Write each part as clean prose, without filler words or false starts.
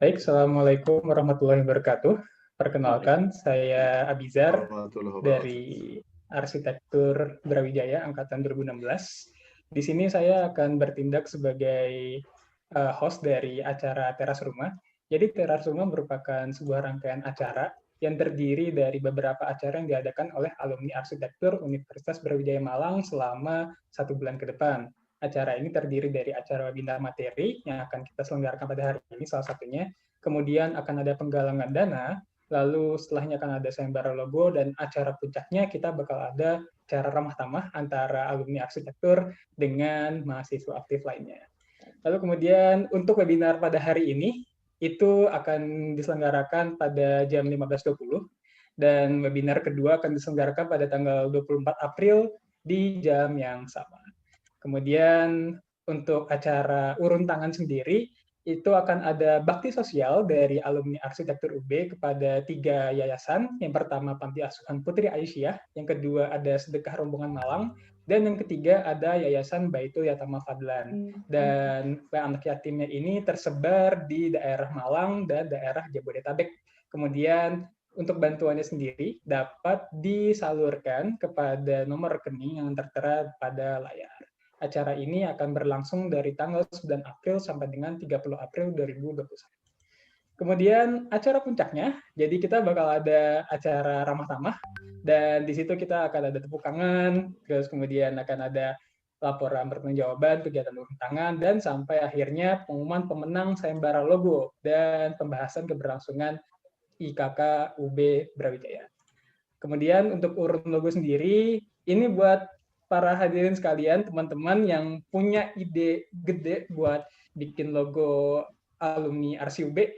Baik, Assalamualaikum warahmatullahi wabarakatuh. Perkenalkan, saya Abizar Warahmatullahi wabarakatuh. dari Arsitektur Brawijaya Angkatan 2016. Di sini saya akan bertindak sebagai host dari acara Teras Rumah. Jadi Teras Rumah merupakan sebuah rangkaian acara yang terdiri dari beberapa acara yang diadakan oleh alumni arsitektur Universitas Brawijaya Malang selama 1 bulan ke depan. Acara ini terdiri dari acara webinar materi yang akan kita selenggarakan pada hari ini salah satunya. Kemudian akan ada penggalangan dana, lalu setelahnya akan ada sayembara logo, dan acara puncaknya kita bakal ada acara ramah tamah antara alumni arsitektur dengan mahasiswa aktif lainnya. Lalu kemudian untuk webinar pada hari ini, itu akan diselenggarakan pada jam 15.20, dan webinar kedua akan diselenggarakan pada tanggal 24 April di jam yang sama. Kemudian untuk acara urun tangan sendiri, itu akan ada bakti sosial dari alumni arsitektur UB kepada 3 yayasan. Yang pertama Panti Asuhan Putri Aisyah, yang kedua ada Sedekah Rombongan Malang, dan yang ketiga ada Yayasan Baitul Yatama Fadlan. Dan anak yatimnya ini tersebar di daerah Malang dan daerah Jabodetabek. Kemudian untuk bantuannya sendiri dapat disalurkan kepada nomor rekening yang tertera pada layar. Acara ini akan berlangsung dari tanggal 9 April sampai dengan 30 April 2021. Kemudian acara puncaknya, jadi kita bakal ada acara ramah tamah, dan di situ kita akan ada tepuk tangan, terus kemudian akan ada laporan pertanggungjawaban, kegiatan urun tangan, dan sampai akhirnya pengumuman pemenang sayembara logo dan pembahasan keberlangsungan IKK UB Brawijaya. Kemudian untuk urun logo sendiri, ini buat para hadirin sekalian, teman-teman yang punya ide gede buat bikin logo alumni RCUB,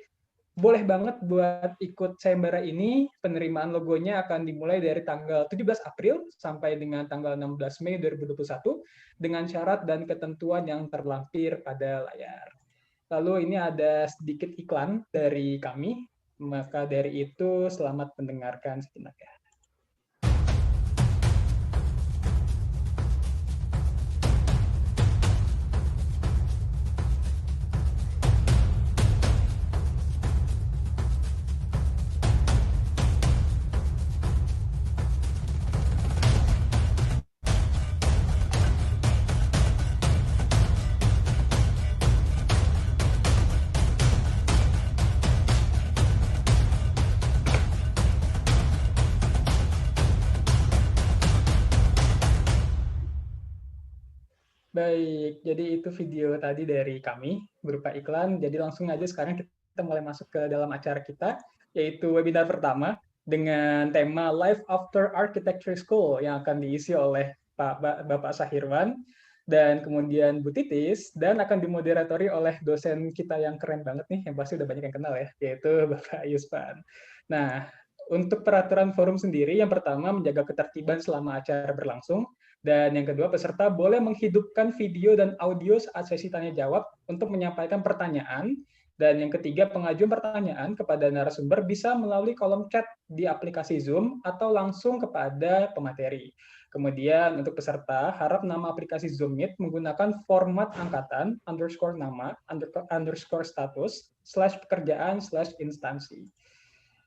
boleh banget buat ikut sayembara ini. Penerimaan logonya akan dimulai dari tanggal 17 April sampai dengan tanggal 16 Mei 2021 dengan syarat dan ketentuan yang terlampir pada layar. Lalu ini ada sedikit iklan dari kami, maka dari itu selamat mendengarkan sejenak ya. Baik, jadi itu video tadi dari kami berupa iklan. Jadi langsung aja sekarang kita mulai masuk ke dalam acara kita, yaitu webinar pertama dengan tema Life After Architecture School yang akan diisi oleh Bapak Sahirwan dan kemudian Bu Titis, dan akan dimoderatori oleh dosen kita yang keren banget nih, yang pasti udah banyak yang kenal ya, yaitu Bapak Yuspan. Nah, untuk peraturan forum sendiri, yang pertama menjaga ketertiban selama acara berlangsung. Dan yang kedua, peserta boleh menghidupkan video dan audio saat sesi tanya jawab untuk menyampaikan pertanyaan. Dan yang ketiga, pengajuan pertanyaan kepada narasumber bisa melalui kolom chat di aplikasi Zoom atau langsung kepada pemateri. Kemudian untuk peserta, harap nama aplikasi Zoom Meet menggunakan format angkatan, underscore nama, underscore status, slash pekerjaan, slash instansi.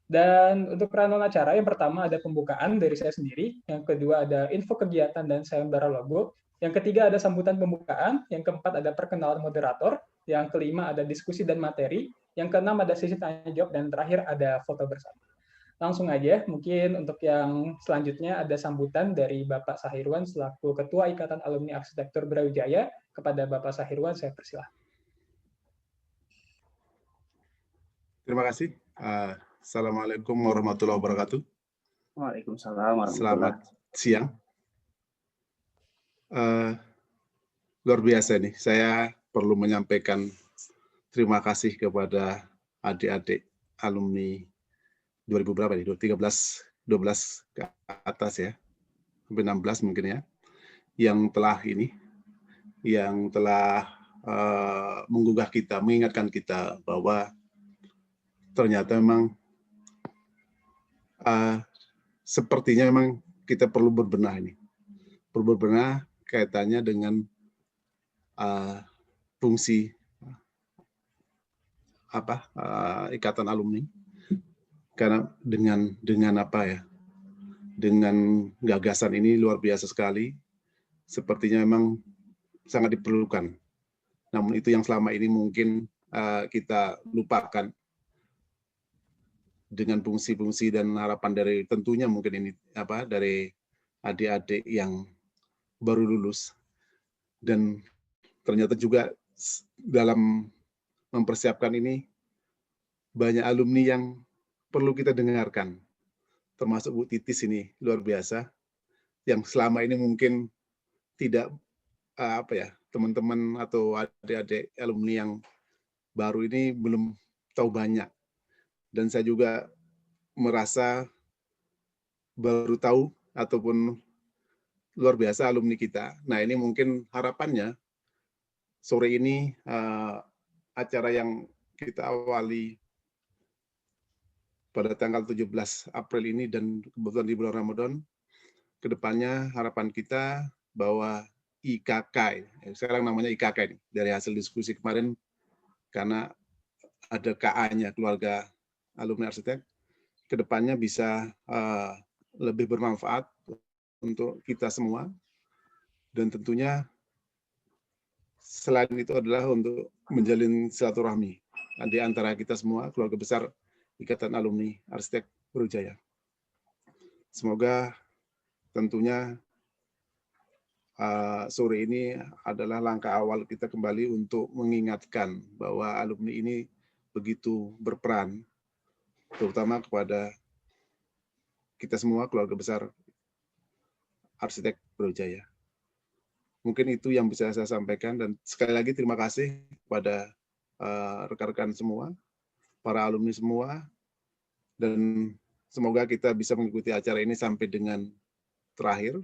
Dan untuk rundown acara, yang pertama ada pembukaan dari saya sendiri, yang kedua ada info kegiatan dan sayembara logo, yang ketiga ada sambutan pembukaan, yang keempat ada perkenalan moderator, yang kelima ada diskusi dan materi, yang keenam ada sesi tanya jawab, dan terakhir ada foto bersama. Langsung aja, mungkin untuk yang selanjutnya ada sambutan dari Bapak Sahirwan selaku Ketua Ikatan Alumni Arsitektur Brawijaya. Kepada Bapak Sahirwan, saya persilahkan. Terima kasih. Assalamualaikum warahmatullahi wabarakatuh. Waalaikumsalam warahmatullahi Selamat siang. Luar biasa nih, saya perlu menyampaikan terima kasih kepada adik-adik alumni 2000 berapa nih? 12 ke atas ya, sampai 16 mungkin ya, yang telah menggugah kita, mengingatkan kita bahwa ternyata memang sepertinya memang kita perlu berbenah ini. Perlu berbenah kaitannya dengan fungsi ikatan alumni, karena dengan apa ya, dengan gagasan ini luar biasa sekali, sepertinya memang sangat diperlukan. Namun itu yang selama ini mungkin kita lupakan dengan fungsi-fungsi dan harapan dari tentunya mungkin ini dari adik-adik yang baru lulus, dan ternyata juga dalam mempersiapkan ini banyak alumni yang perlu kita dengarkan, termasuk Bu Titis ini luar biasa, yang selama ini mungkin tidak teman-teman atau adik-adik alumni yang baru ini belum tahu banyak, dan saya juga merasa baru tahu ataupun luar biasa alumni kita. Nah, ini mungkin harapannya sore ini acara yang kita awali pada tanggal 17 April ini dan kebetulan di bulan Ramadan, kedepannya harapan kita bahwa IKK, sekarang namanya IKK ini, dari hasil diskusi kemarin, karena ada KA-nya, keluarga alumni arsitek, kedepannya bisa lebih bermanfaat untuk kita semua, dan tentunya selain itu adalah untuk menjalin silaturahmi di antara kita semua, keluarga besar Ikatan Alumni Arsitek Brawijaya. Semoga tentunya sore ini adalah langkah awal kita kembali untuk mengingatkan bahwa alumni ini begitu berperan, terutama kepada kita semua keluarga besar Arsitek Brawijaya. Mungkin itu yang bisa saya sampaikan, dan sekali lagi terima kasih kepada rekan-rekan semua, para alumni semua, dan semoga kita bisa mengikuti acara ini sampai dengan terakhir,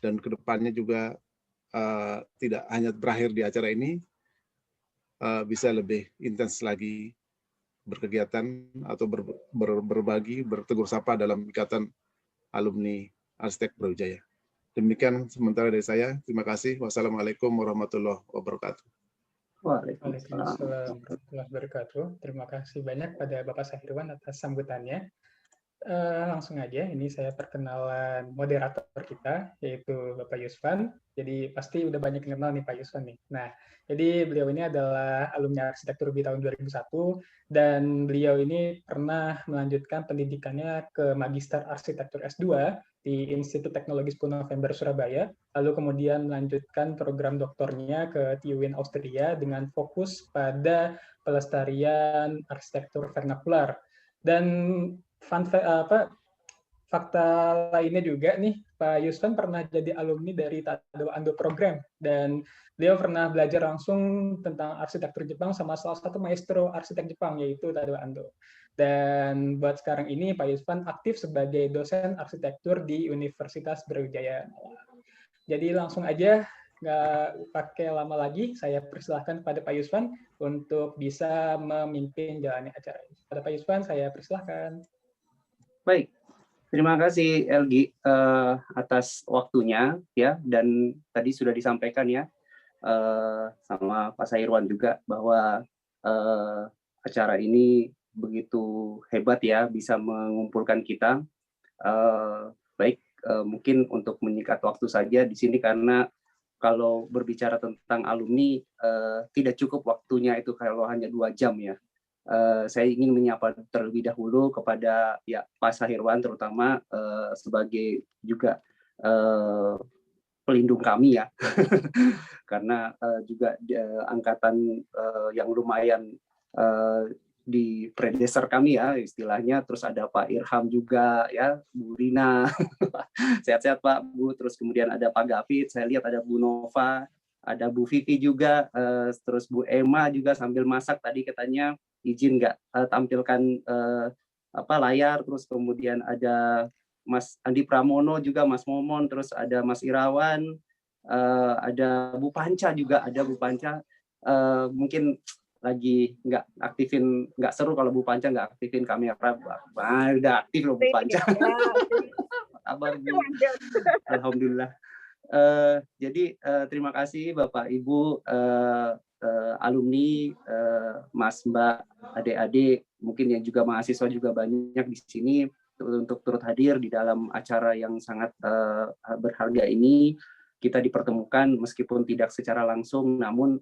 dan kedepannya juga tidak hanya berakhir di acara ini, bisa lebih intens lagi berkegiatan atau berbagi, bertegur sapa dalam Ikatan Alumni Arsitek Brawijaya. Demikian sementara dari saya. Terima kasih. Wassalamualaikum warahmatullahi wabarakatuh. Waalaikumsalam warahmatullahi wabarakatuh. Terima kasih banyak pada Bapak Sahirwan atas sambutannya. Langsung aja, ini saya perkenalan moderator kita, yaitu Bapak Yusvan. Jadi pasti udah banyak yang kenal nih Pak Yusvan nih. Nah, jadi beliau ini adalah alumni arsitektur di tahun 2001, dan beliau ini pernah melanjutkan pendidikannya ke Magister Arsitektur S2 di Institut Teknologi 10 November Surabaya, lalu kemudian melanjutkan program doktornya ke TU Austria dengan fokus pada pelestarian arsitektur vernakular. Dan fakta lainnya juga nih, Pak Yusvan pernah jadi alumni dari Tadao Ando Program, dan beliau pernah belajar langsung tentang arsitektur Jepang sama salah satu maestro arsitek Jepang, yaitu Tadao Ando. Dan buat sekarang ini Pak Yusvan aktif sebagai dosen arsitektur di Universitas Brawijaya. Jadi langsung aja, nggak pakai lama lagi, saya persilahkan kepada Pak Yusvan untuk bisa memimpin jalannya acara ini. Pada Pak Yusvan, saya persilahkan. Baik, terima kasih Elgi atas waktunya ya, dan tadi sudah disampaikan ya sama Pak Sahirwan juga bahwa acara ini begitu hebat ya, bisa mengumpulkan kita. Baik, mungkin untuk menyingkat waktu saja di sini, karena kalau berbicara tentang alumni tidak cukup waktunya itu kalau hanya 2 jam ya. Saya ingin menyapa terlebih dahulu kepada ya Pak Sahirwan, terutama sebagai juga pelindung kami ya, karena juga angkatan yang lumayan di predecessor kami ya istilahnya. Terus ada Pak Irham juga ya, Bu Rina, sehat-sehat Pak, Bu. Terus kemudian ada Pak Gafit, saya lihat ada Bu Nova, ada Bu Vivi juga, terus Bu Emma juga sambil masak tadi katanya izin nggak tampilkan layar. Terus kemudian ada Mas Andi Pramono juga, Mas Momon, terus ada Mas Irawan, ada Bu Panca juga, ada Bu Panca. Mungkin lagi nggak seru kalau Bu Panca nggak aktifin kamera. Udah aktif loh Bu Panca. Kabar Bu? Alhamdulillah. Jadi terima kasih Bapak Ibu alumni, Mas, Mbak, adik-adik, mungkin yang juga mahasiswa juga banyak di sini untuk turut hadir di dalam acara yang sangat berharga ini. Kita dipertemukan meskipun tidak secara langsung, namun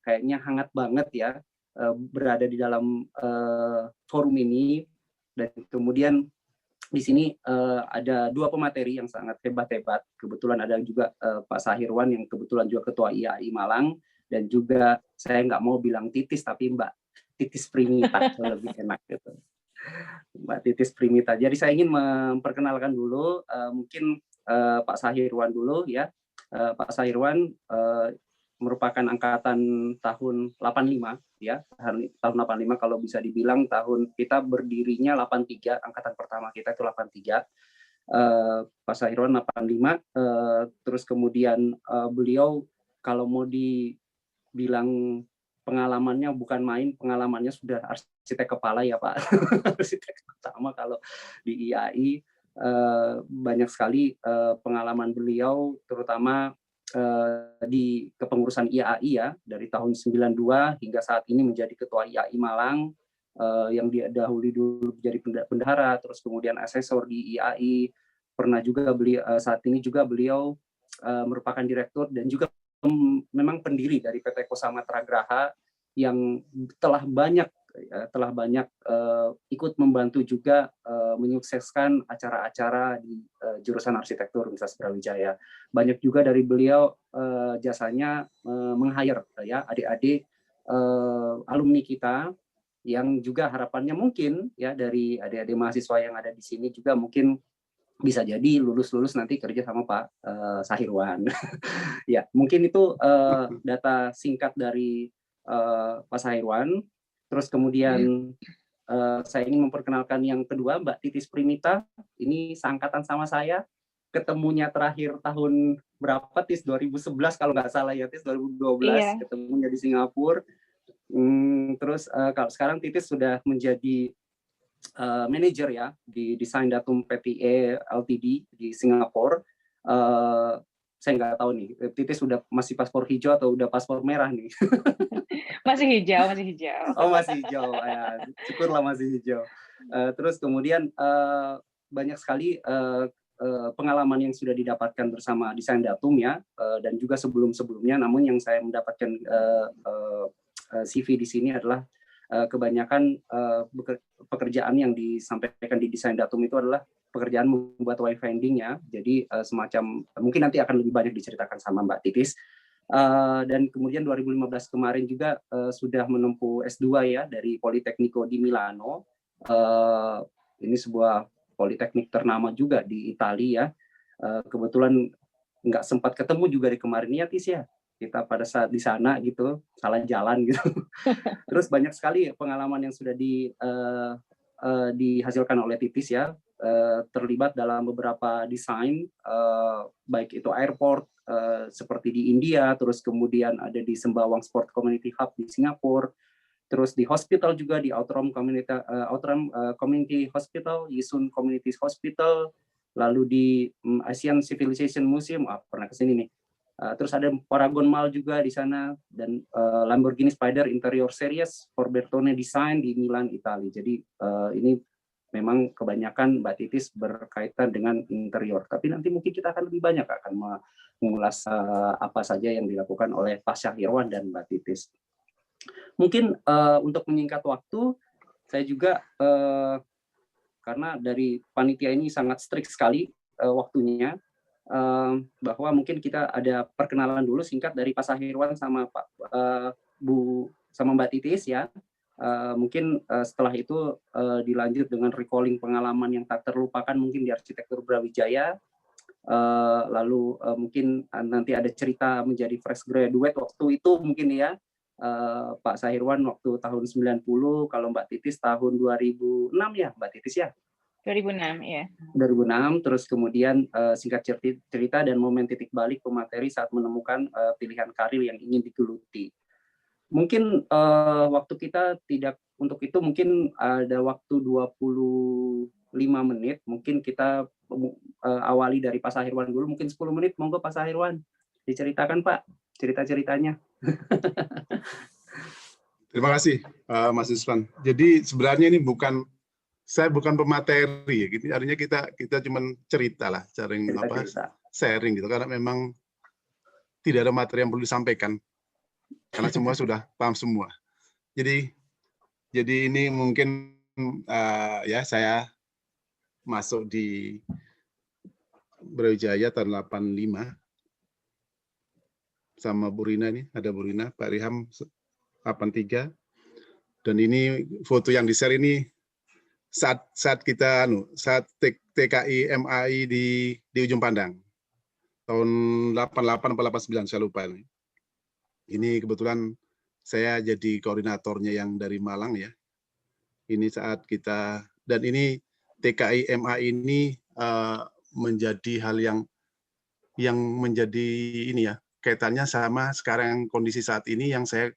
kayaknya hangat banget ya berada di dalam forum ini. Dan kemudian di sini ada dua pemateri yang sangat hebat-hebat. Kebetulan ada juga Pak Sahirwan yang kebetulan juga Ketua IAI Malang, dan juga saya nggak mau bilang Titis tapi Mbak Titis Primita lebih enak gitu. Mbak Titis Primita. Jadi saya ingin memperkenalkan dulu mungkin Pak Sahirwan dulu ya. Pak Sahirwan merupakan angkatan tahun 85 ya, tahun 85 kalau bisa dibilang tahun kita berdirinya 83, angkatan pertama kita itu 83. Pak Sahirwan 85, terus kemudian beliau kalau mau dibilang pengalamannya bukan main, pengalamannya sudah arsitek kepala ya Pak. Arsitek pertama kalau di IAI, banyak sekali pengalaman beliau, terutama di kepengurusan IAI ya, dari tahun 92 hingga saat ini menjadi Ketua IAI Malang, yang dahulu dulu menjadi bendahara, terus kemudian asesor di IAI, pernah juga beliau saat ini juga beliau merupakan direktur dan juga memang pendiri dari PT Kosamatra Graha yang telah banyak ikut membantu juga menyukseskan acara-acara di jurusan arsitektur Universitas Brawijaya. Banyak juga dari beliau jasanya meng-hire ya adik-adik alumni kita yang juga harapannya mungkin ya dari adik-adik mahasiswa yang ada di sini juga mungkin bisa jadi lulus nanti kerja sama Pak Sahirwan. Ya, mungkin itu data singkat dari Pak Sahirwan. Terus kemudian saya ingin memperkenalkan yang kedua, Mbak Titis Primita. Ini seangkatan sama saya. Ketemunya terakhir tahun berapa, Tis? 2011 kalau nggak salah ya, Tis. 2012 iya. Ketemunya di Singapura. Terus kalau sekarang Titis sudah menjadi manajer ya di Desain Datum PTE Ltd di Singapura. Saya nggak tahu nih, Titis sudah masih paspor hijau atau udah paspor merah nih? Masih hijau. Oh, masih hijau. Ya, syukurlah masih hijau. Terus kemudian banyak sekali pengalaman yang sudah didapatkan bersama Desain Datum ya, dan juga sebelum-sebelumnya. Namun yang saya mendapatkan CV di sini adalah kebanyakan pekerjaan yang disampaikan di Desain Datum itu adalah pekerjaan membuat wayfinding ya. Jadi semacam mungkin nanti akan lebih banyak diceritakan sama Mbak Titis. Dan kemudian 2015 kemarin juga sudah menempuh S2 ya dari Politecnico di Milano. Ini sebuah politeknik ternama juga di Italia ya. Kebetulan nggak sempat ketemu juga di kemarin ya Tis ya. Kita pada saat di sana gitu salah jalan gitu. Terus banyak sekali pengalaman yang sudah dihasilkan oleh Titis ya, terlibat dalam beberapa desain, baik itu airport seperti di India, terus kemudian ada di Sembawang Sport Community Hub di Singapura, terus di hospital juga di Outram Community Hospital, Yisun Community Hospital, lalu di Asian Civilization Museum, pernah kesini nih. Terus ada Paragon Mall juga di sana, dan Lamborghini Spider Interior Series for Bertone Design di Milan, Italia. Jadi ini memang kebanyakan Mbak Titis berkaitan dengan interior. Tapi nanti mungkin kita akan lebih banyak akan mengulas apa saja yang dilakukan oleh Pak Sahirwan dan Mbak Titis. Mungkin untuk menyingkat waktu, saya juga karena dari panitia ini sangat strict sekali waktunya, bahwa mungkin kita ada perkenalan dulu singkat dari Pak Sahirwan sama sama Mbak Titis ya. Mungkin setelah itu dilanjut dengan recalling pengalaman yang tak terlupakan mungkin di arsitektur Brawijaya. Lalu mungkin nanti ada cerita menjadi fresh graduate waktu itu mungkin ya. Pak Sahirwan waktu tahun 90, kalau Mbak Titis tahun 2006 ya Mbak Titis ya? 2006 ya. 2006, terus kemudian singkat cerita dan momen titik balik pemateri saat menemukan pilihan karir yang ingin digeluti. Mungkin waktu kita tidak untuk itu, mungkin ada waktu 25 menit, mungkin kita awali dari Pak Sahirwan dulu, mungkin 10 menit, monggo Pak Sahirwan. Diceritakan Pak, cerita-ceritanya. Terima kasih, Mas Yuspan. Jadi sebenarnya ini saya bukan pemateri, ya. Gitu. Artinya kita cuma cerita lah, Cerita-cerita. sharing gitu. Karena memang tidak ada materi yang perlu disampaikan, karena semua sudah paham semua. Jadi ini mungkin ya saya masuk di Brawijaya tahun 85 sama Bu Rina nih, ada Bu Rina, Pak Riham 83. Dan ini foto yang di-share ini saat kita saat TKI MAI di Ujung Pandang. Tahun 88 atau 89 saya lupa ini. Ini kebetulan saya jadi koordinatornya yang dari Malang ya. Ini saat kita, dan ini TKI MAI ini menjadi hal yang menjadi ini ya, kaitannya sama sekarang kondisi saat ini yang saya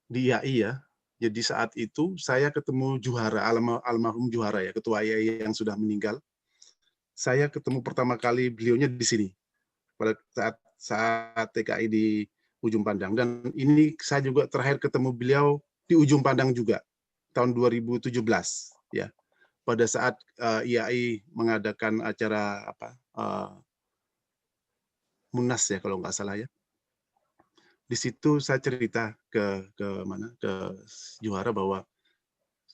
di IAI ya. Jadi saat itu saya ketemu Juhara, almarhum Juhara ya, ketua IAI yang sudah meninggal. Saya ketemu pertama kali beliaunya di sini pada saat TKI di Ujung Pandang, dan ini saya juga terakhir ketemu beliau di Ujung Pandang juga tahun 2017 ya. Pada saat IAI mengadakan acara Munas ya kalau nggak salah ya. Di situ saya cerita ke Juhara bahwa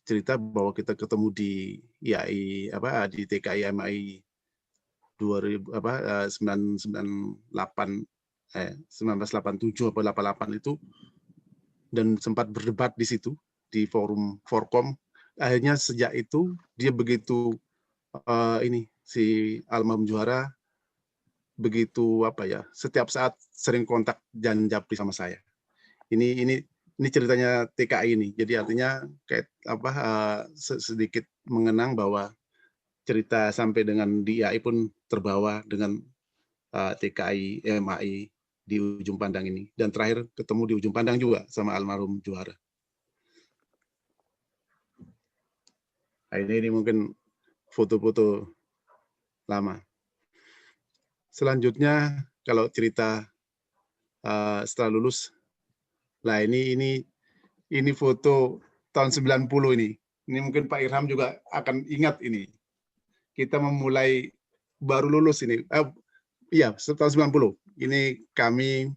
kita ketemu di IAI di TKI MAI 1987 atau 88 itu, dan sempat berdebat di situ di forum Forkom. Akhirnya sejak itu dia begitu si almarhum Juhara begitu setiap saat sering kontak dan japri sama saya. Ini ceritanya TKI ini. Jadi artinya kayak sedikit mengenang bahwa cerita sampai dengan di IAI pun terbawa dengan TKI MAI di Ujung Pandang ini, dan terakhir ketemu di Ujung Pandang juga sama almarhum Juhara. Nah, ini mungkin foto-foto lama. Selanjutnya kalau cerita setelah lulus, lah ini foto tahun 90 ini. Ini mungkin Pak Irham juga akan ingat ini. Kita memulai baru lulus ini. Iya, tahun 90. Ini kami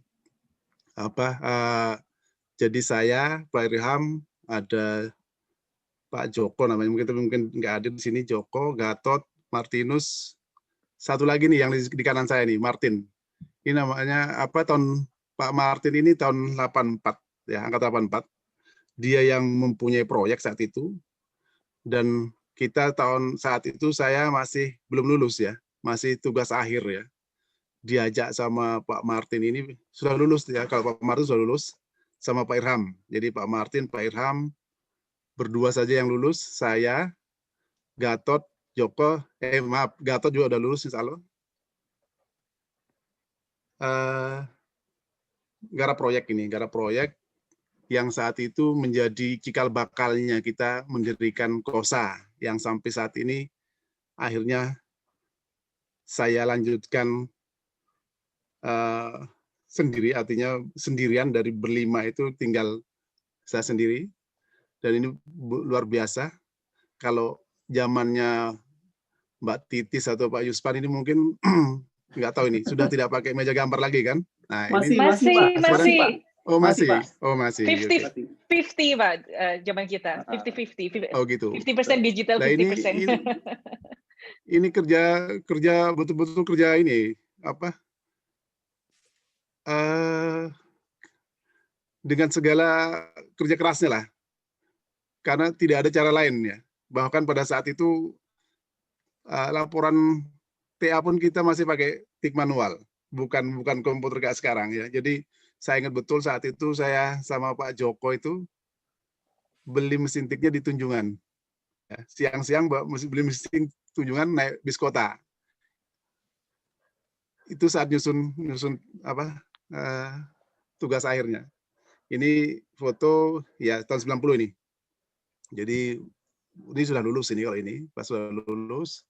jadi saya, Pak Irham, ada Pak Joko namanya, mungkin nggak ada di sini, Joko, Gatot, Martinus, satu lagi nih yang di kanan saya nih, Martin. Ini namanya Pak Martin ini tahun 84 ya, angkatan 84. Dia yang mempunyai proyek saat itu, dan kita saat itu saya masih belum lulus ya, masih tugas akhir ya. Diajak sama Pak Martin ini sudah lulus ya, kalau Pak Martin sudah lulus sama Pak Irham. Jadi Pak Martin, Pak Irham berdua saja yang lulus, saya, Gatot, Joko, Gatot juga udah lulus insya Allah. Garap proyek yang saat itu menjadi cikal bakalnya kita mendirikan KOSA, yang sampai saat ini akhirnya saya lanjutkan sendiri, artinya sendirian, dari berlima itu tinggal saya sendiri. Dan ini luar biasa. Kalau zamannya Mbak Titis atau Pak Yuspan ini mungkin nggak tahu ini, sudah tidak pakai meja gambar lagi kan? Nah, Masih, Masih. Pak. Oh, masih. Pak. Oh, masih. 50 Pak, zaman kita. 50-50. Oh, gitu. 50% digital, Nah, 50%. ini kerja betul-betul kerja ini dengan segala kerja kerasnya lah. Karena tidak ada cara lain ya. Bahkan pada saat itu laporan TA pun kita masih pakai tik manual, bukan komputer kayak sekarang ya. Jadi saya ingat betul saat itu saya sama Pak Joko itu beli mesin tiknya di Tunjungan. Ya, siang-siang beli mesin Tunjungan, naik bis kota. Itu saat nyusun tugas akhirnya. Ini foto ya tahun 90 ini. Jadi ini sudah lulus ini, kalau ini pas sudah lulus.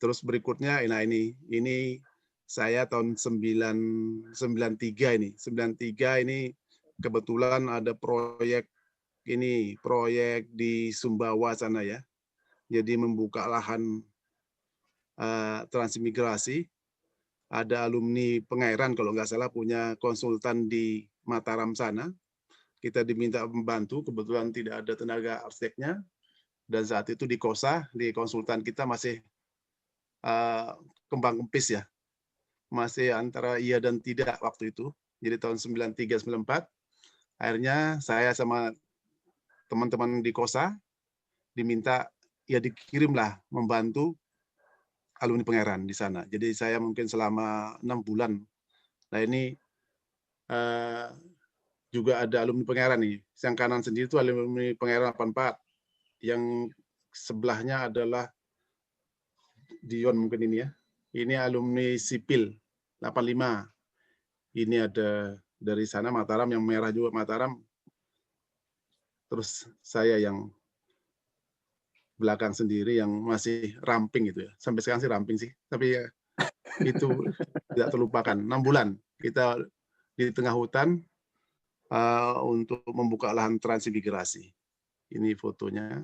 Terus berikutnya, nah ini saya tahun 93 ini. 93 ini kebetulan ada proyek di Sumbawa sana ya. Jadi membuka lahan transmigrasi. Ada alumni Pengairan kalau nggak salah punya konsultan di Mataram sana. Kita diminta membantu, kebetulan tidak ada tenaga arsiteknya. Dan saat itu di KOSA, di konsultan kita masih kembang kempis ya. Masih antara iya dan tidak waktu itu. Jadi tahun 93-94, akhirnya saya sama teman-teman di KOSA diminta, ya dikirimlah membantu alumni Pengairan di sana. Jadi saya mungkin selama 6 bulan. Nah ini juga ada alumni Pengairan nih. Yang kanan sendiri itu alumni Pengairan 84. Yang sebelahnya adalah Dion mungkin ini ya. Ini alumni sipil 85. Ini ada dari sana Mataram, yang merah juga Mataram. Terus saya yang belakang sendiri yang masih ramping gitu ya. Sampai sekarang sih ramping sih. Tapi ya itu tidak terlupakan. 6 bulan kita di tengah hutan untuk membuka lahan transmigrasi. Ini fotonya.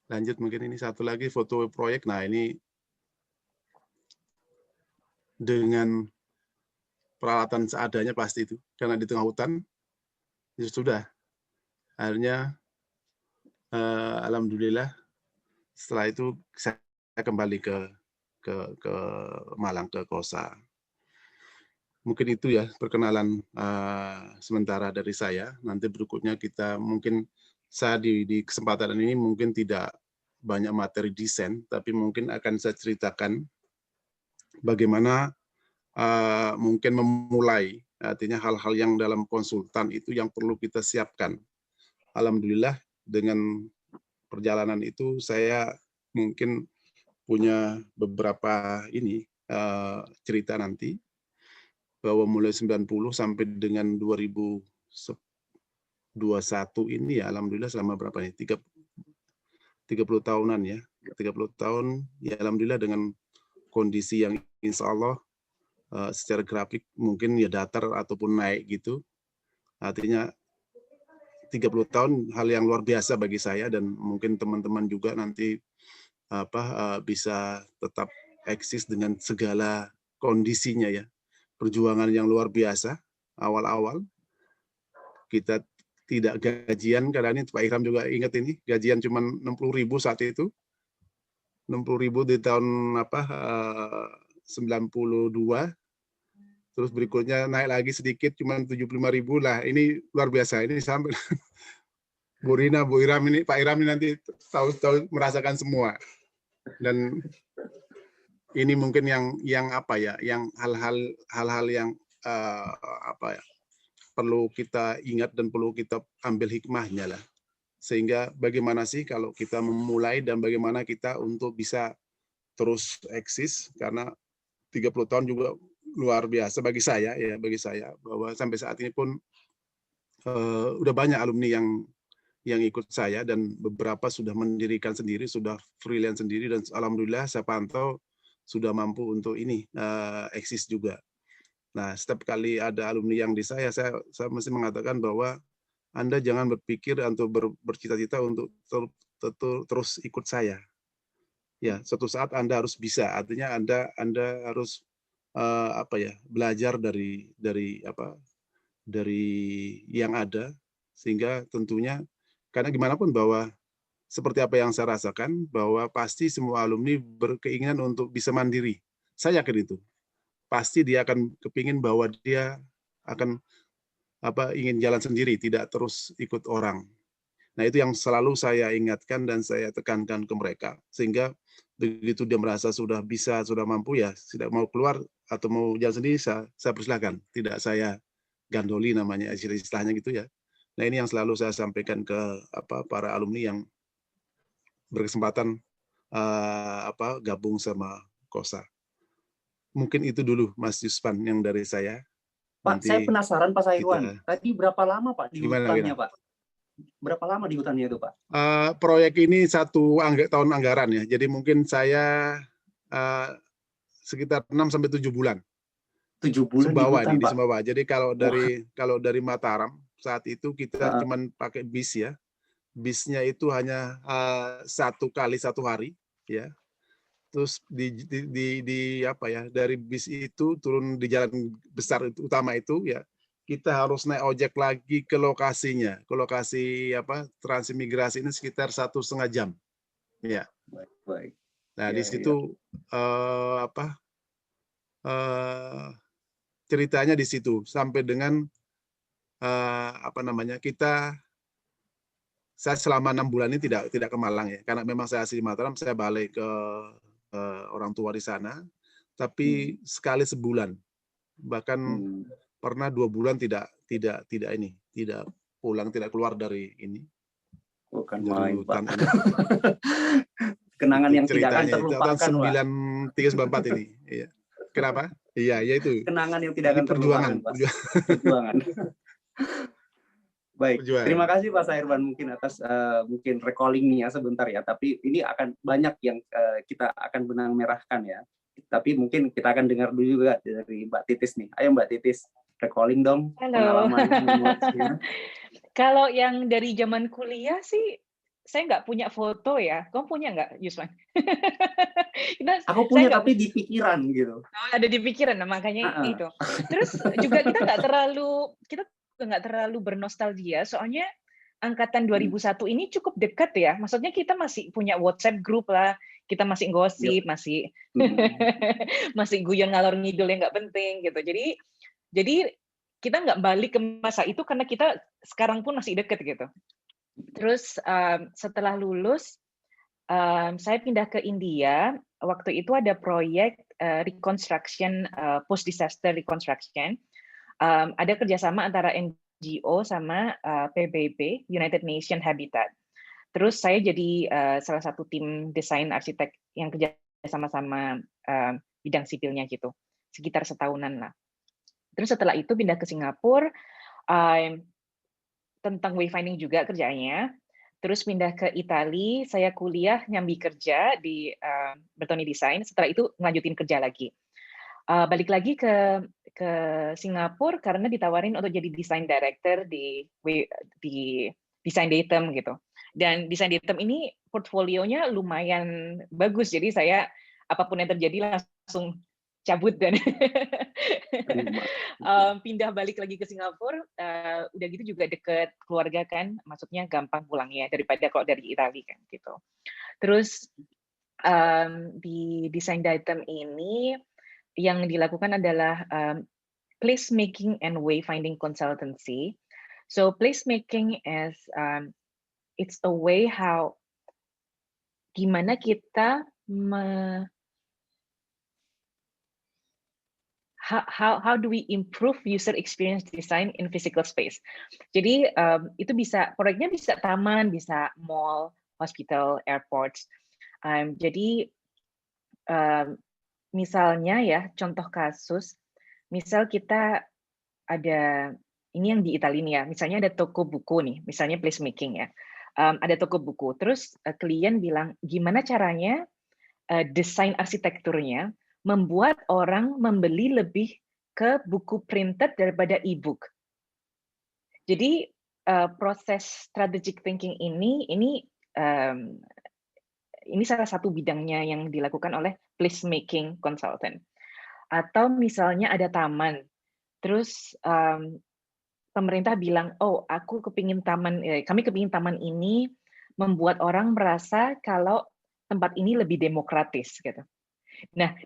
Lanjut mungkin ini satu lagi foto proyek. Nah ini dengan peralatan seadanya pasti itu. Karena di tengah hutan, ya sudah. Akhirnya, alhamdulillah, setelah itu saya kembali ke Malang, ke KOSA. Mungkin itu ya perkenalan sementara dari saya. Nanti berikutnya kita mungkin saya di kesempatan ini mungkin tidak banyak materi desain, tapi mungkin akan saya ceritakan bagaimana mungkin memulai, artinya hal-hal yang dalam konsultan itu yang perlu kita siapkan. Alhamdulillah dengan perjalanan itu saya mungkin punya beberapa cerita nanti, bahwa mulai 90 sampai dengan 2021 ini ya alhamdulillah selama berapa nih? 30 tahunan ya. 30 tahun ya alhamdulillah dengan kondisi yang insya Allah secara grafik mungkin ya datar ataupun naik gitu. Artinya 30 tahun hal yang luar biasa bagi saya, dan mungkin teman-teman juga nanti bisa tetap eksis dengan segala kondisinya ya. Perjuangan yang luar biasa awal-awal. Kita tidak gajian, karena ini Pak Ihram juga ingat ini, gajian cuma 60.000 saat itu. 60.000 di tahun 92. Terus berikutnya naik lagi sedikit, cuma 75.000 lah. Ini luar biasa. Ini sampai Bu Rina, Bu Ihram ini, Pak Ihram ini nanti tahu merasakan semua. Dan ini mungkin yang hal-hal yang perlu kita ingat dan perlu kita ambil hikmahnya lah. Sehingga bagaimana sih kalau kita memulai dan bagaimana kita untuk bisa terus eksis, karena 30 tahun juga luar biasa bagi saya bahwa sampai saat ini pun udah banyak alumni yang ikut saya, dan beberapa sudah mendirikan sendiri, sudah freelance sendiri, dan alhamdulillah saya pantau sudah mampu untuk eksis juga. Nah, setiap kali ada alumni yang di saya mesti mengatakan bahwa Anda jangan berpikir atau bercita-cita untuk terus ikut saya. Ya, suatu saat Anda harus bisa. Artinya Anda harus belajar dari yang ada, sehingga tentunya karena gimana pun bahwa seperti apa yang saya rasakan, bahwa pasti semua alumni berkeinginan untuk bisa mandiri. Saya yakin itu. Pasti dia akan kepingin bahwa dia akan ingin jalan sendiri, tidak terus ikut orang. Nah, itu yang selalu saya ingatkan dan saya tekankan ke mereka. Sehingga begitu dia merasa sudah bisa, sudah mampu, ya tidak mau keluar atau mau jalan sendiri, saya persilahkan. Tidak saya gandoli namanya, istilahnya gitu ya. Nah, ini yang selalu saya sampaikan ke para alumni yang berkesempatan gabung sama KOSA. Mungkin itu dulu Mas Yuspan yang dari saya. Pak, nanti saya penasaran Pak Saiwan. Tadi berapa lama Pak di hutannya Pak? Berapa lama di hutannya itu Pak? Proyek ini 1 tahun anggaran ya. Jadi mungkin saya sekitar 6 sampai 7 bulan. 7 bulan di Sumbawa hutan, ini di Pak. Sumbawa. Jadi kalau dari Mataram saat itu kita Heeh. cuman pakai bis ya. Bisnya itu hanya 1 kali 1 hari ya. Terus dari bis itu turun di jalan besar utama itu ya, kita harus naik ojek lagi ke lokasinya, ke lokasi transimigrasi ini sekitar 1,5 jam. Ya. Baik. Nah, Ya, di situ ceritanya di situ sampai dengan saya selama 6 bulan ini tidak ke Malang ya, karena memang saya asli Mataram, saya balik ke orang tua di sana, tapi sekali sebulan, bahkan pernah 2 bulan tidak pulang, tidak keluar dari ini. Bukan dari main, hutan Pak. ini. Kenangan Itu yang tidak akan ceritanya, itu terlupakan, tahun Pak. 9394 ini. Iya. Kenapa? Iya itu. Kenangan yang tidak Ini akan perjuangan. terlupakan, Pak. Perjuangan. Baik, Perjuangan. terima kasih Pak Sairban mungkin atas mungkin recalling-nya sebentar ya, tapi ini akan banyak yang kita akan benang merahkan ya. Tapi mungkin kita akan dengar dulu juga dari Mbak Titis nih. Ayo Mbak Titis, recalling dong. Halo. Pengalaman memorinya. Kalau yang dari zaman kuliah sih, saya nggak punya foto ya. Kamu punya nggak, Yusman? Aku punya tapi di pikiran gitu. Ada di pikiran, nah, makanya itu. Terus juga kita nggak terlalu bernostalgia, soalnya angkatan 2001 ini cukup dekat ya. Maksudnya kita masih punya WhatsApp group lah, kita masih gosip, masih masih guyon ngalor ngidul yang nggak penting gitu. Jadi kita nggak balik ke masa itu karena kita sekarang pun masih deket gitu. Terus setelah lulus, saya pindah ke India. Waktu itu ada proyek reconstruction, post disaster reconstruction. Ada kerjasama antara NGO sama PBB, United Nations Habitat. Terus saya jadi salah satu tim desain arsitek yang kerja sama-sama bidang sipilnya gitu, sekitar setahunan lah. Terus setelah itu pindah ke Singapura, tentang wayfinding juga kerjanya. Terus pindah ke Italia, saya kuliah nyambi kerja di Bertoni Design. Setelah itu ngelanjutin kerja lagi. Balik lagi ke Singapura karena ditawarin untuk jadi design director di Design Datum gitu. Dan Design Datum ini portfolionya lumayan bagus, jadi saya apapun yang terjadi langsung cabut dan pindah balik lagi ke Singapura. Udah gitu juga deket keluarga kan, maksudnya gampang pulangnya daripada kalau dari Italia kan gitu. Terus di Design Datum ini yang dilakukan adalah placemaking and wayfinding consultancy. So placemaking is it's a way how gimana kita how do we improve user experience design in physical space. Jadi itu proyeknya bisa taman, bisa mall, hospital, airports. Jadi misalnya ya, contoh kasus, misal kita ada, ini yang di Italia ya, misalnya ada toko buku nih, misalnya placemaking ya, ada toko buku, terus klien bilang, gimana caranya desain arsitekturnya membuat orang membeli lebih ke buku printed daripada e-book. Jadi proses strategic thinking ini salah satu bidangnya yang dilakukan oleh placemaking consultant. Atau misalnya ada taman, terus pemerintah bilang, oh kami kepingin taman ini membuat orang merasa kalau tempat ini lebih demokratis gitu. Nah,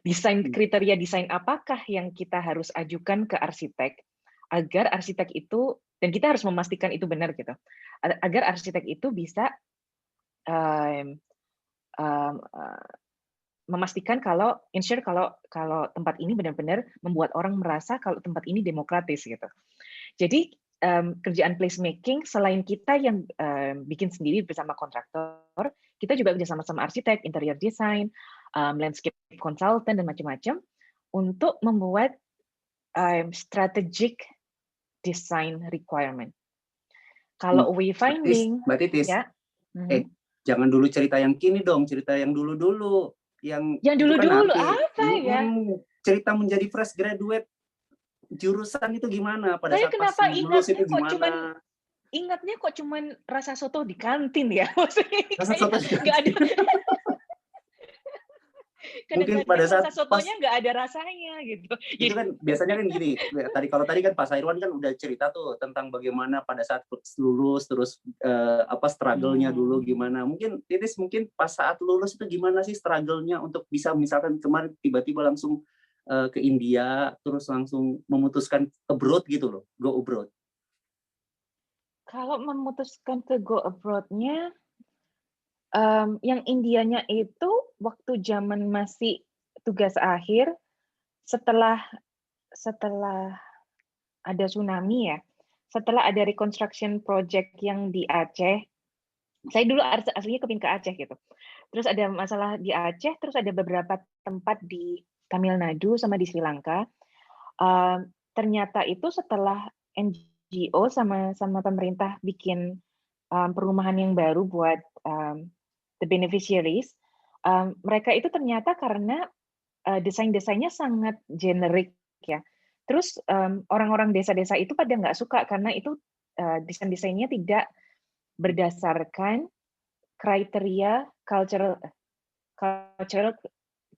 kriteria desain apakah yang kita harus ajukan ke arsitek agar arsitek itu, dan kita harus memastikan itu benar gitu, agar arsitek itu bisa memastikan kalau tempat ini benar-benar membuat orang merasa kalau tempat ini demokratis gitu. Jadi kerjaan placemaking selain kita yang bikin sendiri bersama kontraktor, kita juga kerja sama arsitek, interior design, landscape consultant dan macam-macam untuk membuat strategic design requirement. Kalau wayfinding, Mbak Titis, ya. Jangan dulu cerita yang kini dong, cerita yang dulu-dulu. yang Yang itu kan dulu-dulu nanti apa ya? cerita menjadi fresh graduate jurusan itu gimana pada Saya saat pas kenapa lulus itu gimana? ingatnya kok cuman rasa soto di kantin ya? Maksudnya Rasa kayak soto di nggak ada, kantin. Mungkin pada kadang-kadang saat rasa pas sotonya nggak ada rasanya gitu. itu kan biasanya kan gini, tadi kan Pak Sairwan kan udah cerita tuh tentang bagaimana pada saat lulus terus apa struggle-nya dulu gimana. Mungkin Titis mungkin pas saat lulus itu gimana sih struggle-nya untuk bisa misalkan kemarin tiba-tiba langsung ke India terus langsung memutuskan abroad gitu loh, go abroad. Kalau memutuskan ke go abroad-nya, yang Indianya itu waktu zaman masih tugas akhir, setelah ada tsunami ya, setelah ada reconstruction project yang di Aceh, saya dulu aslinya kepin ke Aceh gitu. Terus ada masalah di Aceh, terus ada beberapa tempat di Tamil Nadu sama di Sri Lanka. Ternyata itu setelah NGO sama pemerintah bikin perumahan yang baru buat the beneficiaries, mereka itu ternyata karena desain-desainnya sangat generik ya. Terus orang-orang desa-desa itu pada nggak suka karena itu desain-desainnya tidak berdasarkan kriteria cultural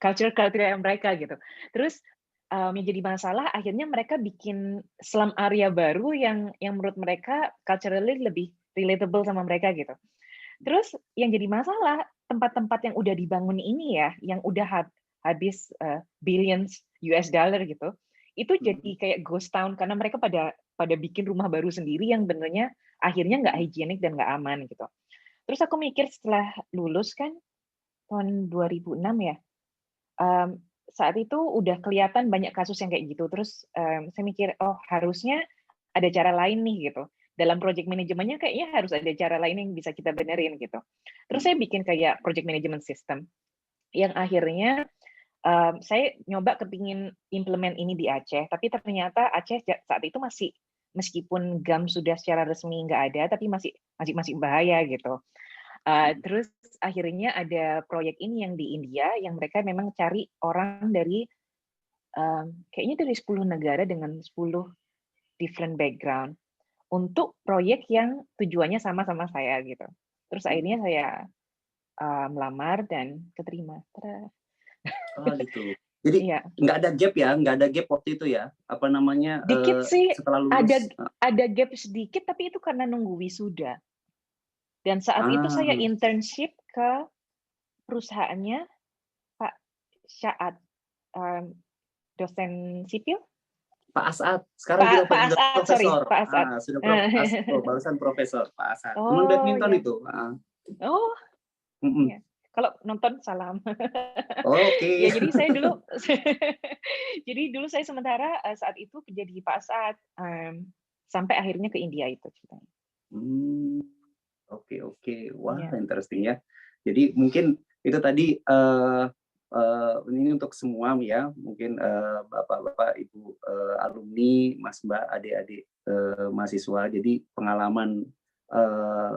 kriteria mereka gitu. Terus yang jadi masalah akhirnya mereka bikin slum area baru yang menurut mereka culturally lebih relatable sama mereka gitu. Terus yang jadi masalah tempat-tempat yang udah dibangun ini ya, yang udah habis billions US dollar gitu, itu jadi kayak ghost town karena mereka pada bikin rumah baru sendiri yang benernya akhirnya nggak higienik dan nggak aman gitu. Terus aku mikir setelah lulus kan tahun 2006 ya, saat itu udah kelihatan banyak kasus yang kayak gitu. Terus saya mikir, oh harusnya ada cara lain nih gitu. Dalam project manajemennya kayaknya harus ada cara lain yang bisa kita benerin gitu. Terus saya bikin kayak project management system yang akhirnya saya nyoba kepingin implement ini di Aceh, tapi ternyata Aceh saat itu masih, meskipun GAM sudah secara resmi nggak ada, tapi masih bahaya gitu. Terus akhirnya ada proyek ini yang di India, yang mereka memang cari orang dari kayaknya dari 10 negara dengan 10 different background untuk proyek yang tujuannya sama saya gitu. Terus akhirnya saya melamar dan keterima. Oh gitu. Jadi Iya. nggak ada gap ya, nggak ada gap waktu itu ya. Apa namanya? Dikit sih, setelah lulus. ada gap sedikit, tapi itu karena nunggu wisuda. Dan saat itu saya internship ke perusahaannya Pak Syaad, dosen sipil. Pak Asad, sekarang Pak sudah Asad, profesor. sorry, Pak Asad. Sudah barusan profesor Pak Asad. Teman Oh, badminton ya. itu. Oh, ya. Kalau nonton salam. Oke. Ya jadi saya dulu, saya sementara saat itu kerja di Pak Asad sampai akhirnya ke India itu ceritanya. Oke. Wah, interesting ya. Jadi mungkin itu tadi ini untuk semua ya, mungkin bapak-bapak, ibu alumni, mas mbak, adik-adik mahasiswa. Jadi pengalaman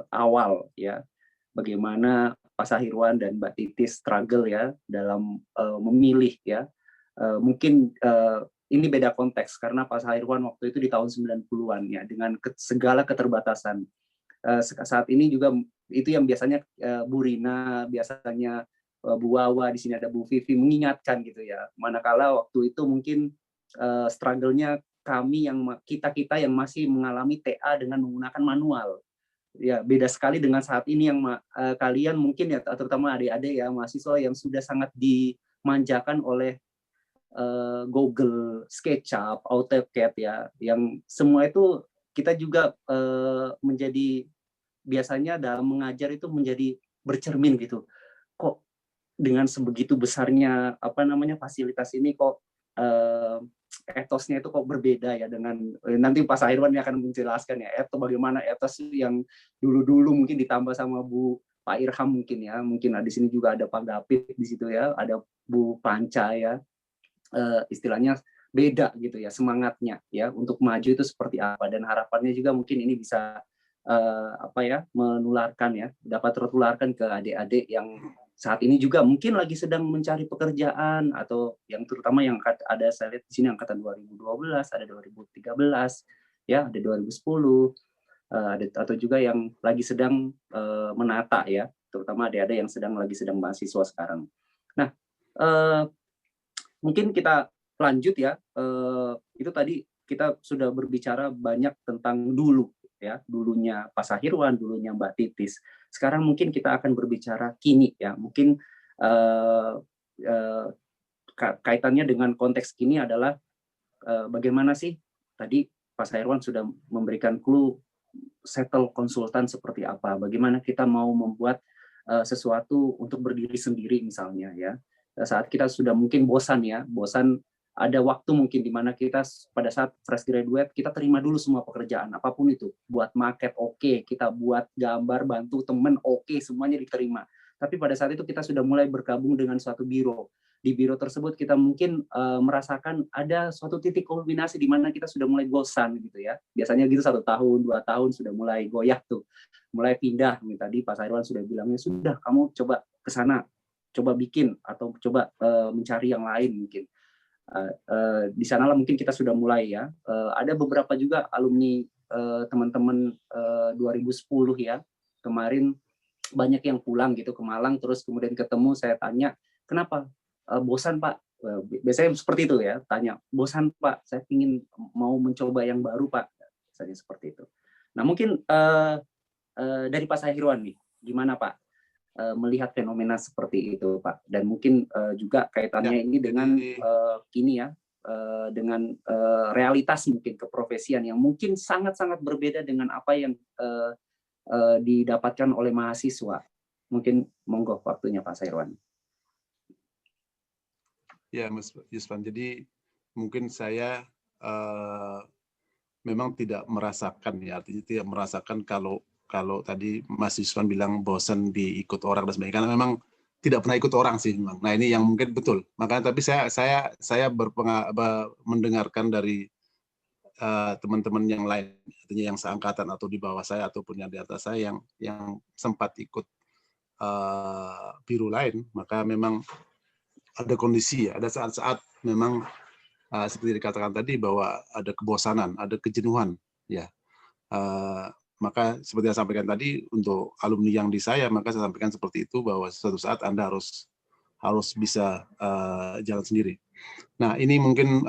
awal ya, bagaimana Pak Sahirwan dan Mbak Titis struggle ya dalam memilih ya. Mungkin ini beda konteks karena Pak Sahirwan waktu itu di tahun 90-an ya, dengan segala keterbatasan. Saat ini juga itu yang biasanya Bu Rina, biasanya Bu Wawa, di sini ada Bu Vivi mengingatkan gitu ya. Manakala waktu itu mungkin struggle-nya kami kita yang masih mengalami TA dengan menggunakan manual. Ya, beda sekali dengan saat ini yang kalian mungkin ya, terutama adik-adik ya, mahasiswa yang sudah sangat dimanjakan oleh Google, SketchUp, AutoCAD ya, yang semua itu kita juga menjadi biasanya dalam mengajar itu menjadi bercermin gitu. Kok dengan sebegitu besarnya fasilitas ini kok etosnya itu kok berbeda ya dengan nanti Pak Sahirwan akan menjelaskan ya bagaimana etos yang dulu mungkin ditambah sama Pak Irham mungkin ya, mungkin di sini juga ada Pak Gapit di situ ya, ada Bu Panca ya, istilahnya beda gitu ya semangatnya ya untuk maju itu seperti apa, dan harapannya juga mungkin ini bisa menularkan ya, dapat tertularkan ke adik-adik yang saat ini juga mungkin lagi sedang mencari pekerjaan, atau yang terutama yang ada, saya lihat di sini angkatan 2012, ada 2013, ya, ada 2010, ada, atau juga yang lagi sedang menata, ya, terutama ada yang lagi sedang mahasiswa sekarang. Nah, mungkin kita lanjut, ya. Itu tadi kita sudah berbicara banyak tentang dulu, ya, dulunya Pak Sahirwan, dulunya Mbak Titis. Sekarang mungkin kita akan berbicara kini, ya. Mungkin kaitannya dengan konteks kini adalah bagaimana sih tadi Pak Sahirwan sudah memberikan clue settle konsultan seperti apa, bagaimana kita mau membuat sesuatu untuk berdiri sendiri misalnya, ya. Saat kita sudah mungkin bosan, ya, bosan, ada waktu mungkin di mana kita pada saat fresh graduate kita terima dulu semua pekerjaan apapun itu, buat market oke, kita buat gambar bantu temen oke, semuanya diterima. Tapi pada saat itu kita sudah mulai bergabung dengan suatu biro. Di biro tersebut kita mungkin merasakan ada suatu titik kulminasi di mana kita sudah mulai bosan gitu, ya. Biasanya gitu 1 tahun, 2 tahun sudah mulai goyah tuh, mulai pindah. Tadi Pak Sahirwan sudah bilangnya, sudah kamu coba ke sana, coba bikin atau coba mencari yang lain mungkin. Di sanalah mungkin kita sudah mulai, ya. Ada beberapa juga alumni teman-teman 2010, ya, kemarin banyak yang pulang gitu ke Malang, terus kemudian ketemu, saya tanya, kenapa? Bosan Pak. Biasanya seperti itu, ya, tanya, bosan Pak, saya ingin mau mencoba yang baru Pak, misalnya seperti itu. Nah, mungkin dari Pak Sahirwan nih, gimana Pak melihat fenomena seperti itu Pak, dan mungkin juga kaitannya ini dengan kini, ya, dengan realitas mungkin keprofesian yang mungkin sangat-sangat berbeda dengan apa yang didapatkan oleh mahasiswa. Mungkin monggo waktunya Pak Sahirwan. Ya, Mas Yusvan. Jadi mungkin saya memang tidak merasakan, ya, artinya tidak merasakan kalau tadi Mas Yusvan bilang bosan diikut orang dan sebagainya, karena memang tidak pernah ikut orang sih memang. Nah, ini yang mungkin betul. Makanya tapi saya mendengarkan dari teman-teman yang lain, artinya yang seangkatan atau di bawah saya ataupun yang di atas saya yang sempat ikut biru lain, maka memang ada kondisi, ya, ada saat-saat memang seperti dikatakan tadi bahwa ada kebosanan, ada kejenuhan, ya. Maka seperti yang saya sampaikan tadi untuk alumni yang di saya, maka saya sampaikan seperti itu, bahwa suatu saat Anda harus bisa jalan sendiri. Nah, ini mungkin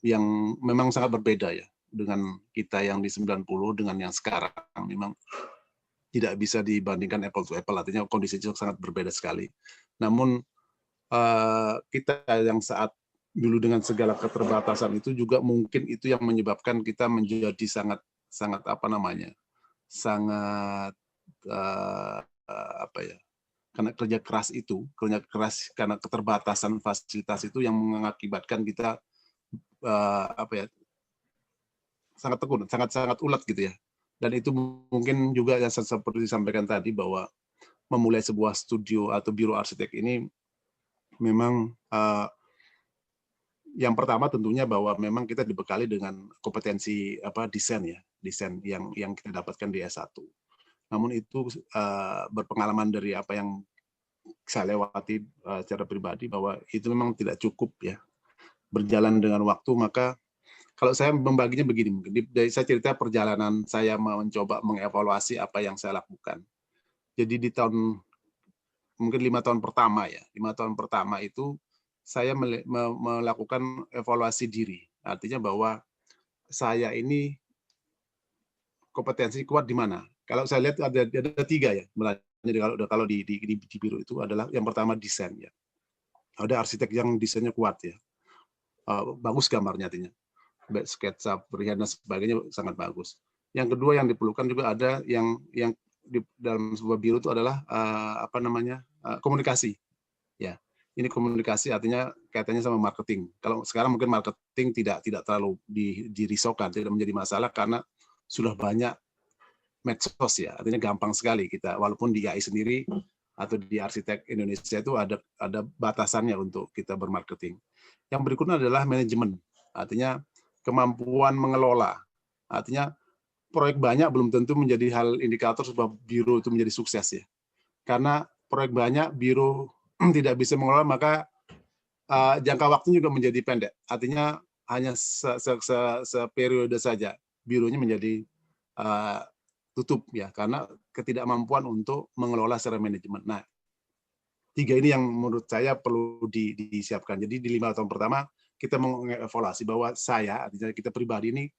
yang memang sangat berbeda, ya, dengan kita yang di 90 dengan yang sekarang. Memang tidak bisa dibandingkan apple to apple, artinya kondisinya sangat berbeda sekali. Namun kita yang saat dulu dengan segala keterbatasan itu juga mungkin itu yang menyebabkan kita menjadi sangat apa namanya, sangat apa ya, karena kerja keras karena keterbatasan fasilitas itu yang mengakibatkan kita apa ya, sangat tekun, sangat ulet gitu, ya. Dan itu mungkin juga yang seperti disampaikan tadi, bahwa memulai sebuah studio atau biro arsitek ini memang yang pertama tentunya bahwa memang kita dibekali dengan kompetensi desain, ya, desain yang kita dapatkan di S1. Namun itu berpengalaman dari apa yang saya lewati secara pribadi, bahwa itu memang tidak cukup, ya. Berjalan dengan waktu, maka kalau saya membaginya begini, mungkin dari saya cerita perjalanan saya mencoba mengevaluasi apa yang saya lakukan. Jadi di mungkin 5 tahun pertama, ya, 5 tahun pertama itu saya melakukan evaluasi diri. Artinya bahwa saya ini kompetensi kuat di mana. Kalau saya lihat ada 3, ya. Jadi kalau di biro itu adalah yang pertama desain, ya. Ada arsitek yang desainnya kuat, ya. Bagus gambarnya, artinya. Sketsa, freehand dan sebagainya sangat bagus. Yang kedua yang diperlukan juga ada yang di dalam sebuah biro itu adalah apa namanya, komunikasi, ya. Ini komunikasi artinya kaitannya sama marketing. Kalau sekarang mungkin marketing tidak terlalu dirisaukan, tidak menjadi masalah karena sudah banyak medsos, ya. Artinya gampang sekali kita, walaupun di AI sendiri atau di arsitek Indonesia itu ada batasannya untuk kita bermarketing. Yang berikutnya adalah manajemen, artinya kemampuan mengelola. Artinya proyek banyak belum tentu menjadi hal indikator sebuah biro itu menjadi sukses, ya. Karena proyek banyak, biro tidak bisa mengelola, maka jangka waktu juga menjadi pendek. Artinya hanya seperiode saja bironya menjadi tutup ya, karena ketidakmampuan untuk mengelola secara manajemen. Nah, 3 ini yang menurut saya perlu disiapkan. Jadi di 5 tahun pertama kita mengevaluasi bahwa saya, artinya kita pribadi ini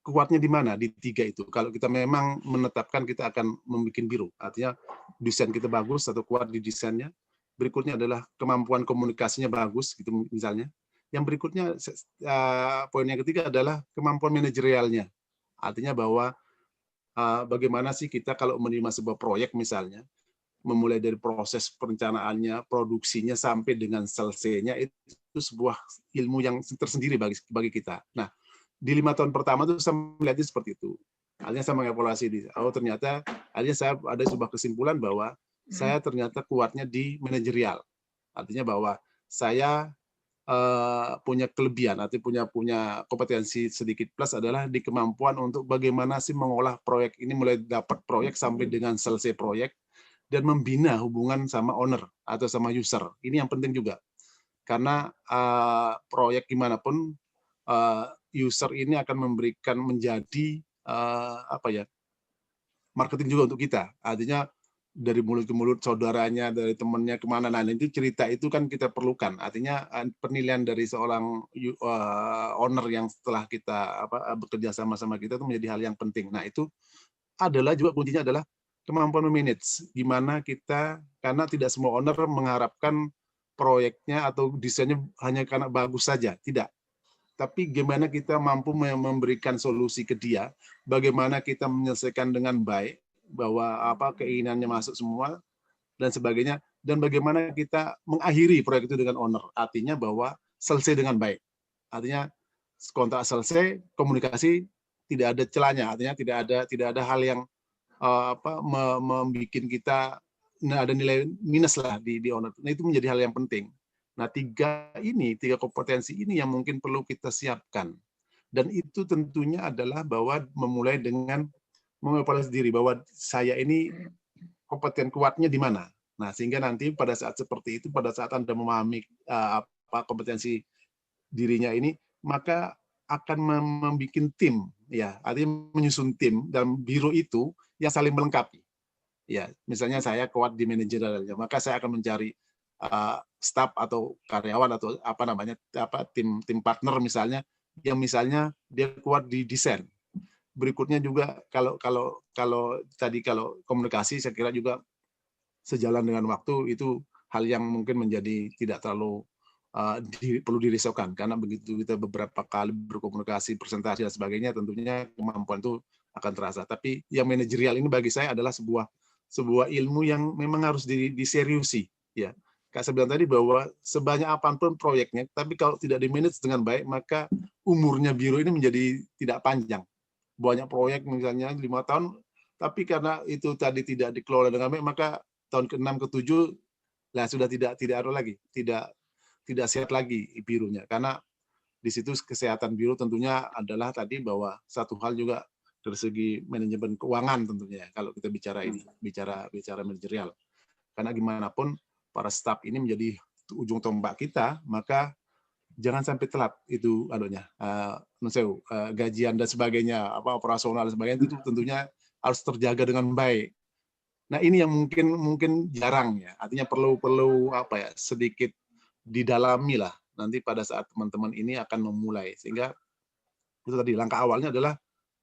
kuatnya di mana di 3 itu. Kalau kita memang menetapkan kita akan membuat biro, artinya desain kita bagus atau kuat di desainnya. Berikutnya adalah kemampuan komunikasinya bagus, gitu misalnya. Yang berikutnya, poin yang ketiga adalah kemampuan manajerialnya. Artinya bahwa bagaimana sih kita kalau menerima sebuah proyek misalnya, memulai dari proses perencanaannya, produksinya, sampai dengan selesainya, itu sebuah ilmu yang tersendiri bagi kita. Nah, di 5 tahun pertama itu saya melihatnya seperti itu. Artinya saya mengevaluasi, ternyata akhirnya saya ada sebuah kesimpulan bahwa saya ternyata kuatnya di manajerial. Artinya bahwa saya punya kelebihan, artinya punya kompetensi sedikit plus adalah di kemampuan untuk bagaimana sih mengolah proyek ini mulai dapat proyek sampai dengan selesai proyek, dan membina hubungan sama owner atau sama user. Ini yang penting juga. Karena proyek gimana pun user ini akan memberikan menjadi marketing juga untuk kita. Artinya dari mulut ke mulut, saudaranya, dari temannya kemana. Nah, itu cerita itu kan kita perlukan. Artinya penilaian dari seorang owner yang setelah kita bekerja sama-sama kita itu menjadi hal yang penting. Nah, itu adalah juga kuncinya adalah kemampuan memanage, gimana kita, karena tidak semua owner mengharapkan proyeknya atau desainnya hanya karena bagus saja, tidak. Tapi gimana kita mampu memberikan solusi ke dia, bagaimana kita menyelesaikan dengan baik, bahwa keinginannya masuk semua, dan sebagainya, dan bagaimana kita mengakhiri proyek itu dengan owner, artinya bahwa selesai dengan baik. Artinya kontrak selesai, komunikasi tidak ada celahnya, artinya tidak ada hal yang membuat kita ada nilai minus lah di owner. Nah, itu menjadi hal yang penting. Nah, 3 kompetensi ini yang mungkin perlu kita siapkan. Dan itu tentunya adalah bahwa memulai dengan mengevaluasi diri bahwa saya ini kompeten kuatnya di mana. Nah, sehingga nanti pada saat seperti itu, pada saat Anda memahami kompetensi dirinya ini, maka akan membuat tim, ya, artinya menyusun tim dalam biro itu yang saling melengkapi. Ya, misalnya saya kuat di manajerialnya, maka saya akan mencari staf atau karyawan atau tim partner misalnya, yang misalnya dia kuat di desain. Berikutnya juga kalau komunikasi, saya kira juga sejalan dengan waktu, itu hal yang mungkin menjadi tidak terlalu perlu dirisaukan, karena begitu kita beberapa kali berkomunikasi, presentasi dan sebagainya, tentunya kemampuan itu akan terasa. Tapi yang manajerial ini bagi saya adalah sebuah ilmu yang memang harus diseriusi, ya. Kak saya bilang tadi bahwa sebanyak apapun proyeknya, tapi kalau tidak di-manage dengan baik, maka umurnya biro ini menjadi tidak panjang. Banyak proyek misalnya 5 tahun, tapi karena itu tadi tidak dikelola dengan baik, maka tahun ke-6 ke-7 lah sudah tidak ada lagi, tidak sehat lagi bironya, karena di situ kesehatan biro tentunya adalah tadi bahwa satu hal juga dari segi manajemen keuangan tentunya, kalau kita bicara manajerial, karena gimana pun para staf ini menjadi ujung tombak kita, maka jangan sampai telat itu gajian dan sebagainya, operasional dan sebagainya, itu tentunya harus terjaga dengan baik. Nah, ini yang mungkin jarang ya, artinya perlu sedikit didalami lah nanti pada saat teman-teman ini akan memulai, sehingga itu tadi langkah awalnya adalah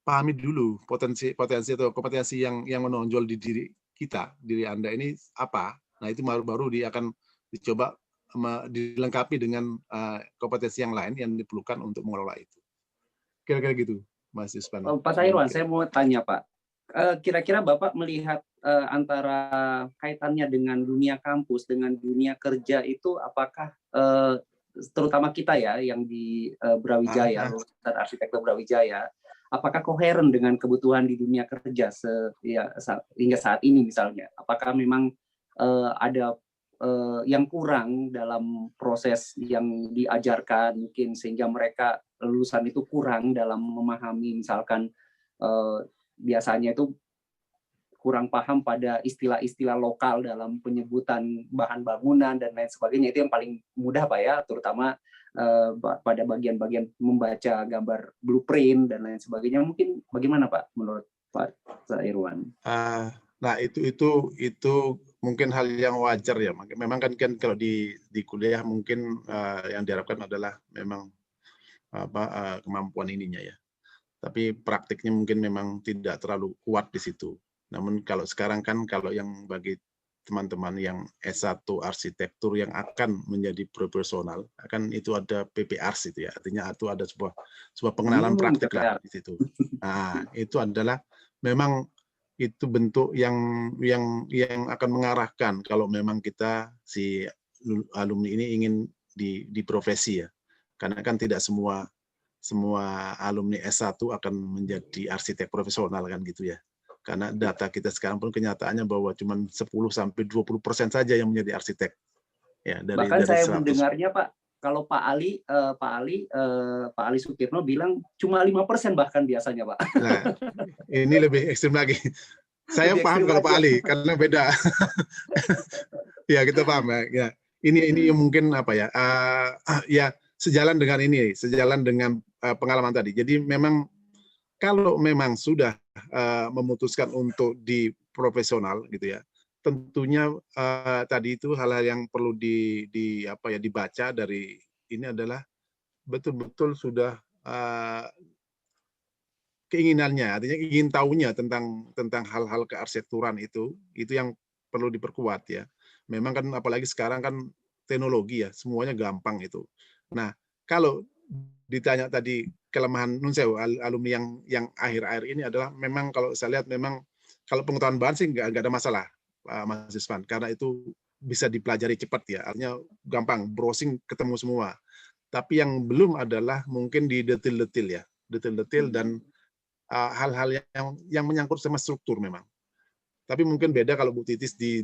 pahami dulu potensi atau kompetensi yang menonjol di diri Anda ini apa. Nah, itu baru dia akan dicoba dilengkapi dengan kompetensi yang lain yang diperlukan untuk mengelola itu. Kira-kira gitu, Mas Yuspan. Pak Sairwan, saya mau tanya Pak, kira-kira Bapak melihat antara kaitannya dengan dunia kampus, dengan dunia kerja itu, apakah terutama kita ya yang di Brawijaya, lulusan arsitektur Brawijaya, apakah koheren dengan kebutuhan di dunia kerja hingga saat ini misalnya? Apakah memang ada yang kurang dalam proses yang diajarkan mungkin, sehingga mereka lulusan itu kurang dalam memahami, misalkan biasanya itu kurang paham pada istilah-istilah lokal dalam penyebutan bahan bangunan dan lain sebagainya. Itu yang paling mudah Pak ya, terutama pada bagian-bagian membaca gambar blueprint dan lain sebagainya. Mungkin bagaimana Pak menurut Pak Irwan? Nah itu mungkin hal yang wajar ya. Memang kan kalau di kuliah mungkin yang diharapkan adalah memang kemampuan ininya ya. Tapi praktiknya mungkin memang tidak terlalu kuat di situ. Namun kalau sekarang kan kalau yang bagi teman-teman yang S1 arsitektur yang akan menjadi profesional, akan itu ada PPARS itu ya. Artinya itu ada sebuah pengenalan praktik lah di situ. Nah, itu adalah memang itu bentuk yang akan mengarahkan kalau memang kita si alumni ini ingin di profesi ya. Karena kan tidak semua alumni S1 akan menjadi arsitek profesional kan gitu ya. Karena data kita sekarang pun kenyataannya bahwa cuma 10-20% saja yang menjadi arsitek. Ya, bahkan saya mendengarnya Pak, kalau Pak Ali Sutirno bilang cuma 5% bahkan biasanya Pak. Nah, ini lebih ekstrim lagi. Saya paham kalau Pak Ali karena beda. Ya kita paham ya. Ini mungkin apa ya? Ya sejalan dengan ini, sejalan dengan pengalaman tadi. Jadi memang kalau memang sudah memutuskan untuk di profesional gitu ya, tentunya tadi itu hal-hal yang perlu dibaca dari ini adalah betul-betul sudah keinginannya, artinya ingin tahunya tentang hal-hal kearsitekturan itu yang perlu diperkuat ya. Memang kan apalagi sekarang kan teknologi ya, semuanya gampang itu. Nah, kalau ditanya tadi kelemahan alumni yang akhir-akhir ini adalah memang kalau saya lihat memang kalau pengetahuan bahan sih nggak ada masalah Mas Isvan, karena itu bisa dipelajari cepat ya, artinya gampang, browsing ketemu semua. Tapi yang belum adalah mungkin di detail-detail ya, detail-detail dan hal-hal yang menyangkut sama struktur memang. Tapi mungkin beda kalau Bu Titis di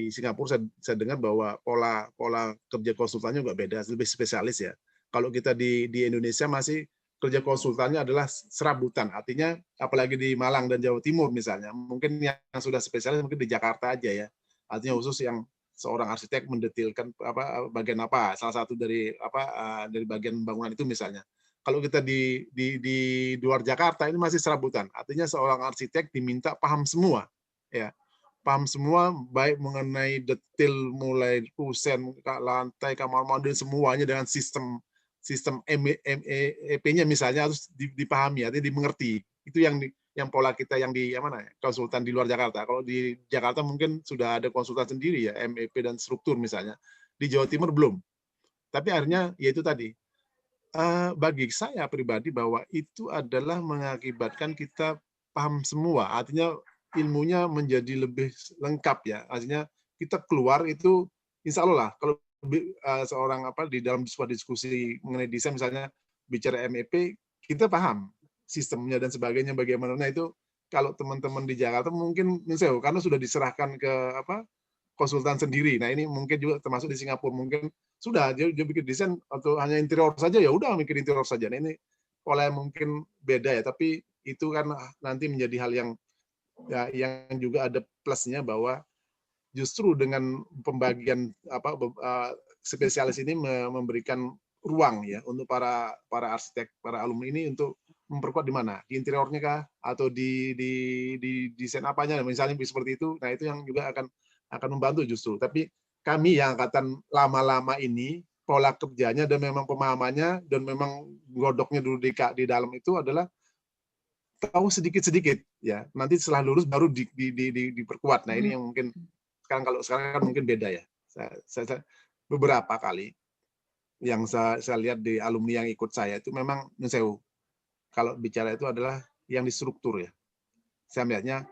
Singapura saya dengar bahwa pola kerja konsultannya juga beda, lebih spesialis ya. Kalau kita di Indonesia masih kerja konsultannya adalah serabutan, artinya apalagi di Malang dan Jawa Timur misalnya, mungkin yang sudah spesialis mungkin di Jakarta aja ya. Artinya khusus yang seorang arsitek mendetilkan bagian apa, salah satu dari dari bagian bangunan itu misalnya. Kalau kita di luar Jakarta ini masih serabutan, artinya seorang arsitek diminta paham semua, ya, paham semua baik mengenai detail mulai kusen, lantai, kamar mandi semuanya dengan sistem MEP-nya misalnya harus dipahami, artinya dimengerti. Itu yang pola kita yang di konsultan di luar Jakarta. Kalau di Jakarta mungkin sudah ada konsultan sendiri ya, MEP dan struktur misalnya. Di Jawa Timur belum. Tapi akhirnya ya itu tadi. Bagi saya pribadi bahwa itu adalah mengakibatkan kita paham semua, artinya ilmunya menjadi lebih lengkap ya, artinya kita keluar itu insya Allah lah, kalau seorang di dalam sebuah diskusi mengenai desain misalnya bicara MEP, kita paham sistemnya dan sebagainya bagaimana. Nah itu kalau teman-teman di Jakarta mungkin misalnya karena sudah diserahkan ke konsultan sendiri. Nah ini mungkin juga termasuk di Singapura mungkin sudah dia bikin desain atau hanya interior saja ya udah mikir interior saja. Nah ini pola yang mungkin beda ya, tapi itu kan nanti menjadi hal yang juga ada plusnya bahwa justru dengan pembagian spesialis ini memberikan ruang ya untuk para arsitek, para alumni ini untuk memperkuat di mana, di interiornya kah atau di desain apanya misalnya seperti itu. Nah itu yang juga akan membantu justru. Tapi kami yang angkatan lama-lama ini pola kerjanya dan memang pemahamannya dan memang godoknya dulu di dalam itu adalah tahu sedikit-sedikit ya. Nanti setelah lulus baru diperkuat. Nah ini yang mungkin kalau sekarang kan mungkin beda ya. Saya beberapa kali yang saya lihat di alumni yang ikut saya itu memang kalau bicara itu adalah yang di struktur ya. Saya melihatnya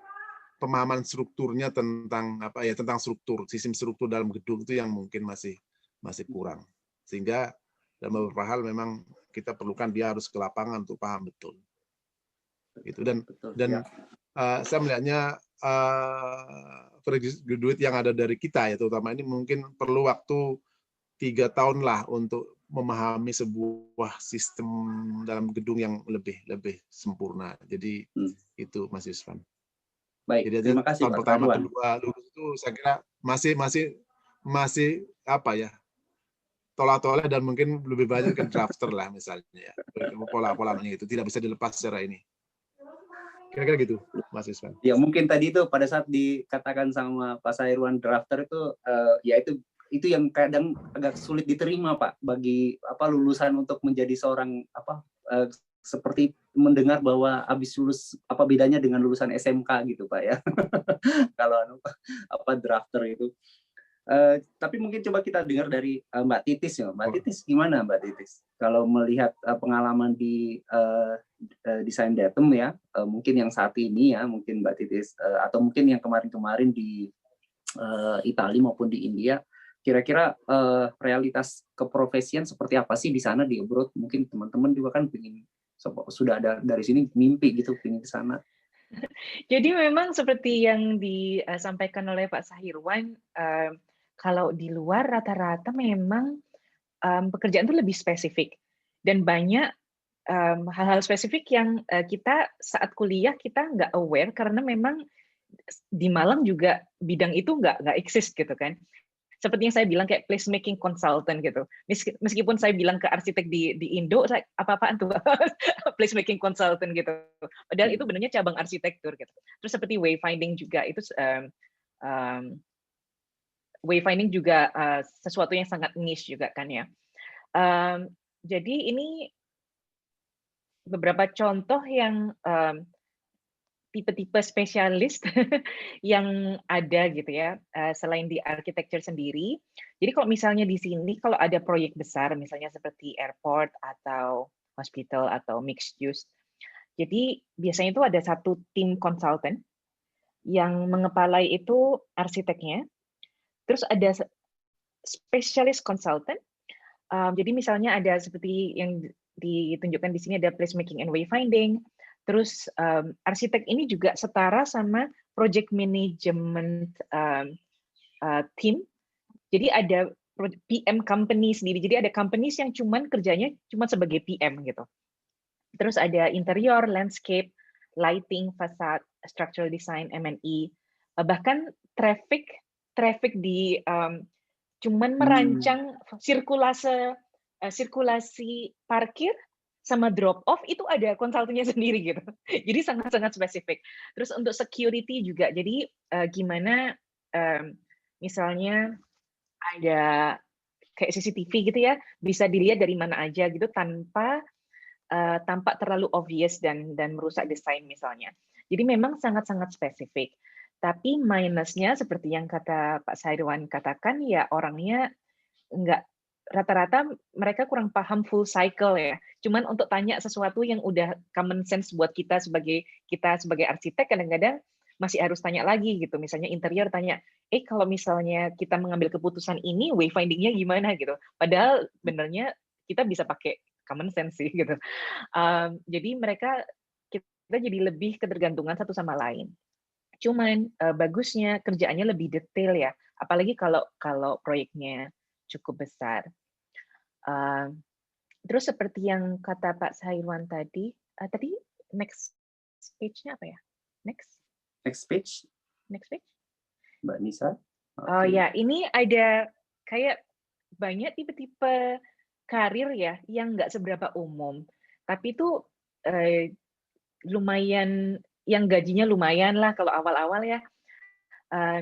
pemahaman strukturnya tentang tentang sistem struktur dalam gedung itu yang mungkin masih kurang, sehingga dalam beberapa hal memang kita perlukan dia harus ke lapangan untuk paham betul itu dan saya melihatnya graduate yang ada dari kita ya terutama ini mungkin perlu waktu 3 tahun lah untuk memahami sebuah sistem dalam gedung yang lebih sempurna. Jadi itu Mas Yusvan. Baik, Jadi terima kasih tahun Pak pertama, Sahirwan. kedua lulus itu saya kira masih apa ya, tolak-tolak dan mungkin lebih banyak ke drafter lah misalnya ya. Pola-polanya itu tidak bisa dilepas secara ini. Kira-kira gitu, Mas Iswan. Ya mungkin tadi itu pada saat dikatakan sama Pak Sahirwan drafter itu ya itu yang kadang agak sulit diterima Pak bagi lulusan untuk menjadi seorang seperti mendengar bahwa habis lulus apa bedanya dengan lulusan SMK gitu Pak ya. Kalau drafter itu. Tapi mungkin coba kita dengar dari Mbak Titis ya. Mbak Titis gimana Mbak Titis? Kalau melihat pengalaman di desain datum ya, mungkin yang saat ini ya, mungkin Mbak Titis atau mungkin yang kemarin-kemarin di Italia maupun di India, kira-kira realitas keprofesian seperti apa sih di sana di abroad? Mungkin teman-teman juga kan sudah ada dari sini mimpi gitu pengen ke sana. Jadi memang seperti yang disampaikan oleh Pak Sahirwan, kalau di luar rata-rata memang pekerjaan itu lebih spesifik dan banyak hal-hal spesifik yang kita saat kuliah kita nggak aware karena memang di Malang juga bidang itu nggak exist gitu kan. Seperti yang saya bilang kayak placemaking consultant gitu. Meskipun saya bilang ke arsitek di Indo, apa-apaan tuh placemaking consultant gitu. Padahal itu benarnya cabang arsitektur gitu. Terus seperti wayfinding juga itu wayfinding juga sesuatu yang sangat niche juga kan ya. Jadi ini beberapa contoh yang tipe-tipe spesialis yang ada gitu ya, selain di architecture sendiri. Jadi kalau misalnya di sini, kalau ada proyek besar, misalnya seperti airport atau hospital atau mixed use, jadi biasanya itu ada satu tim konsultan yang mengepalai itu arsiteknya, terus ada spesialis konsultan. Jadi misalnya ada seperti yang ditunjukkan di sini ada placemaking and wayfinding. Terus arsitek ini juga setara sama project management team. Jadi ada PM company sendiri. Jadi ada companies yang kerjanya cuma sebagai PM gitu. Terus ada interior, landscape, lighting, facade, structural design, M&E. Bahkan traffic di cuman merancang sirkulasi parkir sama drop off itu ada konsultannya sendiri gitu. Jadi sangat-sangat spesifik. Terus untuk security juga. Jadi gimana misalnya ada kayak CCTV gitu ya, bisa dilihat dari mana aja gitu tanpa terlalu obvious dan merusak desain misalnya. Jadi memang sangat-sangat spesifik. Tapi minusnya seperti yang kata Pak Sahirwan katakan ya orangnya nggak, rata-rata mereka kurang paham full cycle ya. Cuman untuk tanya sesuatu yang udah common sense buat kita sebagai arsitek kadang-kadang masih harus tanya lagi gitu. Misalnya interior tanya, kalau misalnya kita mengambil keputusan ini, wayfinding-nya gimana gitu. Padahal benernya kita bisa pakai common sense sih gitu. Jadi kita jadi lebih ketergantungan satu sama lain. Cuman bagusnya kerjaannya lebih detail ya. Apalagi kalau proyeknya cukup besar. Terus seperti yang kata Pak Sahirwan tadi next page-nya apa ya? Next page? Mbak Nisa. Oh ya, ini ada kayak banyak tipe-tipe karir ya yang nggak seberapa umum, tapi itu lumayan, yang gajinya lumayan lah kalau awal-awal ya.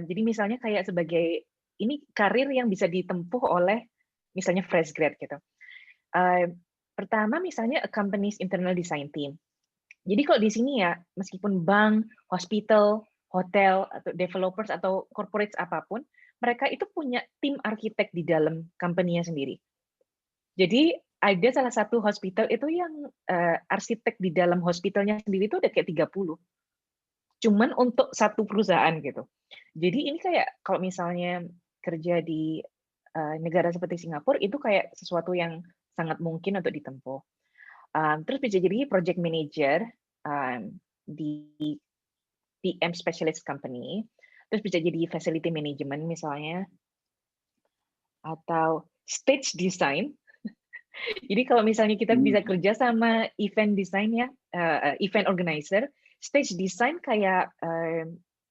Jadi misalnya kayak sebagai ini karir yang bisa ditempuh oleh misalnya fresh grad gitu. Pertama misalnya a company's internal design team. Jadi kalau di sini ya meskipun bank, hospital, hotel atau developers atau corporates apapun, mereka itu punya tim arsitek di dalam company-nya sendiri. Jadi ada salah satu hospital itu yang arsitek di dalam hospitalnya sendiri itu ada kayak 30. Cuman untuk satu perusahaan gitu. Jadi ini kayak kalau misalnya kerja di negara seperti Singapura itu kayak sesuatu yang sangat mungkin untuk ditempuh. Terus bisa jadi project manager di PM specialist company, terus bisa jadi facility management misalnya, atau stage design. Jadi kalau misalnya kita bisa kerja sama event design ya, event organizer, stage design kayak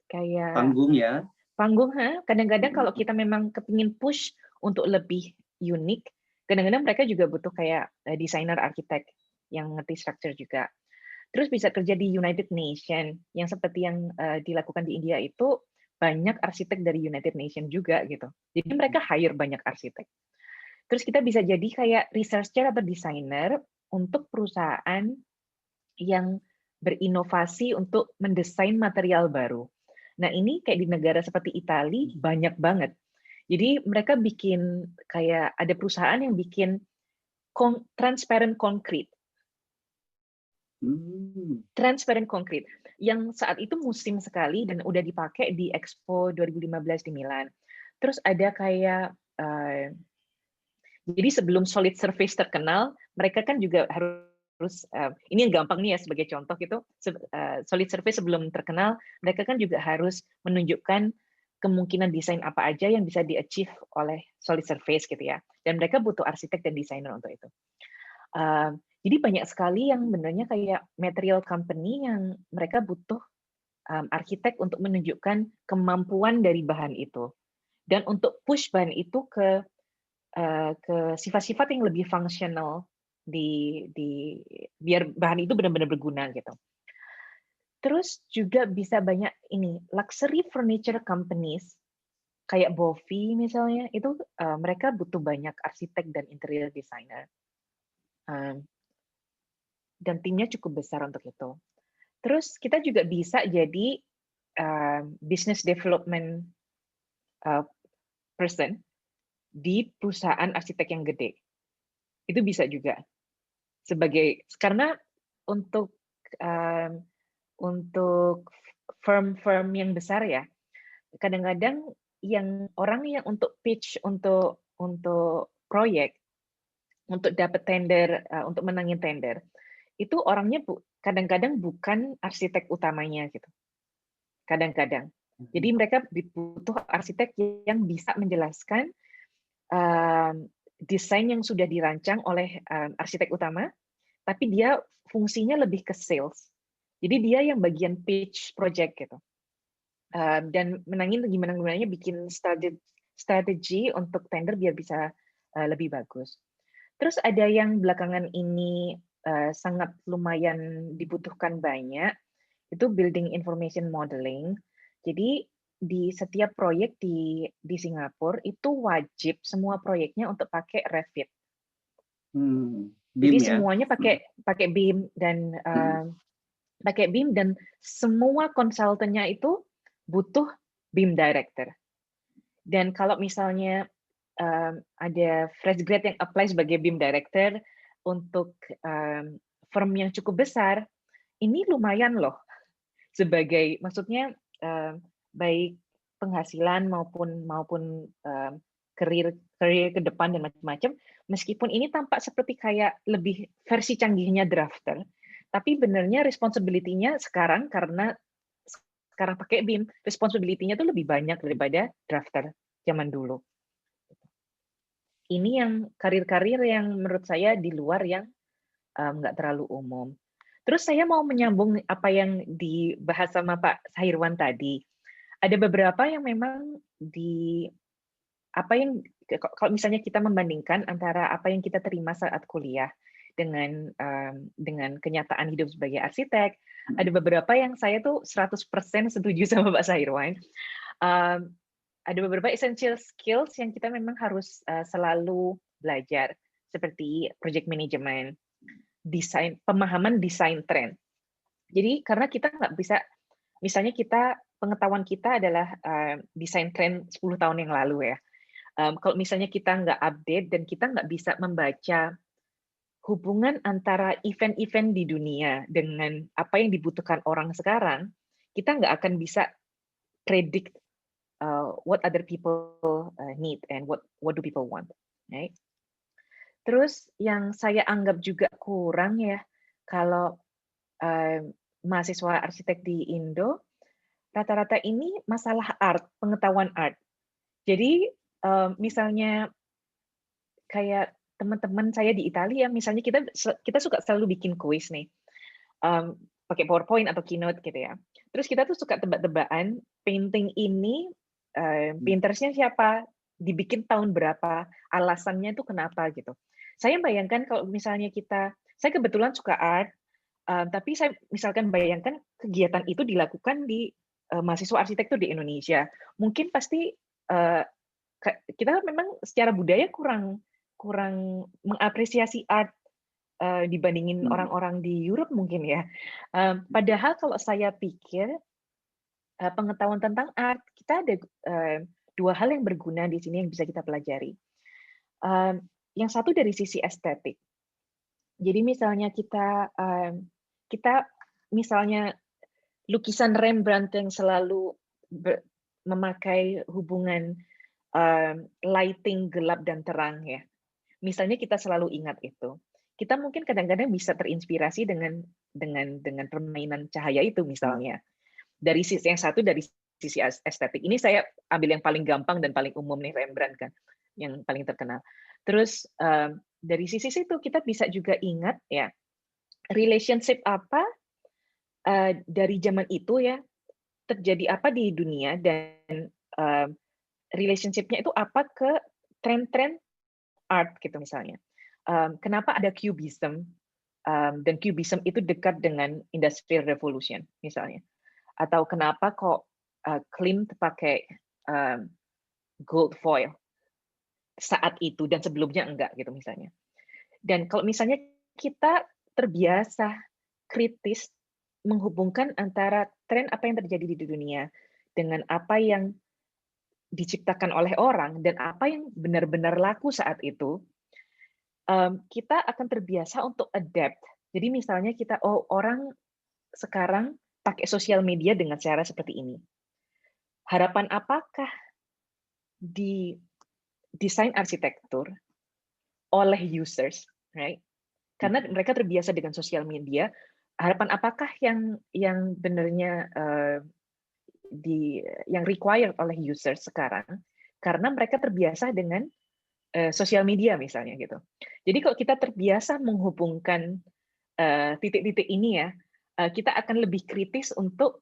kayak Panggung ya. Panggung, kadang-kadang kalau kita memang kepingin push untuk lebih unik, kadang-kadang mereka juga butuh kayak desainer arsitek yang ngerti structure juga. Terus bisa kerja di United Nation, yang seperti yang dilakukan di India itu banyak arsitek dari United Nation juga gitu. Jadi mereka hire banyak arsitek. Terus kita bisa jadi kayak researcher atau desainer untuk perusahaan yang berinovasi untuk mendesain material baru. Nah, ini kayak di negara seperti Italia banyak banget. Jadi mereka bikin kayak ada perusahaan yang bikin transparent concrete. Transparent concrete yang saat itu musim sekali dan udah dipakai di Expo 2015 di Milan. Terus ada kayak jadi sebelum solid surface terkenal, mereka kan juga harus ini yang gampang nih ya sebagai contoh gitu, solid surface sebelum terkenal, mereka kan juga harus menunjukkan kemungkinan desain apa aja yang bisa di-achieve oleh solid surface gitu ya. Dan mereka butuh arsitek dan desainer untuk itu. Jadi banyak sekali yang benernya kayak material company yang mereka butuh arsitek untuk menunjukkan kemampuan dari bahan itu. Dan untuk push bahan itu ke sifat-sifat yang lebih fungsional biar bahan itu benar-benar berguna gitu. Terus juga bisa banyak ini luxury furniture companies kayak Bovi misalnya itu mereka butuh banyak arsitek dan interior designer dan timnya cukup besar untuk itu. Terus kita juga bisa jadi business development person di perusahaan arsitek yang gede. Itu bisa juga. Karena untuk firm-firm yang besar ya, kadang-kadang orang yang untuk pitch untuk proyek, untuk dapat tender, untuk menangin tender, itu orangnya kadang-kadang bukan arsitek utamanya gitu. Kadang-kadang. Jadi mereka butuh arsitek yang bisa menjelaskan desain yang sudah dirancang oleh arsitek utama, tapi dia fungsinya lebih ke sales. Jadi dia yang bagian pitch project gitu. Dan menangin gimana-gimananya bikin strategi untuk tender biar bisa lebih bagus. Terus ada yang belakangan ini sangat lumayan dibutuhkan banyak, itu building information modeling. Jadi di setiap proyek di Singapura itu wajib semua proyeknya untuk pakai Revit. Jadi BIM, semuanya pakai BIM dan semua konsultannya itu butuh BIM director. Dan kalau misalnya ada fresh grad yang apply sebagai BIM director untuk firm yang cukup besar, ini lumayan loh. Maksudnya baik penghasilan maupun karir ke depan dan macam-macam, meskipun ini tampak seperti kayak lebih versi canggihnya drafter, tapi benernya responsibility-nya sekarang karena sekarang pakai BIM, responsibility-nya tuh lebih banyak daripada drafter zaman dulu. Ini yang karir-karir yang menurut saya di luar yang nggak terlalu umum. Terus saya mau menyambung apa yang dibahas sama Pak Sahirwan tadi. Ada beberapa yang memang kalau misalnya kita membandingkan antara apa yang kita terima saat kuliah dengan kenyataan hidup sebagai arsitek, ada beberapa yang saya tuh 100% setuju sama Pak Sahirwan. Ada beberapa essential skills yang kita memang harus selalu belajar, seperti project management, pemahaman desain tren. Jadi karena kita nggak bisa, misalnya pengetahuan kita adalah desain tren 10 tahun yang lalu ya. Kalau misalnya kita nggak update dan kita nggak bisa membaca hubungan antara event-event di dunia dengan apa yang dibutuhkan orang sekarang, kita nggak akan bisa predict what other people need and what do people want, right? Terus yang saya anggap juga kurang ya, kalau mahasiswa arsitek di Indo, rata-rata ini masalah pengetahuan art. Jadi misalnya kayak teman-teman saya di Italia, misalnya kita suka selalu bikin kuis nih, pakai PowerPoint atau Keynote gitu ya. Terus Terus kita tuh suka tebak-tebakan, painting ini paintersnya siapa, dibikin tahun berapa, alasannya itu kenapa gitu. Saya bayangkan kalau misalnya saya kebetulan suka art, tapi saya misalkan bayangkan kegiatan itu dilakukan di mahasiswa arsitektur di Indonesia. Mungkin pasti kita memang secara budaya kurang mengapresiasi art dibandingin orang-orang di Europe mungkin ya. Padahal kalau saya pikir pengetahuan tentang art, kita ada dua hal yang berguna di sini yang bisa kita pelajari. Yang satu dari sisi estetik. Jadi misalnya kita misalnya lukisan Rembrandt yang selalu memakai hubungan lighting gelap dan terang ya. Misalnya kita selalu ingat itu. Kita mungkin kadang-kadang bisa terinspirasi dengan permainan cahaya itu misalnya. Dari sisi yang satu dari sisi estetik. Ini saya ambil yang paling gampang dan paling umum nih, Rembrandt kan, yang paling terkenal. Terus dari sisi itu kita bisa juga ingat ya relationship apa dari zaman itu ya, terjadi apa di dunia dan relationship-nya itu apa ke tren-tren art gitu misalnya. Kenapa ada cubism dan cubism itu dekat dengan industrial revolution misalnya, atau kenapa kok Klimt pakai gold foil saat itu dan sebelumnya enggak gitu misalnya. Dan kalau misalnya kita terbiasa kritis menghubungkan antara tren apa yang terjadi di dunia dengan apa yang diciptakan oleh orang dan apa yang benar-benar laku saat itu, kita akan terbiasa untuk adapt. Jadi misalnya orang sekarang pakai sosial media dengan cara seperti ini. Harapan apakah di desain arsitektur oleh users, right? Karena mereka terbiasa dengan sosial media. Harapan apakah yang benarnya yang required oleh users sekarang? Karena mereka terbiasa dengan sosial media misalnya gitu. Jadi kalau kita terbiasa menghubungkan titik-titik ini ya, kita akan lebih kritis untuk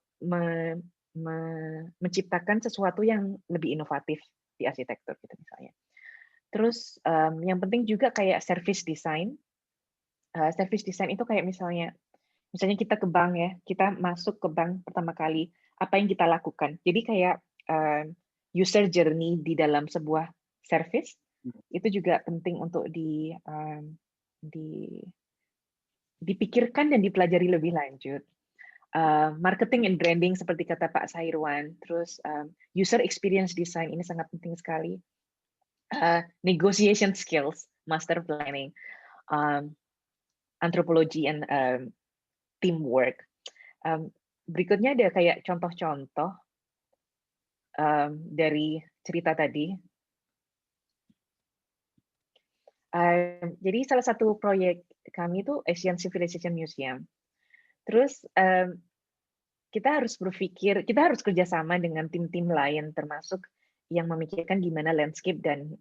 menciptakan sesuatu yang lebih inovatif di arsitektur gitu misalnya. Terus yang penting juga kayak service design. Service design itu kayak misalnya kita ke bank ya, kita masuk ke bank pertama kali, apa yang kita lakukan. Jadi kayak user journey di dalam sebuah service itu juga penting untuk dipikirkan dan dipelajari lebih lanjut. Marketing and branding seperti kata Pak Sairwan, terus user experience design ini sangat penting sekali. Negotiation skills, master planning, anthropology and teamwork. Berikutnya ada kayak contoh-contoh dari cerita tadi. Jadi salah satu proyek kami itu Asian Civilization Museum. Terus kita harus kerjasama dengan tim-tim lain, termasuk yang memikirkan gimana landscape dan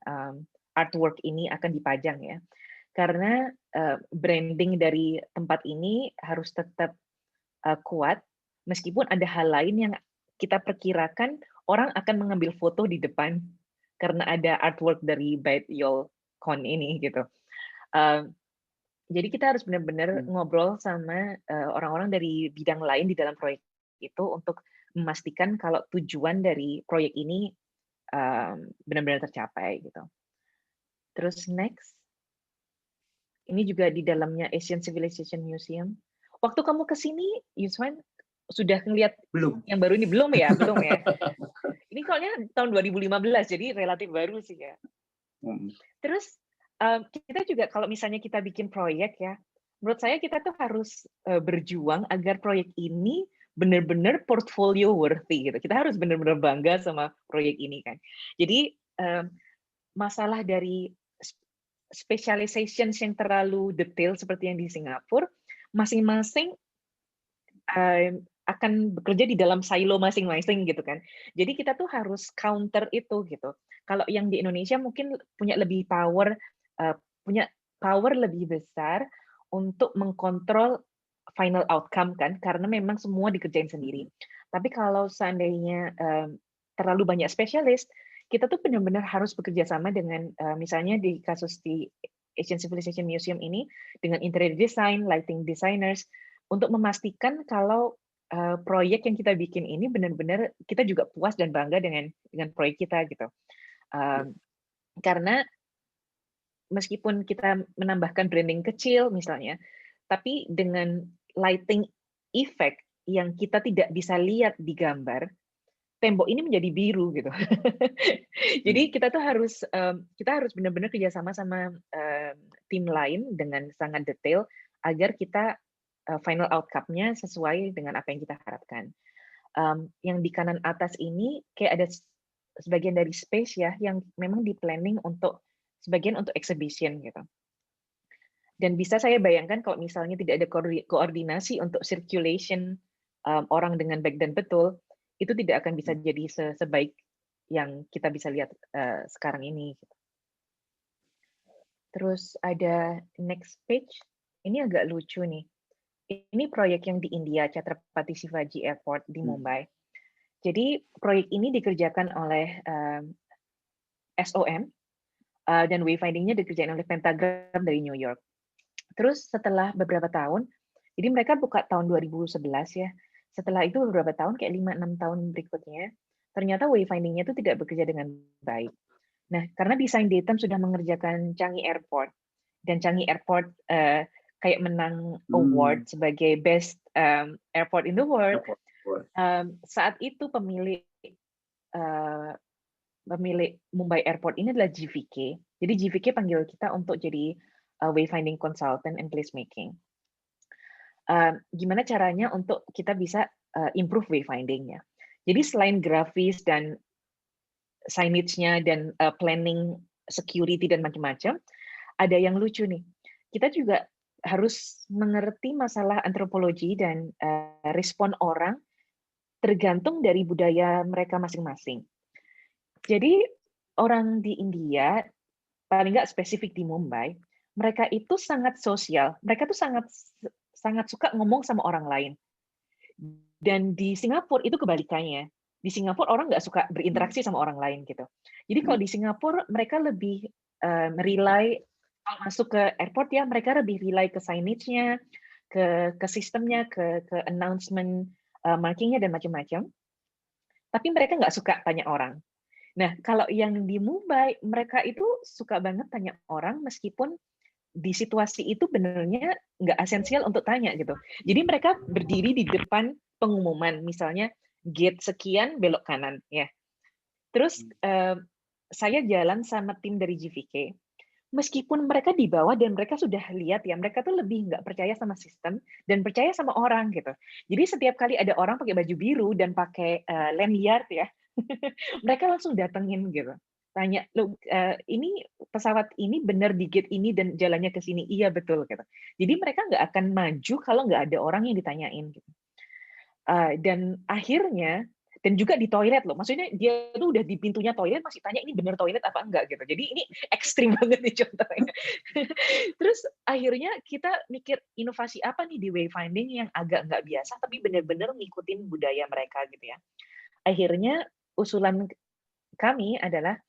artwork ini akan dipajang ya. Karena branding dari tempat ini harus tetap kuat, meskipun ada hal lain yang kita perkirakan orang akan mengambil foto di depan karena ada artwork dari Beit Yol Kon ini gitu. Jadi kita harus benar-benar ngobrol sama orang-orang dari bidang lain di dalam proyek itu untuk memastikan kalau tujuan dari proyek ini benar-benar tercapai gitu. Terus next, ini juga di dalamnya Asian Civilization Museum. Waktu kamu ke sini, Yuswan, sudah ngelihat yang baru ini belum ya? Belum ya. Ini soalnya tahun 2015, jadi relatif baru sih ya. Terus kita juga kalau misalnya kita bikin proyek ya, menurut saya kita tuh harus berjuang agar proyek ini benar-benar portfolio worthy gitu. Kita harus benar-benar bangga sama proyek ini kan. Jadi masalah dari specialization yang terlalu detail seperti yang di Singapura, masing-masing akan bekerja di dalam silo masing-masing gitu kan. Jadi kita tuh harus counter itu gitu. Kalau yang di Indonesia mungkin punya power lebih besar untuk mengkontrol final outcome kan, karena memang semua dikerjain sendiri. Tapi kalau seandainya terlalu banyak spesialis, kita tuh benar-benar harus bekerja sama dengan misalnya di kasus di Asian Civilization Museum ini dengan interior design, lighting designers untuk memastikan kalau proyek yang kita bikin ini benar-benar kita juga puas dan bangga dengan proyek kita gitu. Karena meskipun kita menambahkan branding kecil misalnya, tapi dengan lighting effect yang kita tidak bisa lihat di gambar, tembok ini menjadi biru gitu. Jadi kita tuh harus benar-benar kerjasama sama tim lain dengan sangat detail agar kita final outcome-nya sesuai dengan apa yang kita harapkan. Yang di kanan atas ini kayak ada sebagian dari space ya yang memang di planning untuk sebagian untuk exhibition gitu. Dan bisa saya bayangkan kalau misalnya tidak ada koordinasi untuk circulation orang dengan baik dan betul, itu tidak akan bisa jadi sebaik yang kita bisa lihat sekarang ini. Terus ada next page, ini agak lucu nih. Ini proyek yang di India, Chhatrapati Shivaji Airport di Mumbai. Jadi proyek ini dikerjakan oleh SOM dan wayfinding-nya dikerjakan oleh Pentagram dari New York. Terus setelah beberapa tahun, jadi mereka buka tahun 2011 ya. Setelah itu beberapa tahun, kayak 5-6 tahun berikutnya, ternyata wayfinding-nya itu tidak bekerja dengan baik. Nah, karena desain datum sudah mengerjakan Changi Airport, dan Changi Airport kayak menang award sebagai best airport in the world. Saat itu pemilik Mumbai Airport ini adalah GVK. Jadi GVK panggil kita untuk jadi wayfinding consultant and placemaking. Gimana caranya untuk kita bisa improve wayfinding-nya. Jadi selain grafis dan signage-nya dan planning security dan macam-macam, ada yang lucu nih. Kita juga harus mengerti masalah antropologi dan respon orang tergantung dari budaya mereka masing-masing. Jadi orang di India, paling nggak spesifik di Mumbai, mereka itu sangat sosial. Mereka tuh sangat suka ngomong sama orang lain. Dan di Singapura itu kebalikannya. Di Singapura orang nggak suka berinteraksi sama orang lain gitu. Jadi kalau di Singapura mereka lebih rely kalau masuk ke airport ya mereka lebih rely ke signage-nya, ke sistemnya, ke announcement markingnya dan macam-macam. Tapi mereka nggak suka tanya orang. Nah kalau yang di Mumbai mereka itu suka banget tanya orang meskipun di situasi itu benernya nggak esensial untuk tanya gitu. Jadi mereka berdiri di depan pengumuman, misalnya gate sekian belok kanan ya. Terus saya jalan sama tim dari GVK. Meskipun mereka di bawah dan mereka sudah lihat ya, mereka tuh lebih nggak percaya sama sistem dan percaya sama orang gitu. Jadi setiap kali ada orang pakai baju biru dan pakai lanyard ya, mereka langsung datengin gitu. Tanya, "Loh, ini pesawat ini benar di gate ini dan jalannya ke sini?" Iya betul gitu. Jadi mereka nggak akan maju kalau nggak ada orang yang ditanyain gitu. Dan akhirnya dan juga di toilet loh, maksudnya dia tuh udah di pintunya toilet masih tanya ini benar toilet apa enggak gitu. Jadi ini ekstrim banget nih contohnya. Terus akhirnya kita mikir inovasi apa nih di wayfinding yang agak nggak biasa tapi benar-benar ngikutin budaya mereka gitu ya. Akhirnya usulan kami adalah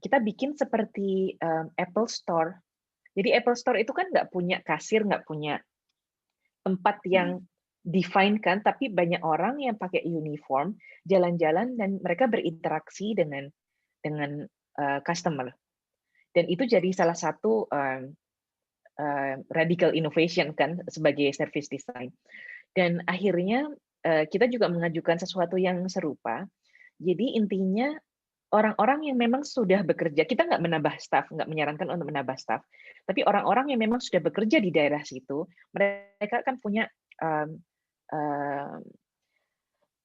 kita bikin seperti Apple Store. Jadi Apple Store itu kan nggak punya kasir, nggak punya tempat yang define kan, tapi banyak orang yang pakai uniform, jalan-jalan dan mereka berinteraksi dengan customer. Dan itu jadi salah satu radical innovation kan sebagai service design. Dan akhirnya kita juga mengajukan sesuatu yang serupa. Jadi intinya orang-orang yang memang sudah bekerja, kita nggak menambah staff, nggak menyarankan untuk menambah staff, tapi orang-orang yang memang sudah bekerja di daerah situ, mereka kan punya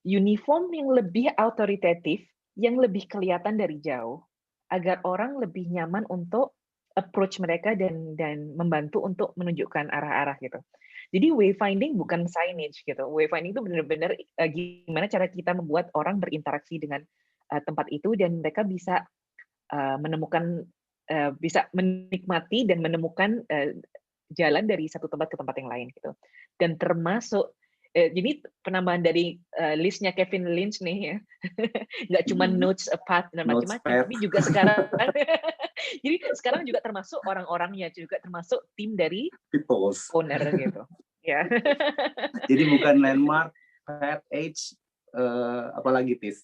uniform yang lebih autoritatif, yang lebih kelihatan dari jauh, agar orang lebih nyaman untuk approach mereka dan membantu untuk menunjukkan arah-arah gitu. Jadi wayfinding bukan signage gitu. Wayfinding itu benar-benar gimana cara kita membuat orang berinteraksi dengan tempat itu dan mereka bisa menemukan bisa menikmati dan menemukan jalan dari satu tempat ke tempat yang lain gitu. Dan termasuk Jadi penambahan dari listnya Kevin Lynch nih ya, nggak cuma notes path dan macam-macam, tapi juga sekarang, jadi sekarang juga termasuk orang-orangnya, juga termasuk tim dari Peoples. owner gitu. Ya. Jadi bukan landmark, path, age, apalagi Tis.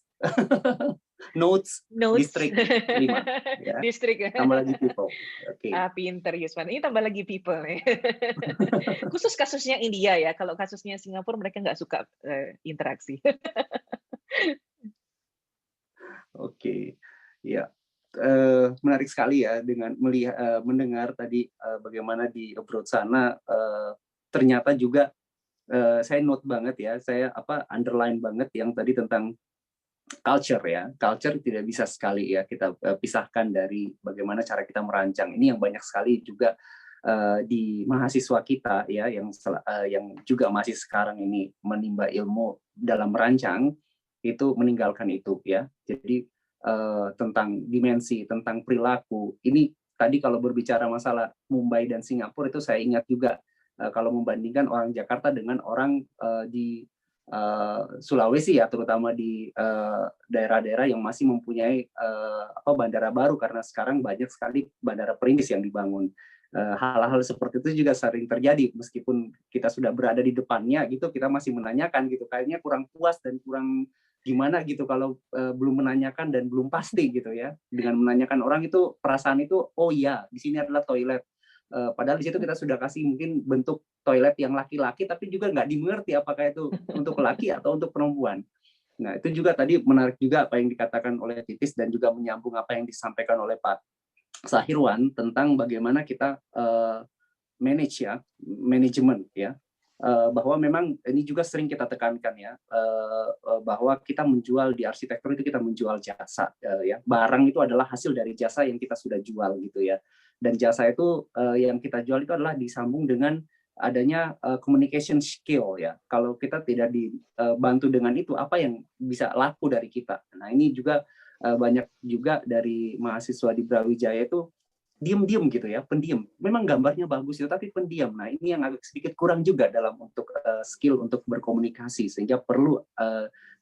Notes, district 5. Ya. District ya. Tambah lagi people. Okay. Pinter Yusman. Ini tambah lagi people nih. Khusus kasusnya India ya. Kalau kasusnya Singapura mereka nggak suka interaksi. Oke, ya. Menarik sekali ya dengan melihat mendengar tadi bagaimana di abroad sana ternyata juga saya note banget ya, saya underline banget yang tadi tentang culture ya. Culture tidak bisa sekali ya kita pisahkan dari bagaimana cara kita merancang. Ini yang banyak sekali juga di mahasiswa kita ya yang juga masih sekarang ini menimba ilmu dalam merancang itu meninggalkan itu ya. Jadi tentang dimensi, tentang perilaku. Ini tadi kalau berbicara masalah Mumbai dan Singapura itu saya ingat juga kalau membandingkan orang Jakarta dengan orang di Sulawesi ya, terutama di daerah-daerah yang masih mempunyai bandara baru, karena sekarang banyak sekali bandara perintis yang dibangun. Hal-hal seperti itu juga sering terjadi, meskipun kita sudah berada di depannya gitu, kita masih menanyakan gitu, kayaknya kurang puas dan kurang gimana gitu kalau belum menanyakan dan belum pasti gitu ya. Dengan menanyakan orang itu perasaan itu, oh iya di sini adalah toilet. Padahal di situ kita sudah kasih mungkin bentuk toilet yang laki-laki, tapi juga nggak dimengerti apakah itu untuk laki atau untuk perempuan. Nah itu juga tadi menarik juga apa yang dikatakan oleh Titis dan juga menyambung apa yang disampaikan oleh Pak Sahirwan tentang bagaimana kita manage ya, manajemen ya. Bahwa memang ini juga sering kita tekankan ya, bahwa kita menjual di arsitektur itu kita menjual jasa ya, barang itu adalah hasil dari jasa yang kita sudah jual gitu ya, dan jasa itu yang kita jual itu adalah disambung dengan adanya communication skill ya. Kalau kita tidak dibantu dengan itu, apa yang bisa laku dari kita? Nah ini juga banyak juga dari mahasiswa di Brawijaya itu diam-diam gitu ya, pendiam. Memang gambarnya bagus itu, tapi pendiam. Nah ini yang agak sedikit kurang juga dalam untuk skill untuk berkomunikasi, sehingga perlu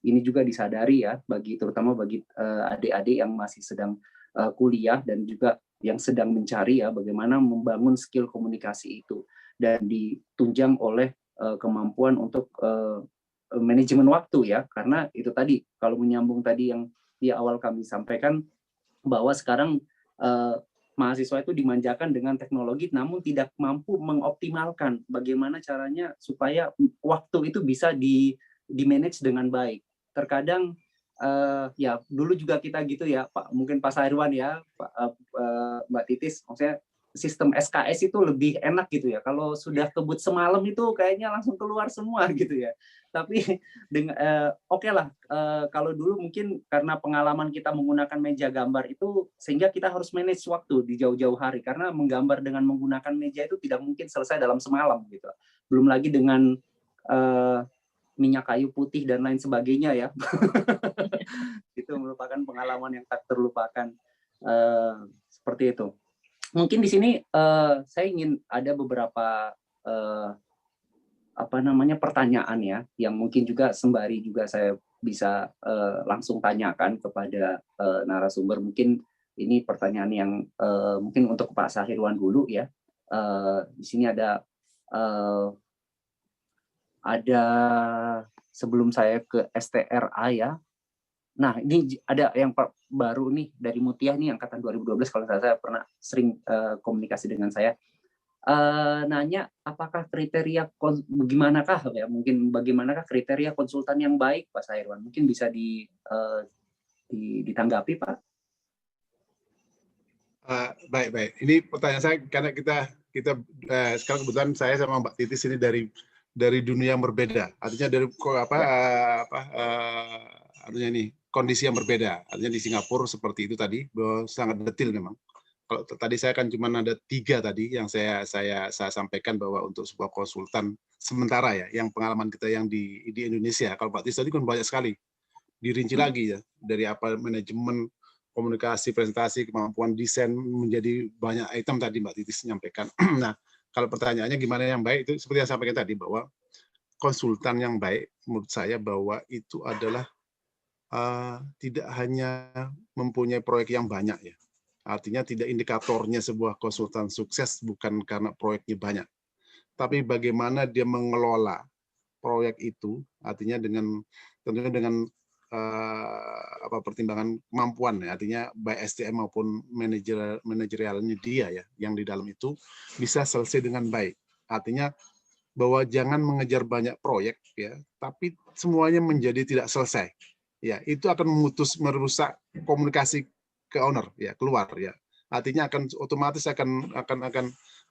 ini juga disadari ya, terutama bagi adik-adik yang masih sedang kuliah dan juga yang sedang mencari ya bagaimana membangun skill komunikasi itu, dan ditunjang oleh kemampuan untuk manajemen waktu ya, karena itu tadi kalau menyambung tadi yang di awal kami sampaikan bahwa sekarang mahasiswa itu dimanjakan dengan teknologi namun tidak mampu mengoptimalkan bagaimana caranya supaya waktu itu bisa di-manage dengan baik. Terkadang ya dulu juga kita gitu ya Pak, mungkin Pak Sahirwan ya, Mbak Titis, maksudnya sistem SKS itu lebih enak gitu ya. Kalau sudah kebut semalam itu kayaknya langsung keluar semua gitu ya. Tapi dengan oke lah, kalau dulu mungkin karena pengalaman kita menggunakan meja gambar itu sehingga kita harus manage waktu di jauh-jauh hari, karena menggambar dengan menggunakan meja itu tidak mungkin selesai dalam semalam gitu. Belum lagi dengan minyak kayu putih dan lain sebagainya ya. Itu merupakan pengalaman yang tak terlupakan. Seperti itu. Mungkin di sini saya ingin ada beberapa pertanyaan ya, yang mungkin juga sembari juga saya bisa langsung tanyakan kepada narasumber. Mungkin ini pertanyaan yang mungkin untuk Pak Sahirwan dulu ya. Di sini ada sebelum saya ke STRA ya. Nah, ini ada yang baru nih dari Mutia nih, angkatan 2012, kalau saya pernah sering komunikasi dengan saya. Nanya apakah kriteria bagaimanakah ya, mungkin bagaimanakah kriteria konsultan yang baik, Pak Sahirwan? Mungkin bisa ditanggapi, Pak. Baik. Ini pertanyaan saya karena kita sekarang kebetulan saya sama Mbak Titis ini dari dunia yang berbeda. Artinya dari artinya ini kondisi yang berbeda. Artinya di Singapura seperti itu tadi, sangat detail memang. Kalau tadi saya kan cuma ada 3 tadi yang saya sampaikan bahwa untuk sebuah konsultan sementara ya, yang pengalaman kita yang di Indonesia. Kalau Pak Tis tadi kan banyak sekali, dirinci lagi ya, dari manajemen, komunikasi, presentasi, kemampuan desain, menjadi banyak item tadi Mbak Titis menyampaikan. Nah, kalau pertanyaannya gimana yang baik, itu seperti yang saya sampaikan tadi, bahwa konsultan yang baik menurut saya bahwa itu adalah tidak hanya mempunyai proyek yang banyak ya. Artinya tidak indikatornya sebuah konsultan sukses bukan karena proyeknya banyak, tapi bagaimana dia mengelola proyek itu, artinya tentunya dengan pertimbangan kemampuan ya, artinya baik SDM maupun manajerialnya dia ya, yang di dalam itu bisa selesai dengan baik. Artinya bahwa jangan mengejar banyak proyek ya, tapi semuanya menjadi tidak selesai. Ya, itu akan merusak komunikasi ke owner ya, keluar ya. Artinya akan otomatis akan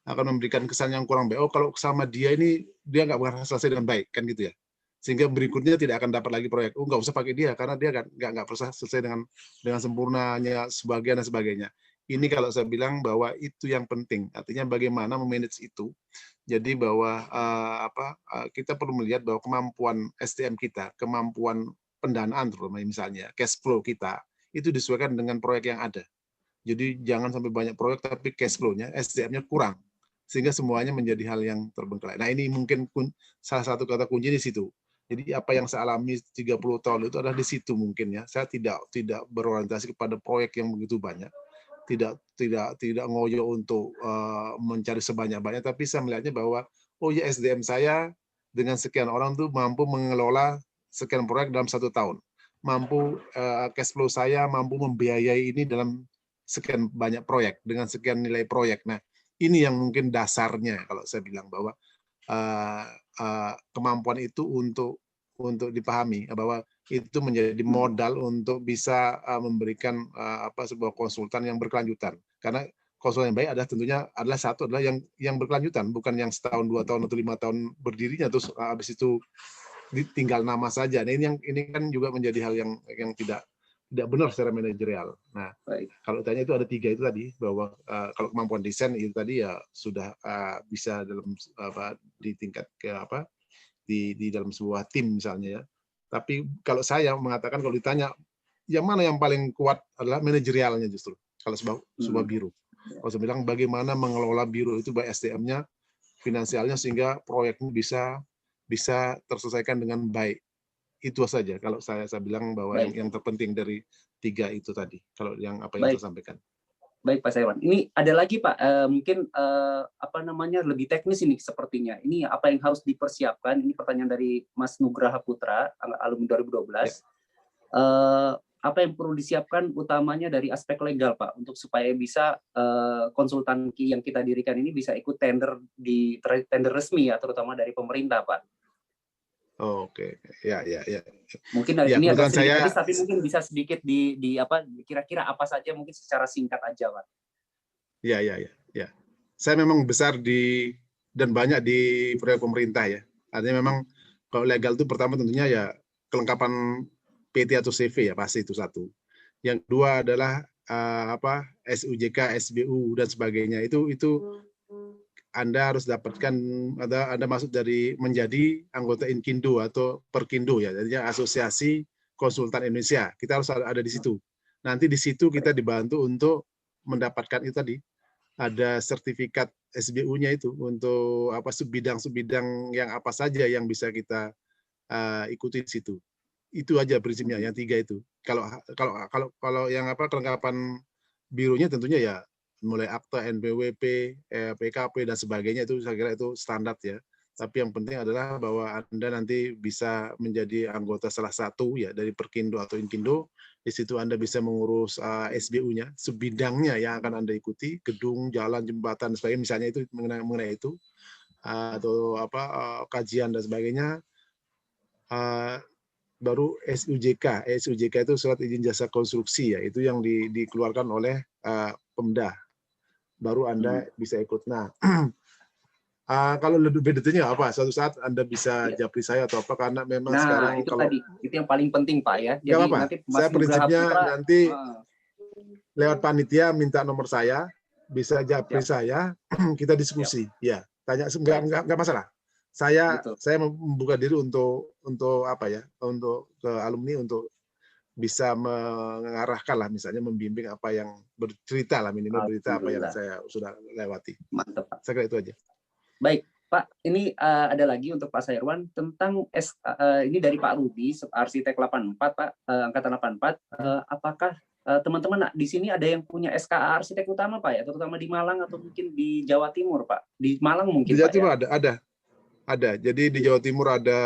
memberikan kesan yang kurang baik. Oh, kalau sama dia ini dia nggak bakal selesai dengan baik kan gitu ya. Sehingga berikutnya tidak akan dapat lagi proyek. Oh, nggak usah pakai dia karena dia nggak bisa selesai dengan sempurnanya sebagian dan sebagainya. Ini kalau saya bilang bahwa itu yang penting. Artinya bagaimana memanage itu. Jadi bahwa kita perlu melihat bahwa kemampuan SDM kita, kemampuan pendanaan terutama misalnya cash flow kita itu disesuaikan dengan proyek yang ada. Jadi jangan sampai banyak proyek tapi cash flow-nya SDM-nya kurang sehingga semuanya menjadi hal yang terbengkalai. Nah, ini mungkin salah satu kata kunci di situ. Jadi apa yang saya alami 30 tahun itu adalah di situ mungkin ya. Saya tidak berorientasi kepada proyek yang begitu banyak. Tidak ngoyo untuk mencari sebanyak-banyak, tapi saya melihatnya bahwa oh ya SDM saya dengan sekian orang tuh mampu mengelola sekian proyek dalam 1 tahun, mampu cash flow saya mampu membiayai ini dalam sekian banyak proyek dengan sekian nilai proyek. Nah, ini yang mungkin dasarnya kalau saya bilang bahwa kemampuan itu untuk dipahami bahwa itu menjadi modal untuk bisa memberikan sebuah konsultan yang berkelanjutan. Karena konsultan yang baik adalah tentunya satu adalah yang berkelanjutan, bukan yang setahun, 2 tahun atau 5 tahun berdirinya terus habis itu tinggal nama saja. Nah, ini kan juga menjadi hal yang tidak benar secara manajerial. Nah, kalau tanya itu ada 3 itu tadi bahwa kalau kemampuan desain itu tadi ya sudah bisa dalam di tingkat di dalam sebuah tim misalnya ya. Tapi kalau saya mengatakan kalau ditanya yang mana yang paling kuat adalah manajerialnya justru kalau sebuah biru. Kalau saya bilang bagaimana mengelola biru itu baik SDM-nya, finansialnya sehingga proyeknya bisa terselesaikan dengan baik. Itu saja kalau saya bilang bahwa yang terpenting dari 3 itu tadi. Kalau yang saya sampaikan. Baik Pak Sayawan. Ini ada lagi Pak, mungkin lebih teknis ini sepertinya. Ini apa yang harus dipersiapkan? Ini pertanyaan dari Mas Nugraha Putra, alumni 2012. Ya. Apa yang perlu disiapkan utamanya dari aspek legal Pak, untuk supaya bisa konsultan yang kita dirikan ini bisa ikut tender resmi ya, terutama dari pemerintah Pak. Oke, ya. Mungkin ini agak sedikit teknis, tapi mungkin bisa sedikit kira-kira apa saja mungkin secara singkat aja, Pak. Ya. Saya memang besar dan banyak di proyek pemerintah ya. Artinya memang kalau legal itu pertama tentunya ya kelengkapan PT atau CV ya pasti itu satu. Yang kedua adalah SUJK, SBU dan sebagainya. Itu Anda harus dapatkan, Anda masuk menjadi anggota Inkindo atau Perkindo ya, jadi Asosiasi Konsultan Indonesia. Kita harus ada di situ. Nanti di situ kita dibantu untuk mendapatkan itu tadi, ada sertifikat SBU-nya itu untuk subbidang-subbidang yang apa saja yang bisa kita ikuti di situ. Itu aja prinsipnya yang 3 itu. Kalau yang kelengkapan birunya tentunya ya mulai akta, NPWP, PKP dan sebagainya itu saya kira itu standar ya. Tapi yang penting adalah bahwa Anda nanti bisa menjadi anggota salah satu ya dari Perkindo atau Inkindo. Di situ Anda bisa mengurus SBU-nya, sebidangnya yang akan Anda ikuti, gedung, jalan, jembatan dan sebagainya misalnya itu mengenai itu atau kajian dan sebagainya. Baru SUJK itu surat izin jasa konstruksi ya, itu yang dikeluarkan oleh Pemda. Baru Anda bisa ikut. Nah, kalau lebih detailnya apa? Suatu saat Anda bisa japri saya atau apa karena memang sekarang itu tadi itu yang paling penting Pak ya. Jadi apa? Nanti saya prinsipnya nanti lewat panitia minta nomor saya, bisa japri saya, kita diskusi. Ya, tanya enggak masalah. Saya membuka diri untuk untuk ke alumni untuk bisa mengarahkan lah, misalnya membimbing apa yang bercerita lah, minimal berita apa yang saya sudah lewati. Mantap Pak. Saya kira itu aja. Baik Pak, ini ada lagi untuk Pak Sairwan tentang ini dari Pak Rudi, arsitek 84, Pak, angkatan 84. Apakah teman-teman di sini ada yang punya SKA arsitek utama, Pak, ya, terutama di Malang atau mungkin di Jawa Timur, Pak? Di Malang mungkin, di Jawa Pak, Timur ya? ada. Jadi di Jawa Timur ada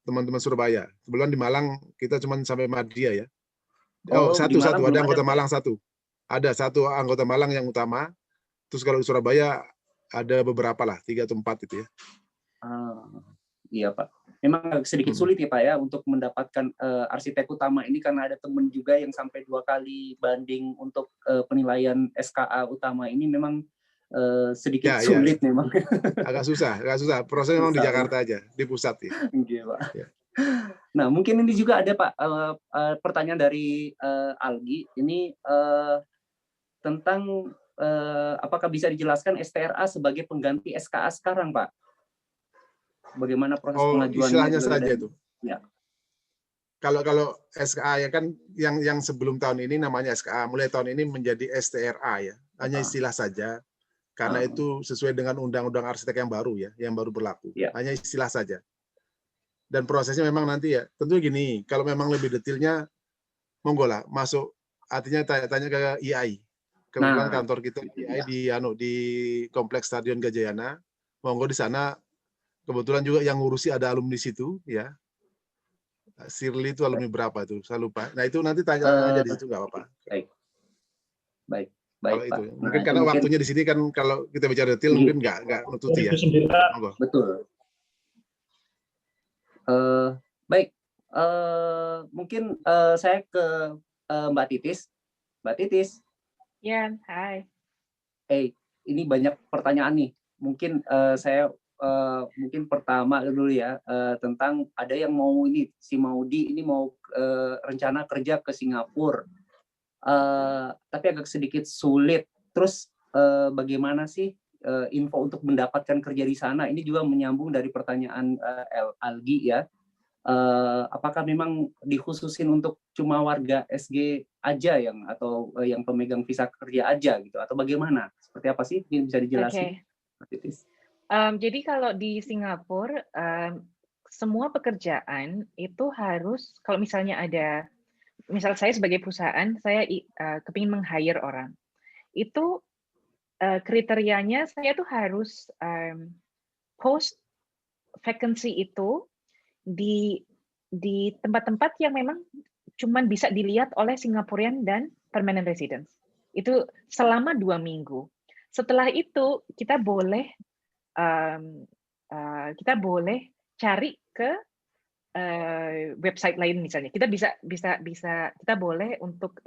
teman-teman Surabaya. Sebelum di Malang kita cuma sampai Madya ya. Di Malang ada belum anggota ada, Malang satu. Ada satu anggota Malang yang utama. Terus kalau di Surabaya ada beberapa lah, 3 atau 4 itu ya. Iya, Pak. Memang agak sedikit sulit ya, Pak, ya, untuk mendapatkan arsitek utama ini karena ada teman juga yang sampai 2 kali banding untuk penilaian SKA utama ini memang sedikit sulit memang. Agak susah. Proses memang di Jakarta aja, di pusat ya. Iya, Pak. Ya. Nah, mungkin ini juga ada, Pak, pertanyaan dari Algi. Ini tentang apakah bisa dijelaskan STRA sebagai pengganti SKA sekarang, Pak? Bagaimana proses pengajuannya? Istilahnya saja itu. Ya. Kalau SKA ya kan yang sebelum tahun ini namanya SKA, mulai tahun ini menjadi STRA ya. Hanya istilah saja karena itu sesuai dengan undang-undang arsitek yang baru ya, yang baru berlaku. Ya. Hanya istilah saja. Dan prosesnya memang nanti ya, tentu gini, kalau memang lebih detailnya monggo lah masuk, artinya tanya ke IAI. Kebetulan kantor kita di Kompleks Stadion Gajayana. Monggo di sana. Kebetulan juga yang ngurusi ada alumni situ ya. Sirli itu alumni berapa itu? Saya lupa. Nah, itu nanti tanya aja di situ nggak apa-apa. Baik. Kalau itu. Mungkin karena waktunya di sini kan kalau kita bicara detail mungkin nggak nututi ya. Monggo. Betul. Baik. Mungkin saya ke Mbak Titis. Mbak Titis. Ya, hai. Ini banyak pertanyaan nih. Mungkin saya mungkin pertama dulu ya tentang ada yang mau ini si Maudi ini mau rencana kerja ke Singapura, tapi agak sedikit sulit. Terus bagaimana sih info untuk mendapatkan kerja di sana? Ini juga menyambung dari pertanyaan Algi ya. Apakah memang dikhususin untuk cuma warga SG aja atau yang pemegang visa kerja aja gitu atau bagaimana? Seperti apa sih? Bisa dijelasin? Jadi kalau di Singapura semua pekerjaan itu harus kalau misalnya misal saya sebagai perusahaan saya kepingin meng-hire orang itu kriterianya saya tuh harus post vacancy itu di tempat-tempat yang memang cuman bisa dilihat oleh Singaporean dan permanent residents. Itu selama 2 minggu. Setelah itu kita boleh cari ke website lain misalnya. Kita kita boleh untuk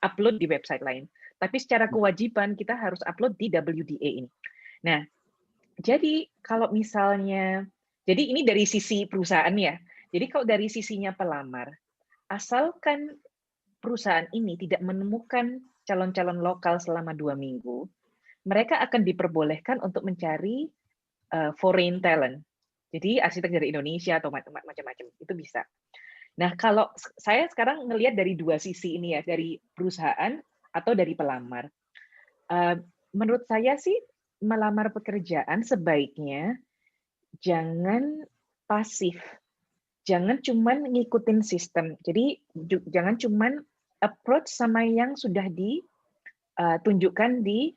upload di website lain. Tapi secara kewajiban kita harus upload di WDA ini. Nah, jadi kalau misalnya jadi ini dari sisi perusahaan ya. Jadi kalau dari sisinya pelamar, asalkan perusahaan ini tidak menemukan calon-calon lokal selama 2 minggu, mereka akan diperbolehkan untuk mencari foreign talent. Jadi arsitek dari Indonesia atau macam-macam itu bisa. Nah, kalau saya sekarang ngelihat dari 2 sisi ini ya, dari perusahaan atau dari pelamar. Menurut saya sih melamar pekerjaan sebaiknya jangan pasif. Jangan cuman ngikutin sistem. Jadi jangan cuman approach sama yang sudah ditunjukkan di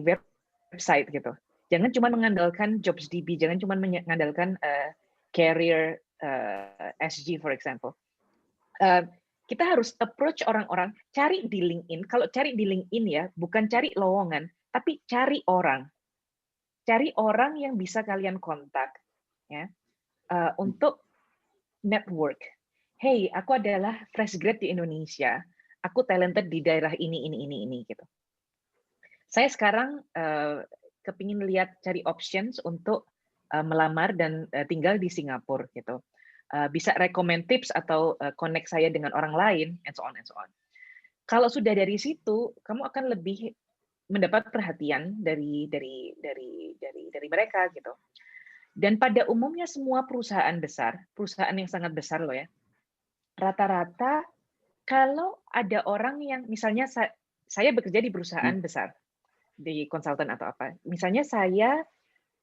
website gitu. Jangan cuma mengandalkan JobsDB, jangan cuma mengandalkan career SG for example. Kita harus approach orang-orang, cari di LinkedIn. Kalau cari di LinkedIn ya, bukan cari lowongan, tapi cari orang. Cari orang yang bisa kalian kontak ya. Untuk network. Hey, aku adalah fresh grad di Indonesia. Aku talented di daerah ini gitu. Saya sekarang kepingin lihat cari options untuk melamar dan tinggal di Singapura gitu. Bisa recommend tips atau connect saya dengan orang lain and so on. Kalau sudah dari situ, kamu akan lebih mendapat perhatian dari mereka gitu. Dan pada umumnya semua perusahaan besar, perusahaan yang sangat besar loh ya, rata-rata kalau ada orang yang misalnya saya bekerja di perusahaan besar, di konsultan atau apa. Misalnya saya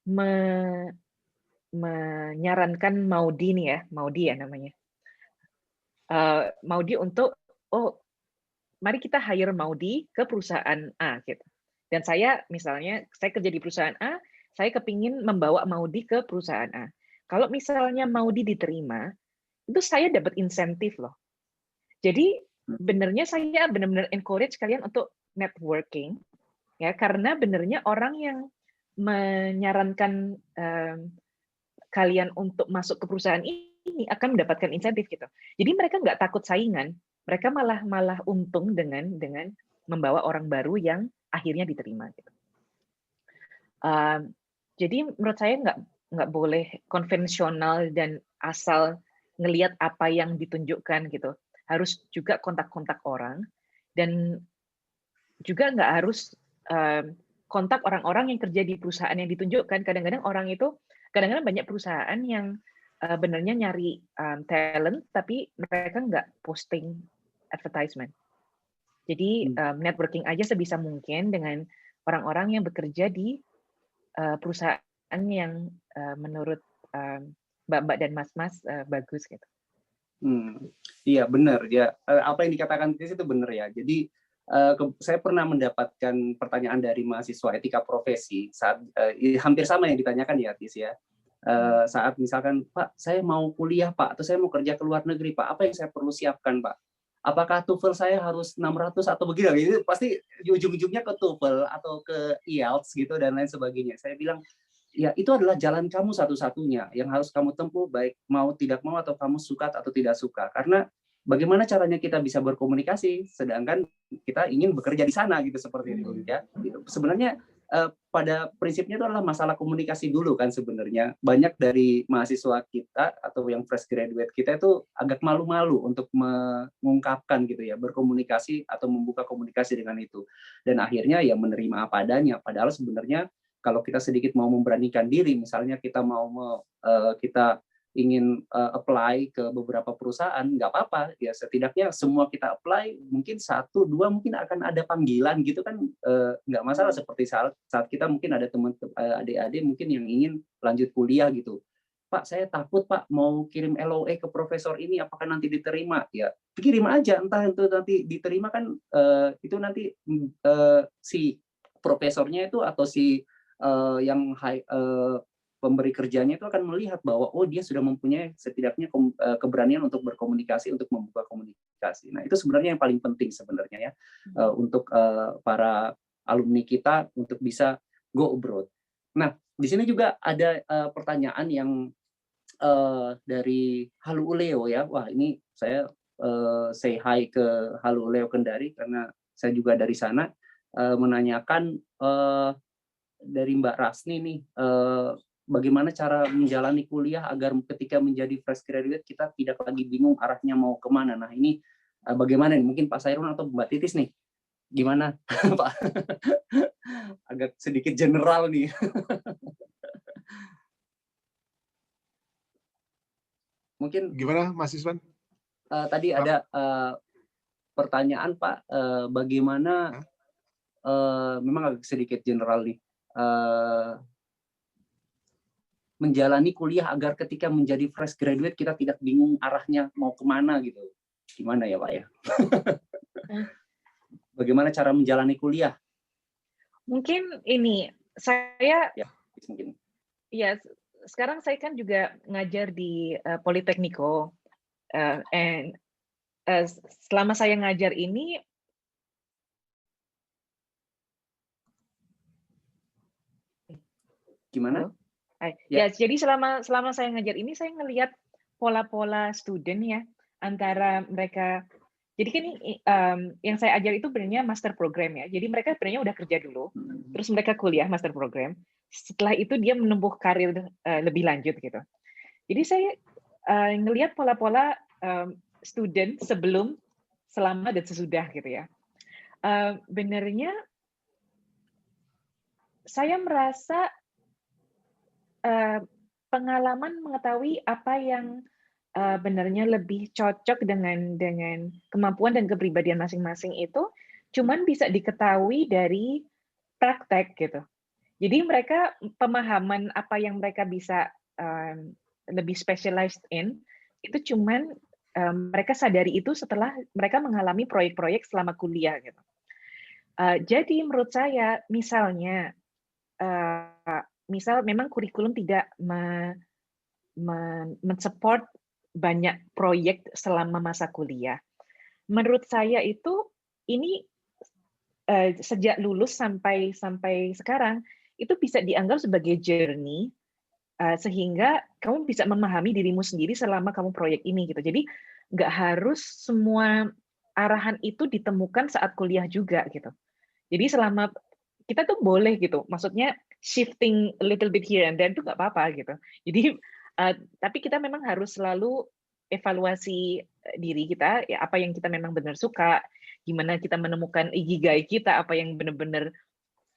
menyarankan Maudi nih ya, Maudi ya namanya. Maudi untuk, mari kita hire Maudi ke perusahaan A gitu. Dan saya misalnya, saya kerja di perusahaan A, saya kepingin membawa Maudi ke perusahaan A. Kalau misalnya Maudi diterima, itu saya dapat insentif loh. Jadi benernya saya benar-benar encourage kalian untuk networking, ya, karena benernya orang yang menyarankan kalian untuk masuk ke perusahaan ini akan mendapatkan insentif gitu. Jadi mereka nggak takut saingan, mereka malah untung dengan membawa orang baru yang akhirnya diterima. Gitu. Jadi menurut saya nggak boleh konvensional dan asal ngelihat apa yang ditunjukkan gitu. Harus juga kontak-kontak orang dan juga nggak harus kontak orang-orang yang kerja di perusahaan yang ditunjukkan. Kadang-kadang banyak perusahaan yang benarnya nyari talent tapi mereka nggak posting advertisement. Jadi networking aja sebisa mungkin dengan orang-orang yang bekerja di perusahaan yang menurut mbak-mbak dan mas-mas bagus gitu. Iya benar ya, apa yang dikatakan Tis itu benar ya. Jadi saya pernah mendapatkan pertanyaan dari mahasiswa etika profesi saat hampir sama yang ditanyakan ya Tis ya. Saat misalkan Pak saya mau kuliah Pak atau saya mau kerja ke luar negeri Pak, apa yang saya perlu siapkan Pak? Apakah TOEFL saya harus 600 atau begitu? Itu pasti ujung-ujungnya ke TOEFL atau ke IELTS gitu dan lain sebagainya. Saya bilang ya itu adalah jalan kamu satu-satunya yang harus kamu tempuh, baik mau tidak mau atau kamu suka atau tidak suka. Karena bagaimana caranya kita bisa berkomunikasi sedangkan kita ingin bekerja di sana gitu seperti itu ya. Sebenarnya pada prinsipnya itu adalah masalah komunikasi dulu kan sebenarnya. Banyak dari mahasiswa kita atau yang fresh graduate kita itu agak malu-malu untuk mengungkapkan gitu ya, berkomunikasi atau membuka komunikasi dengan itu. Dan akhirnya ya menerima apa adanya. Padahal sebenarnya kalau kita sedikit mau memberanikan diri, misalnya kita kita ingin apply ke beberapa perusahaan, nggak apa-apa, ya setidaknya semua kita apply, mungkin 1, 2 mungkin akan ada panggilan gitu kan, nggak masalah. Seperti saat kita mungkin ada teman adik-adik mungkin yang ingin lanjut kuliah gitu, Pak saya takut Pak mau kirim LOE ke profesor ini, apakah nanti diterima? Ya kirim aja, entah itu nanti diterima kan itu nanti si profesornya itu atau si yang pemberi kerjanya itu akan melihat bahwa dia sudah mempunyai setidaknya keberanian untuk berkomunikasi, untuk membuka komunikasi. Nah itu sebenarnya yang paling penting sebenarnya ya untuk para alumni kita untuk bisa go abroad. Nah di sini juga ada pertanyaan yang dari Halu Uleo ya. Wah ini saya say hi ke Halu Uleo Kendari karena saya juga dari sana, menanyakan dari Mbak Rasni nih, bagaimana cara menjalani kuliah agar ketika menjadi fresh graduate kita tidak lagi bingung arahnya mau kemana. Nah ini bagaimana nih? Mungkin Pak Sairun atau Mbak Titis nih, gimana Pak? Agak sedikit general nih. Mungkin gimana Mas Iswan? Tadi ada pertanyaan Pak, bagaimana memang agak sedikit general nih. Menjalani kuliah agar ketika menjadi fresh graduate kita tidak bingung arahnya mau kemana gitu. Gimana ya Pak ya? Bagaimana cara menjalani kuliah? Mungkin ini, saya mungkin. Ya, sekarang saya kan juga ngajar di Politekniko. Selama saya ngajar ini, gimana? Ya, jadi selama saya ngajar ini saya ngelihat pola-pola student ya antara mereka. Jadi kan yang saya ajar itu sebenarnya master program ya. Jadi mereka sebenarnya udah kerja dulu, terus mereka kuliah master program. Setelah itu dia menempuh karir lebih lanjut gitu. Jadi saya ngelihat pola-pola student sebelum, selama dan sesudah gitu ya. Benarnya saya merasa pengalaman mengetahui apa yang benarnya lebih cocok dengan kemampuan dan kepribadian masing-masing itu cuman bisa diketahui dari praktek gitu. Jadi mereka pemahaman apa yang mereka bisa lebih specialized in itu cuman mereka sadari itu setelah mereka mengalami proyek-proyek selama kuliah gitu. Jadi menurut saya misalnya misal memang kurikulum tidak mensupport banyak proyek selama masa kuliah. Menurut saya itu ini sejak lulus sampai sekarang itu bisa dianggap sebagai journey sehingga kamu bisa memahami dirimu sendiri selama kamu proyek ini gitu. Jadi nggak harus semua arahan itu ditemukan saat kuliah juga gitu. Jadi selama kita tuh boleh gitu, maksudnya shifting a little bit here and there itu nggak apa-apa gitu. Jadi tapi kita memang harus selalu evaluasi diri kita, ya apa yang kita memang benar suka, gimana kita menemukan ikigai kita, apa yang benar-benar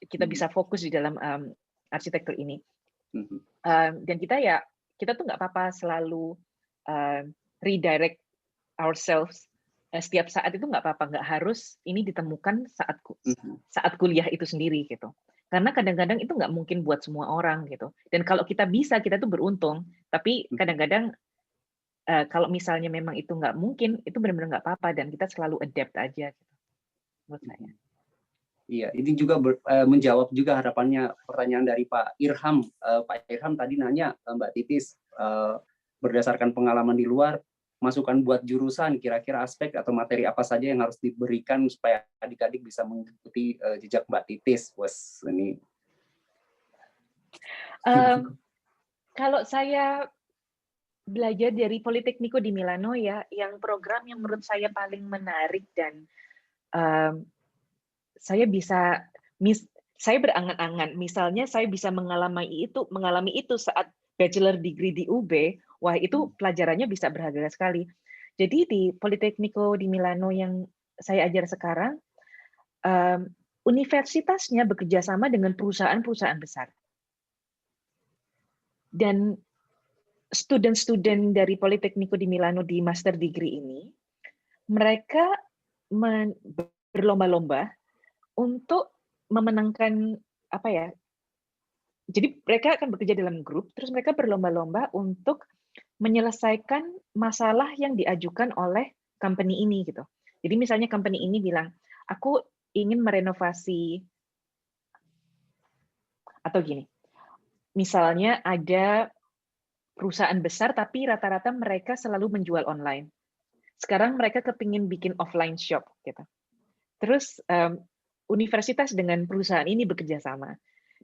kita bisa fokus di dalam arsitektur ini. Dan kita tuh nggak apa-apa selalu redirect ourselves setiap saat, itu nggak apa-apa, nggak harus ini ditemukan saat kuliah itu sendiri gitu. Karena kadang-kadang itu nggak mungkin buat semua orang gitu. Dan kalau kita bisa, kita tuh beruntung. Tapi kadang-kadang kalau misalnya memang itu nggak mungkin, itu benar-benar nggak apa-apa dan kita selalu adapt aja gitu, menurut saya. Iya, ini juga menjawab juga harapannya pertanyaan dari Pak Irham. Pak Irham tadi nanya Mbak Titis, berdasarkan pengalaman di luar, masukan buat jurusan, kira-kira aspek atau materi apa saja yang harus diberikan supaya adik-adik bisa mengikuti jejak Mbak Titis. Wes, ini. Kalau saya belajar dari Politecnico di Milano ya, yang program yang menurut saya paling menarik dan saya berangan-angan, misalnya saya bisa mengalami itu saat bachelor degree di UB, wah itu pelajarannya bisa berharga sekali. Jadi di Politecnico di Milano yang saya ajar sekarang, universitasnya bekerja sama dengan perusahaan-perusahaan besar. Dan student-student dari Politecnico di Milano di master degree ini, mereka berlomba-lomba untuk memenangkan jadi mereka akan bekerja dalam grup, terus mereka berlomba-lomba untuk menyelesaikan masalah yang diajukan oleh company ini gitu. Jadi misalnya company ini bilang, aku ingin merenovasi, atau gini, misalnya ada perusahaan besar tapi rata-rata mereka selalu menjual online. Sekarang mereka kepingin bikin offline shop gitu. Terus universitas dengan perusahaan ini bekerja sama.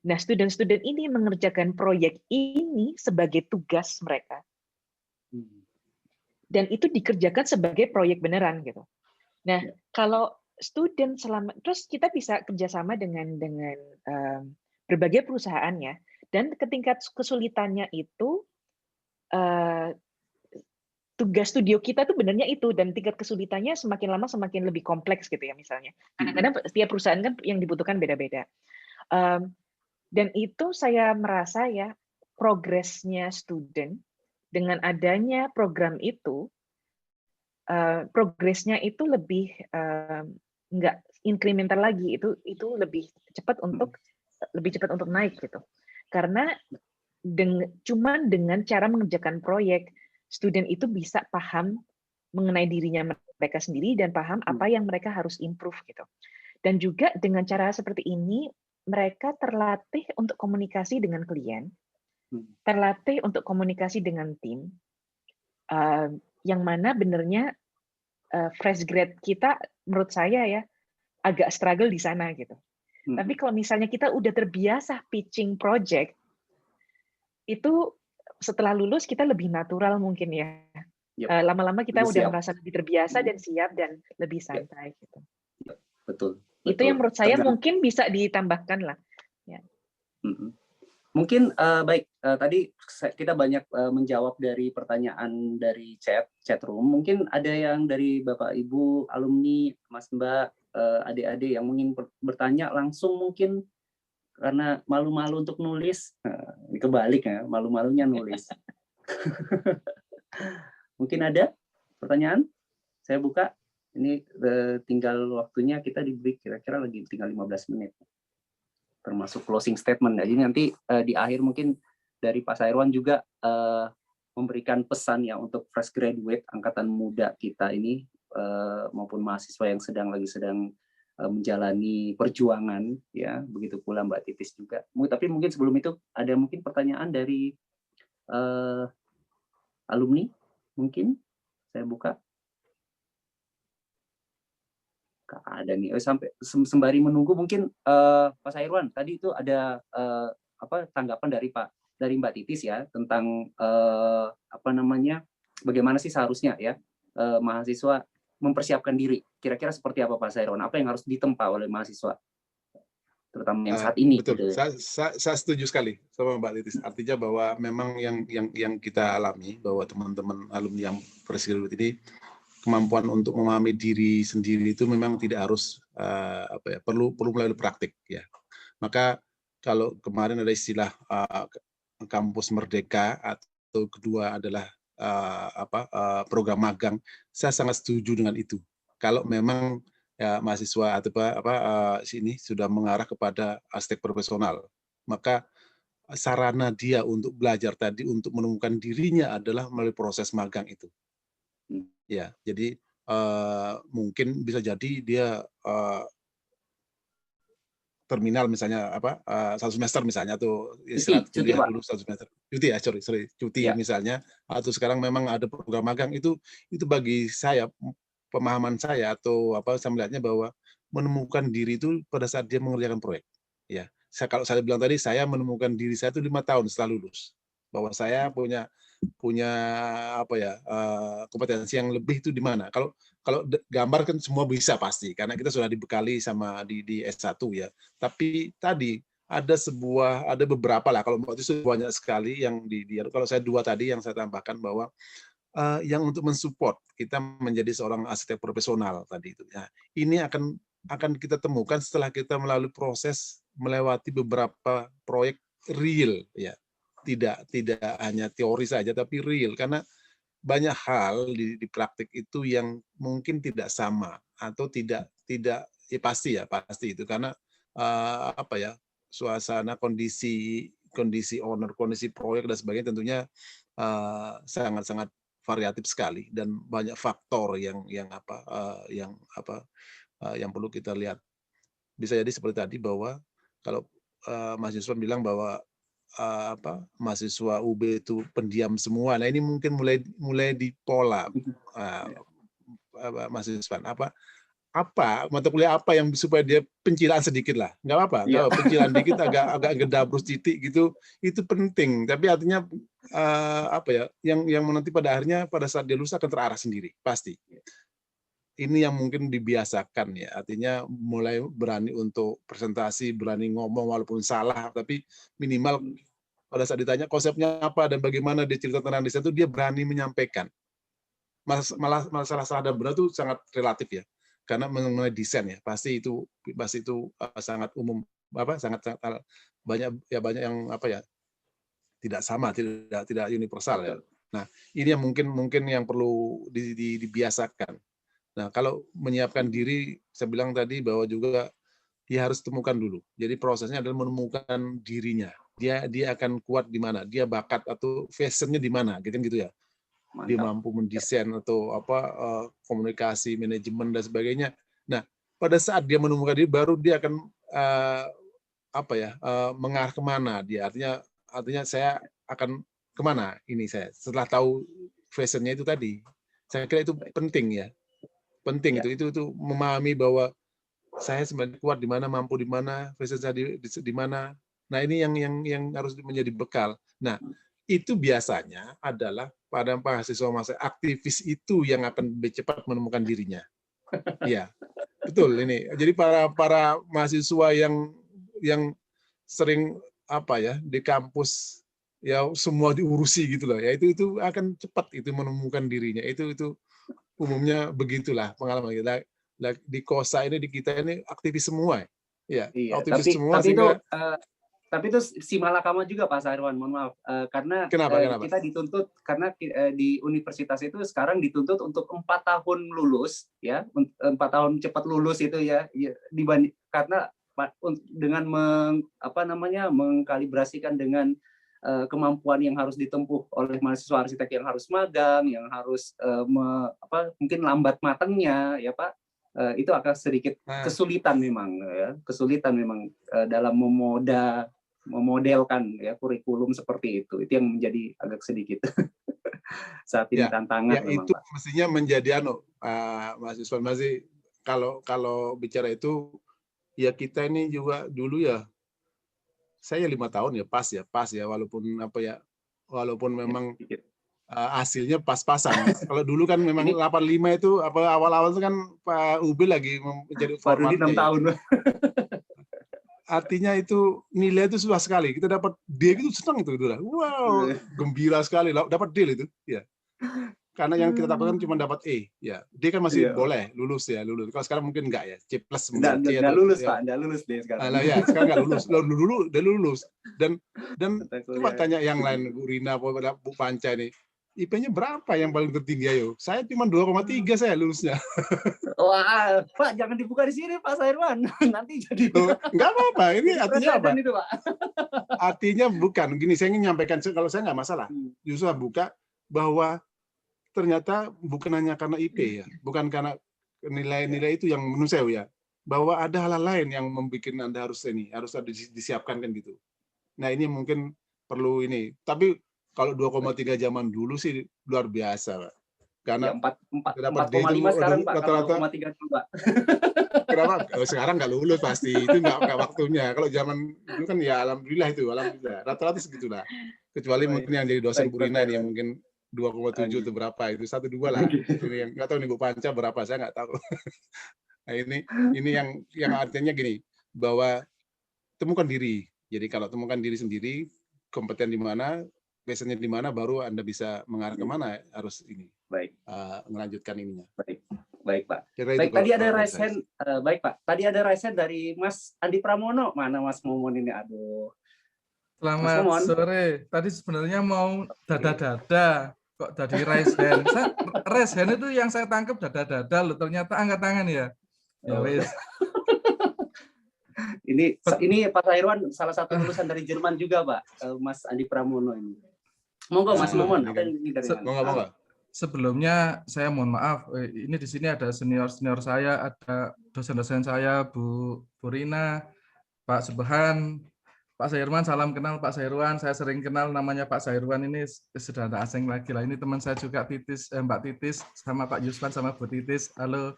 Nah, student-student ini mengerjakan proyek ini sebagai tugas mereka. Dan itu dikerjakan sebagai proyek beneran gitu. Nah, kalau student terus kita bisa kerjasama dengan berbagai perusahaan ya, dan ketingkat kesulitannya itu tugas studio kita tuh benernya itu, dan tingkat kesulitannya semakin lama semakin lebih kompleks gitu ya misalnya. Kadang-kadang setiap perusahaan kan yang dibutuhkan beda-beda. Dan itu saya merasa ya progresnya student dengan adanya program itu, progresnya itu lebih nggak incremental lagi, itu lebih cepat untuk naik gitu. Karena cuman dengan cara mengerjakan proyek, student itu bisa paham mengenai dirinya mereka sendiri dan paham apa yang mereka harus improve gitu. Dan juga dengan cara seperti ini, mereka terlatih untuk komunikasi dengan klien, terlatih untuk komunikasi dengan tim, yang mana benernya fresh grad kita, menurut saya ya, agak struggle di sana gitu. Tapi kalau misalnya kita udah terbiasa pitching project, itu setelah lulus kita lebih natural mungkin ya. Lama-lama kita udah merasa lebih terbiasa dan siap dan lebih santai gitu. Betul. Itu yang menurut saya mungkin bisa ditambahkan lah. Ya. Mungkin baik, tadi kita banyak menjawab dari pertanyaan dari chat room. Mungkin ada yang dari Bapak Ibu alumni, Mas Mbak, adik-adik yang ingin bertanya langsung mungkin, karena malu-malu untuk nulis. Kebalik ya, malu-malunya nulis. Mungkin ada pertanyaan? Saya buka. Ini tinggal waktunya kita diberi kira-kira lagi tinggal 15 menit. termasuk closing statement. Jadi nanti di akhir mungkin dari Pak Sairwan juga memberikan pesan ya untuk fresh graduate angkatan muda kita ini maupun mahasiswa yang sedang menjalani perjuangan ya, begitu pula Mbak Titis juga. Tapi mungkin sebelum itu ada mungkin pertanyaan dari alumni, mungkin saya buka. Gak ada nih. Sampai sembari menunggu mungkin Pak Sairwan tadi itu ada tanggapan dari Mbak Titis ya tentang bagaimana sih seharusnya ya mahasiswa mempersiapkan diri. Kira-kira seperti apa Pak Sairwan? Apa yang harus ditempa oleh mahasiswa, terutama yang saat ini? Betul. Gitu. Saya setuju sekali sama Mbak Titis. Artinya bahwa memang yang kita alami bahwa teman-teman alumni yang fresh graduate ini kemampuan untuk memahami diri sendiri itu memang tidak harus perlu melalui praktik ya. Maka kalau kemarin ada istilah kampus merdeka atau kedua adalah program magang, saya sangat setuju dengan itu. Kalau memang ya, mahasiswa atau sini sudah mengarah kepada aspek profesional, maka sarana dia untuk belajar tadi untuk menemukan dirinya adalah melalui proses magang itu. Ya, jadi mungkin bisa jadi dia terminal misalnya satu semester misalnya atau istirahat kuliah dulu satu semester, cuti misalnya, atau sekarang memang ada program magang itu bagi saya pemahaman saya atau saya melihatnya bahwa menemukan diri itu pada saat dia mengerjakan proyek ya. Kalau saya bilang tadi saya menemukan diri saya itu 5 tahun setelah lulus, bahwa saya punya kompetensi yang lebih itu di mana. Kalau gambar kan semua bisa pasti karena kita sudah dibekali sama di S1 ya. Tapi tadi ada beberapa lah, kalau itu banyak sekali yang kalau saya 2 tadi yang saya tambahkan bahwa yang untuk mensupport kita menjadi seorang arsitek profesional tadi itu ya. Ini akan kita temukan setelah kita melalui proses melewati beberapa proyek real ya. Tidak hanya teori saja tapi real, karena banyak hal di praktik itu yang mungkin tidak sama atau tidak ya pasti itu karena suasana kondisi owner, kondisi proyek dan sebagainya tentunya sangat variatif sekali dan banyak faktor yang perlu kita lihat. Bisa jadi seperti tadi bahwa kalau mahasiswa bilang bahwa mahasiswa UB itu pendiam semua. Nah ini mungkin mulai dipola mahasiswa mata kuliah apa yang supaya dia pencilaan sedikit lah, nggak apa-apa. Kalau pencilaan dikit agak gedabrus titik gitu itu penting. Tapi artinya yang nanti pada akhirnya pada saat dia lulus akan terarah sendiri pasti. Ini yang mungkin dibiasakan ya, artinya mulai berani untuk presentasi, berani ngomong walaupun salah, tapi minimal pada saat ditanya konsepnya apa dan bagaimana dia cerita tentang desain itu dia berani menyampaikan. Masalah salah dan benar itu sangat relatif ya, karena mengenai desain ya pasti itu sangat umum, sangat banyak yang tidak sama, tidak universal ya. Nah ini yang mungkin yang perlu dibiasakan. Nah, kalau menyiapkan diri, saya bilang tadi bahwa juga dia harus temukan dulu. Jadi prosesnya adalah menemukan dirinya. Dia akan kuat di mana, dia bakat atau fashionnya di mana, gitu ya. Mantap. Dia mampu mendesain atau komunikasi, manajemen dan sebagainya. Nah, pada saat dia menemukan diri, baru dia akan mengarah kemana dia. Artinya saya akan kemana ini saya setelah tahu fashionnya itu tadi. Saya kira itu penting ya. Penting itu memahami bahwa saya sebenarnya kuat di mana, mampu di mana, fashion saya di mana. Nah ini yang harus menjadi bekal. Nah itu biasanya adalah pada mahasiswa aktivis itu yang akan lebih cepat menemukan dirinya. Iya, betul ini. Jadi para mahasiswa yang sering di kampus ya semua diurusi gitu loh. Ya itu akan cepat itu menemukan dirinya. Itu umumnya begitulah pengalaman kita. Di Kosa ini, di kita ini aktivis semua. Ya, iya, aktivis semua. Tapi itu si malakama juga Pak Sairwan, mohon maaf. Karena kenapa? Kita dituntut, karena di universitas itu sekarang dituntut untuk 4 tahun lulus, ya 4 tahun cepat lulus itu ya dibanding, karena dengan mengkalibrasikan dengan kemampuan yang harus ditempuh oleh mahasiswa arsitek yang harus magang, yang harus mungkin lambat matangnya, ya Pak, itu akan sedikit kesulitan memang, ya, dalam memodelkan ya kurikulum seperti itu yang menjadi agak sedikit saat ini tantangan. Ya memang, itu Pak. mestinya menjadi mahasiswa masih kalau bicara itu ya kita ini juga dulu ya. Saya 5 tahun ya pas ya walaupun memang hasilnya pas-pasan. Kalau dulu kan memang 85 itu awal-awal itu kan Pak Ubi lagi menjadi formatnya. 6 tahun. Artinya itu nilai itu susah sekali. Kita dapat D itu senang itu lah. Wow, gembira sekali dapat D itu. Ya. Karena yang kita dapatkan cuma dapat E, ya. D kan masih boleh lulus. Kalau sekarang mungkin enggak ya, C+ mungkin. Enggak lulus, Pak, enggak lulus D sekarang. Ya, sekarang enggak lulus. Dulu udah lulus. Dan coba tanya yang lain, Bu Rina, Bu Panca ini. IP-nya berapa yang paling tertinggi ayo? Saya cuma 2,3 saya lulusnya. Wah, Pak, jangan dibuka di sini, Pak Sairwan. Nanti jadi enggak apa-apa. Ini artinya apa? Itu, Pak. Artinya bukan gini, saya ingin menyampaikan kalau saya enggak masalah. Justru buka bahwa ternyata bukan hanya karena IP ya, bukan karena nilai-nilai itu yang menurut saya ya, bahwa ada hal lain yang membuat Anda harus disiapkan kan gitu. Nah ini mungkin perlu ini. Tapi kalau 2,3 zaman dulu sih luar biasa, Pak. Karena 4,5 sekarang, Pak. Rata-rata 2,3 dulu, Pak. Kenapa? Sekarang nggak lulus pasti. Itu nggak waktunya. Kalau zaman dulu kan ya alhamdulillah. Rata-rata segitulah. Kecuali mungkin yang jadi dosen Bu Rina ini yang mungkin 2,7 itu berapa itu 1,2 lah. Ini yang nggak tahu nih Bu Panca berapa, saya nggak tahu. Nah ini yang artinya gini, bahwa temukan diri. Jadi kalau temukan diri sendiri, kompeten di mana, passionnya di mana, baru Anda bisa mengarah ke mana harus ini. Baik. Melanjutkan ininya. Baik Pak. Baik, tadi ada raise hand. Baik Pak. Tadi ada raise hand dari Mas Andi Pramono. Mana Mas Momon ini? Aduh. Selamat sore. Tadi sebenarnya mau dada-dada. Kok tadi raise hand? Raise hand itu yang saya tangkap dada-dada loh. Ternyata angkat tangan ya. Ya wis. Ini Pak Sairwan salah satu lulusan dari Jerman juga, Pak. Mas Andi Pramono ini. Monggo Mas Momon. Monggo. Sebelumnya saya mohon maaf. Ini di sini ada senior saya, ada dosen-dosen saya, Bu Rina, Pak Subhan, Pak Sairwan, salam kenal Pak Sairwan. Saya sering kenal namanya Pak Sairwan ini sudah tidak asing lagi lah. Ini teman saya juga Titis, Mbak Titis, sama Pak Yusman sama Bu Titis. Halo.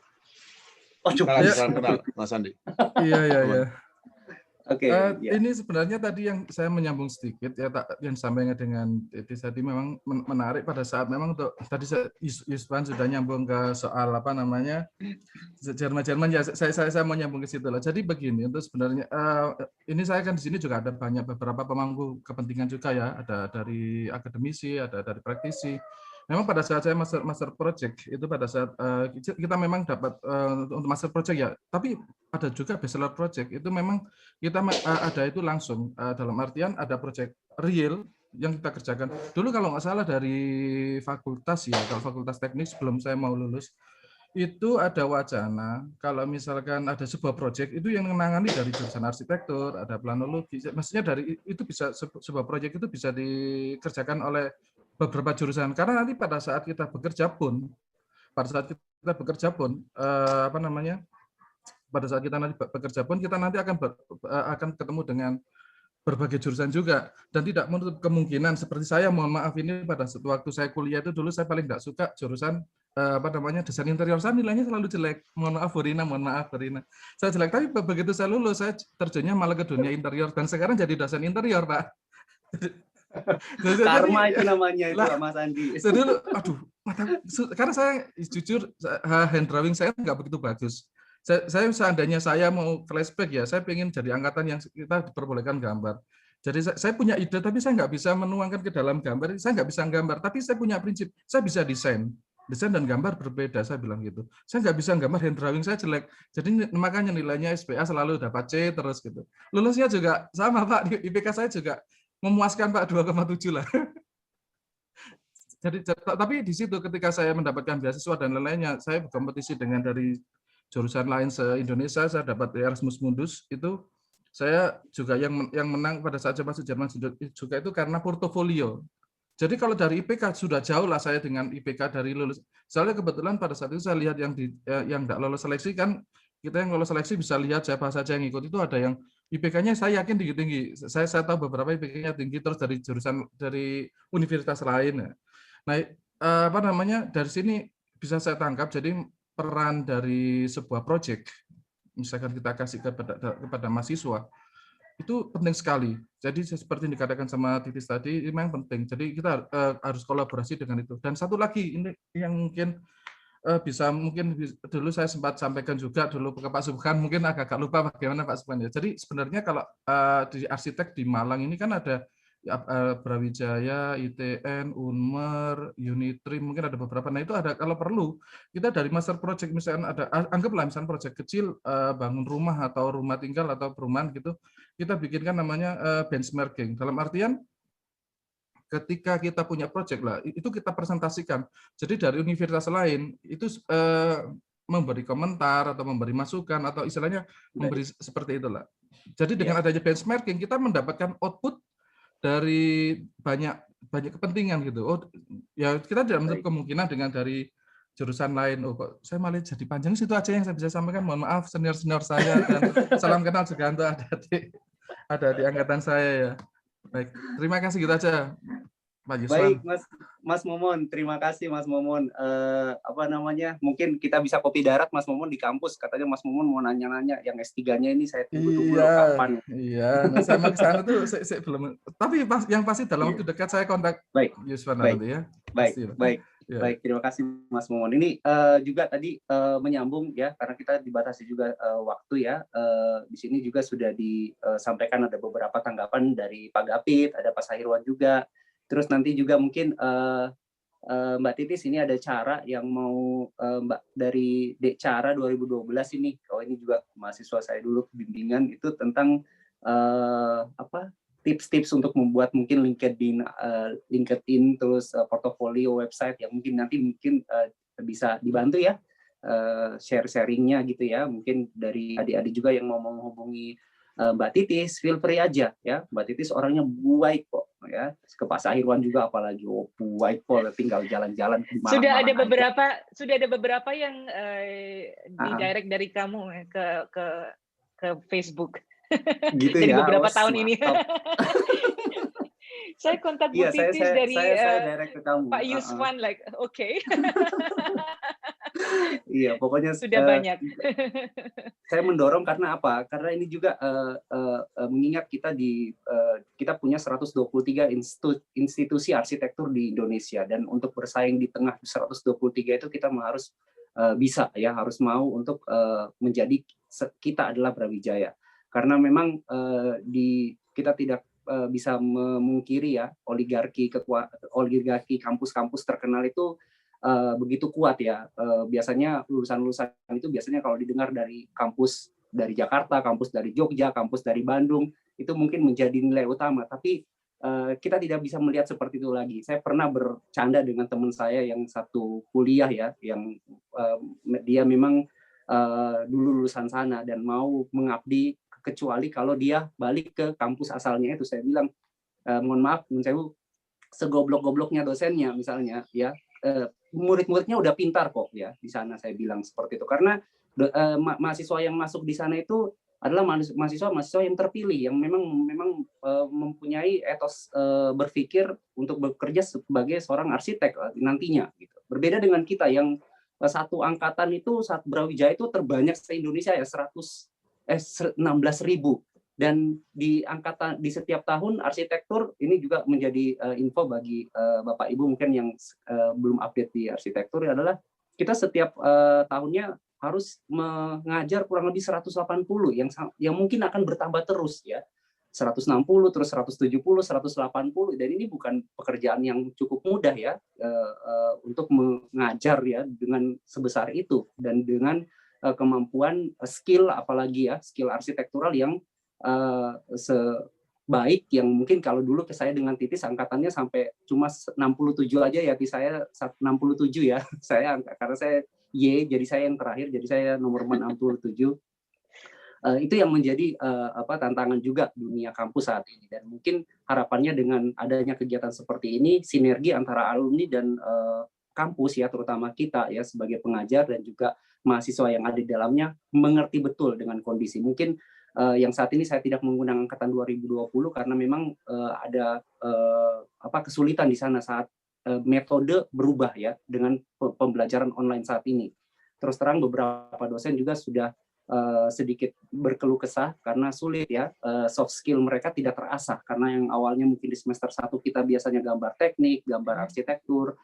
Oh, salam kenal Mas Andi. Iya. Oke. Ini sebenarnya tadi yang saya menyambung sedikit ya, yang sampainya dengan Titis tadi memang menarik pada saat memang untuk tadi Yusman sudah nyambung ke soal apa namanya Jerman ya, saya mau nyambung ke situ lah. Jadi begini, untuk sebenarnya ini saya kan di sini juga ada beberapa pemangku kepentingan juga ya, ada dari akademisi, ada dari praktisi. Memang pada saat saya master project itu pada saat kita memang dapat untuk master project ya, tapi ada juga bachelor project itu memang kita ada itu langsung dalam artian ada project real yang kita kerjakan. Dulu kalau nggak salah dari fakultas ya, kalau fakultas teknik sebelum saya mau lulus itu ada wacana kalau misalkan ada sebuah project itu yang menangani dari jurusan arsitektur, ada planologi, maksudnya dari itu bisa sebuah project itu bisa dikerjakan oleh beberapa jurusan, karena nanti pada saat kita bekerja pun kita nanti akan ketemu dengan berbagai jurusan juga, dan tidak menutup kemungkinan seperti saya, mohon maaf ini pada waktu saya kuliah itu dulu saya paling tidak suka jurusan desain interior, saya nilainya selalu jelek, mohon maaf Rina, saya jelek, tapi begitu saya lulus saya terjunnya malah ke dunia interior dan sekarang jadi dosen interior, Pak. Karma itu namanya itu Mas Andi. Dulu, karena saya jujur hand drawing saya nggak begitu bagus. Saya seandainya saya mau flashback ya, saya pengen jadi angkatan yang kita diperbolehkan gambar. Jadi saya punya ide, tapi saya nggak bisa menuangkan ke dalam gambar. Saya nggak bisa gambar, tapi saya punya prinsip. Saya bisa desain dan gambar berbeda. Saya bilang gitu. Saya nggak bisa gambar, hand drawing saya jelek. Jadi makanya nilainya SPA selalu dapat C terus gitu. Lulusnya juga sama Pak, IPK saya juga memuaskan Pak 2,7 lah. Jadi tapi di situ ketika saya mendapatkan beasiswa dan lain-lainnya, saya berkompetisi dengan dari jurusan lain se-Indonesia, saya dapat Erasmus Mundus, itu saya juga yang menang pada saat saya masuk Jerman juga itu karena portofolio. Jadi kalau dari IPK sudah jauh lah saya dengan IPK dari lulus. Soalnya kebetulan pada saat itu saya lihat yang tidak lolos seleksi kan, kita yang lolos seleksi bisa lihat siapa saja yang ikut, itu ada yang IPK-nya saya yakin tinggi-tinggi. Saya tahu beberapa IPK-nya tinggi terus dari jurusan dari universitas lain. Nah, apa namanya, dari sini bisa saya tangkap, jadi peran dari sebuah proyek, misalkan kita kasih kepada mahasiswa, itu penting sekali. Jadi seperti yang dikatakan sama Titis tadi, ini memang penting. Jadi kita harus kolaborasi dengan itu. Dan satu lagi, ini yang mungkin mungkin dulu saya sempat sampaikan juga dulu ke Pak Subhan, mungkin agak lupa bagaimana Pak Subhan ya. Jadi sebenarnya kalau di arsitek di Malang ini kan ada Brawijaya, ITN, Unmer, Unitri, mungkin ada beberapa. Nah itu ada, kalau perlu kita dari master project, misalnya ada, anggaplah misalnya project kecil, bangun rumah atau rumah tinggal atau perumahan gitu, kita bikinkan namanya benchmarking. Dalam artian ketika kita punya project lah, itu kita presentasikan. Jadi dari universitas lain itu memberi komentar atau memberi masukan atau istilahnya memberi seperti itulah. Jadi dengan adanya benchmarking kita mendapatkan output dari banyak kepentingan gitu. Oh ya, kita tidak menutup kemungkinan dengan dari jurusan lain. Oh kok saya malah jadi panjang, situ aja yang saya bisa sampaikan. Mohon maaf senior saya, dan salam kenal juga untuk ada di angkatan saya ya. Baik, terima kasih, gitu aja Pak Yuswan. Baik, Mas Momon, terima kasih Mas Momon. Apa namanya? Mungkin kita bisa kopi darat Mas Momon di kampus. Katanya Mas Momon mau nanya-nanya yang S3-nya ini saya tunggu kapan. Iya, nah, saya mau ke sana tuh saya belum. Tapi yang pasti dalam waktu dekat saya kontak Yuswan nanti ya. Baik. Baik, terima kasih Mas Momon. Ini juga tadi menyambung ya, karena kita dibatasi juga waktu ya. Di sini juga sudah disampaikan ada beberapa tanggapan dari Pak Gapit, ada Pak Sahirwan juga. Terus nanti juga mungkin Mbak Titis ini ada cara yang mau Mbak dari Dek Cara 2012 ini. Oh ini juga mahasiswa saya dulu bimbingan itu tentang tips-tips untuk membuat mungkin LinkedIn terus portofolio website yang mungkin bisa dibantu ya share-sharingnya gitu ya. Mungkin dari adik-adik juga yang mau menghubungi Mbak Titis, feel free aja ya. Mbak Titis orangnya baik kok ya. Ke Pak Sahirwan juga apalagi baik kok, tinggal jalan-jalan. Sudah ada beberapa yang di direct dari kamu ke Facebook. Gitu dari ya, beberapa tahun ini. Saya kontak Bu Titis dari saya ke kamu. Pak Yuswan, okay. Iya, pokoknya sudah banyak. Saya mendorong karena apa? Karena ini juga mengingat kita punya 123 institusi arsitektur di Indonesia, dan untuk bersaing di tengah 123 itu kita harus bisa ya, harus mau untuk menjadi kita adalah Brawijaya. Karena memang kita tidak bisa memungkiri ya, oligarki kampus-kampus terkenal itu begitu kuat ya. Biasanya lulusan-lulusan itu biasanya kalau didengar dari kampus dari Jakarta, kampus dari Jogja, kampus dari Bandung, itu mungkin menjadi nilai utama. Tapi kita tidak bisa melihat seperti itu lagi. Saya pernah bercanda dengan teman saya yang satu kuliah ya, yang dia memang dulu lulusan sana dan mau mengabdi, kecuali kalau dia balik ke kampus asalnya itu. Saya bilang, mohon maaf, segoblok-gobloknya dosennya misalnya ya, murid-muridnya udah pintar kok ya di sana, saya bilang seperti itu. Karena mahasiswa yang masuk di sana itu adalah mahasiswa yang terpilih, yang memang mempunyai etos berpikir untuk bekerja sebagai seorang arsitek nantinya gitu. Berbeda dengan kita yang satu angkatan itu, saat Brawijaya itu terbanyak se-Indonesia ya, 16.000, dan di setiap tahun arsitektur ini juga menjadi info bagi Bapak Ibu mungkin yang belum update di arsitektur, adalah kita setiap tahunnya harus mengajar kurang lebih 180 yang mungkin akan bertambah terus ya, 160 terus 170 180, dan ini bukan pekerjaan yang cukup mudah ya untuk mengajar ya dengan sebesar itu, dan dengan kemampuan skill, apalagi ya skill arsitektural yang baik yang mungkin kalau dulu saya dengan Titis angkatannya sampai cuma 67 aja ya, saya 67 ya. Karena saya Y, jadi saya yang terakhir, jadi saya nomor 67. Itu yang menjadi tantangan juga dunia kampus saat ini, dan mungkin harapannya dengan adanya kegiatan seperti ini, sinergi antara alumni dan kampus ya, terutama kita ya sebagai pengajar dan juga mahasiswa yang ada di dalamnya mengerti betul dengan kondisi. Mungkin yang saat ini saya tidak menggunakan angkatan 2020 karena memang ada kesulitan di sana saat metode berubah ya dengan pembelajaran online saat ini. Terus terang beberapa dosen juga sudah sedikit berkeluh kesah karena sulit ya, soft skill mereka tidak terasah karena yang awalnya mungkin di semester 1 kita biasanya gambar teknik, gambar arsitektur,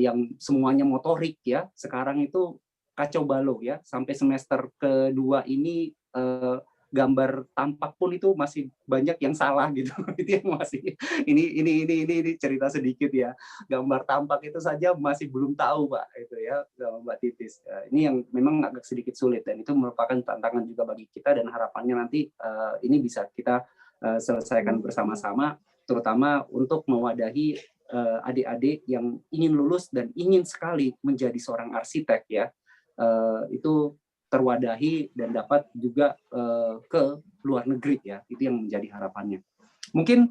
yang semuanya motorik ya, sekarang itu kacau balau ya, sampai semester kedua ini gambar tampak pun itu masih banyak yang salah gitu. Itu yang masih ini cerita sedikit ya. Gambar tampak itu saja masih belum tahu Pak, itu ya Mbak Titis. Ini yang memang agak sedikit sulit dan itu merupakan tantangan juga bagi kita, dan harapannya nanti ini bisa kita selesaikan bersama-sama, terutama untuk mewadahi adik-adik yang ingin lulus dan ingin sekali menjadi seorang arsitek ya. Itu terwadahi dan dapat juga ke luar negeri ya, itu yang menjadi harapannya. Mungkin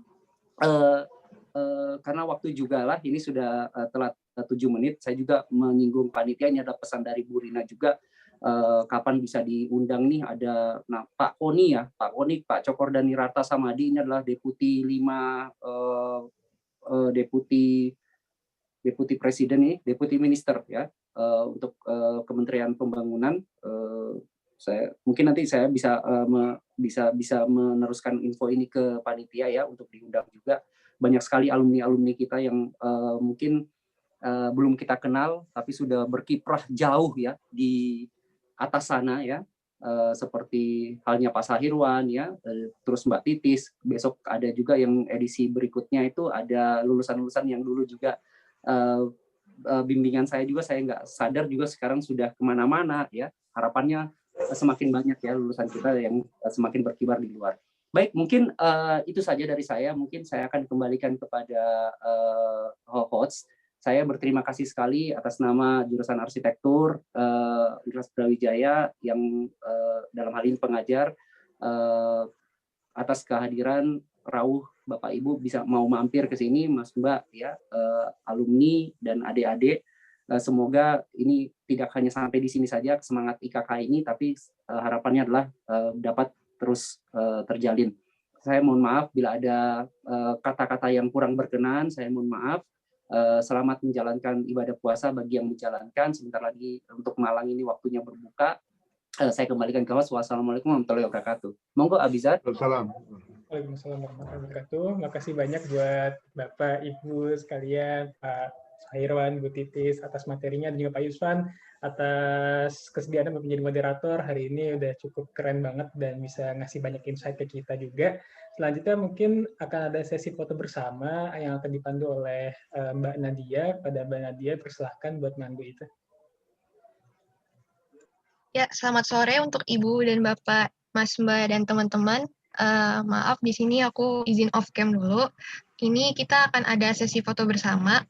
karena waktu juga lah, ini sudah telat 7 menit, saya juga menyinggung panitia, ini ada pesan dari Bu Rina juga, kapan bisa diundang nih, ada Pak Koni ya, Pak Cokordani Rata Samadi, ini adalah Deputi 5 Deputi Presiden nih, Deputi Minister ya, untuk Kementerian Pembangunan. Mungkin nanti saya bisa meneruskan info ini ke panitia ya, untuk diundang juga. Banyak sekali alumni kita yang mungkin belum kita kenal tapi sudah berkiprah jauh ya di atas sana ya, seperti halnya Pak Sahirwan ya, terus Mbak Titis. Besok ada juga yang edisi berikutnya itu ada lulusan-lulusan yang dulu juga bimbingan saya juga, saya nggak sadar juga sekarang sudah kemana-mana ya. Harapannya semakin banyak ya lulusan kita yang semakin berkibar di luar. Baik, mungkin itu saja dari saya. Mungkin saya akan kembalikan kepada host. Saya berterima kasih sekali atas nama jurusan arsitektur Universitas Brawijaya yang dalam hal ini pengajar, atas kehadiran rawuh Bapak Ibu bisa mau mampir ke sini, Mas Mbak ya, alumni dan adik-adik. Semoga ini tidak hanya sampai di sini saja semangat IKK ini, tapi harapannya adalah dapat terus terjalin. Saya mohon maaf bila ada kata-kata yang kurang berkenan, saya mohon maaf. Selamat menjalankan ibadah puasa bagi yang menjalankan. Sebentar lagi untuk Malang ini waktunya berbuka. Saya kembalikan ke host. Wassalamualaikum warahmatullahi wabarakatuh. Monggo Abizar. Waalaikumsalam warahmatullahi wabarakatuh. Makasih banyak buat Bapak, Ibu sekalian, Pak Sahirwan, Bu Titis atas materinya, dan juga Pak Yuswan atas kesediaan menjadi moderator hari ini. Udah cukup keren banget dan bisa ngasih banyak insight ke kita juga. Selanjutnya mungkin akan ada sesi foto bersama yang akan dipandu oleh Mbak Nadia. Pada Mbak Nadia, persilahkan buat mandu itu. Ya, selamat sore untuk Ibu dan Bapak, Mas, Mbak, dan teman-teman. Maaf, di sini aku izin off cam dulu. Ini kita akan ada sesi foto bersama.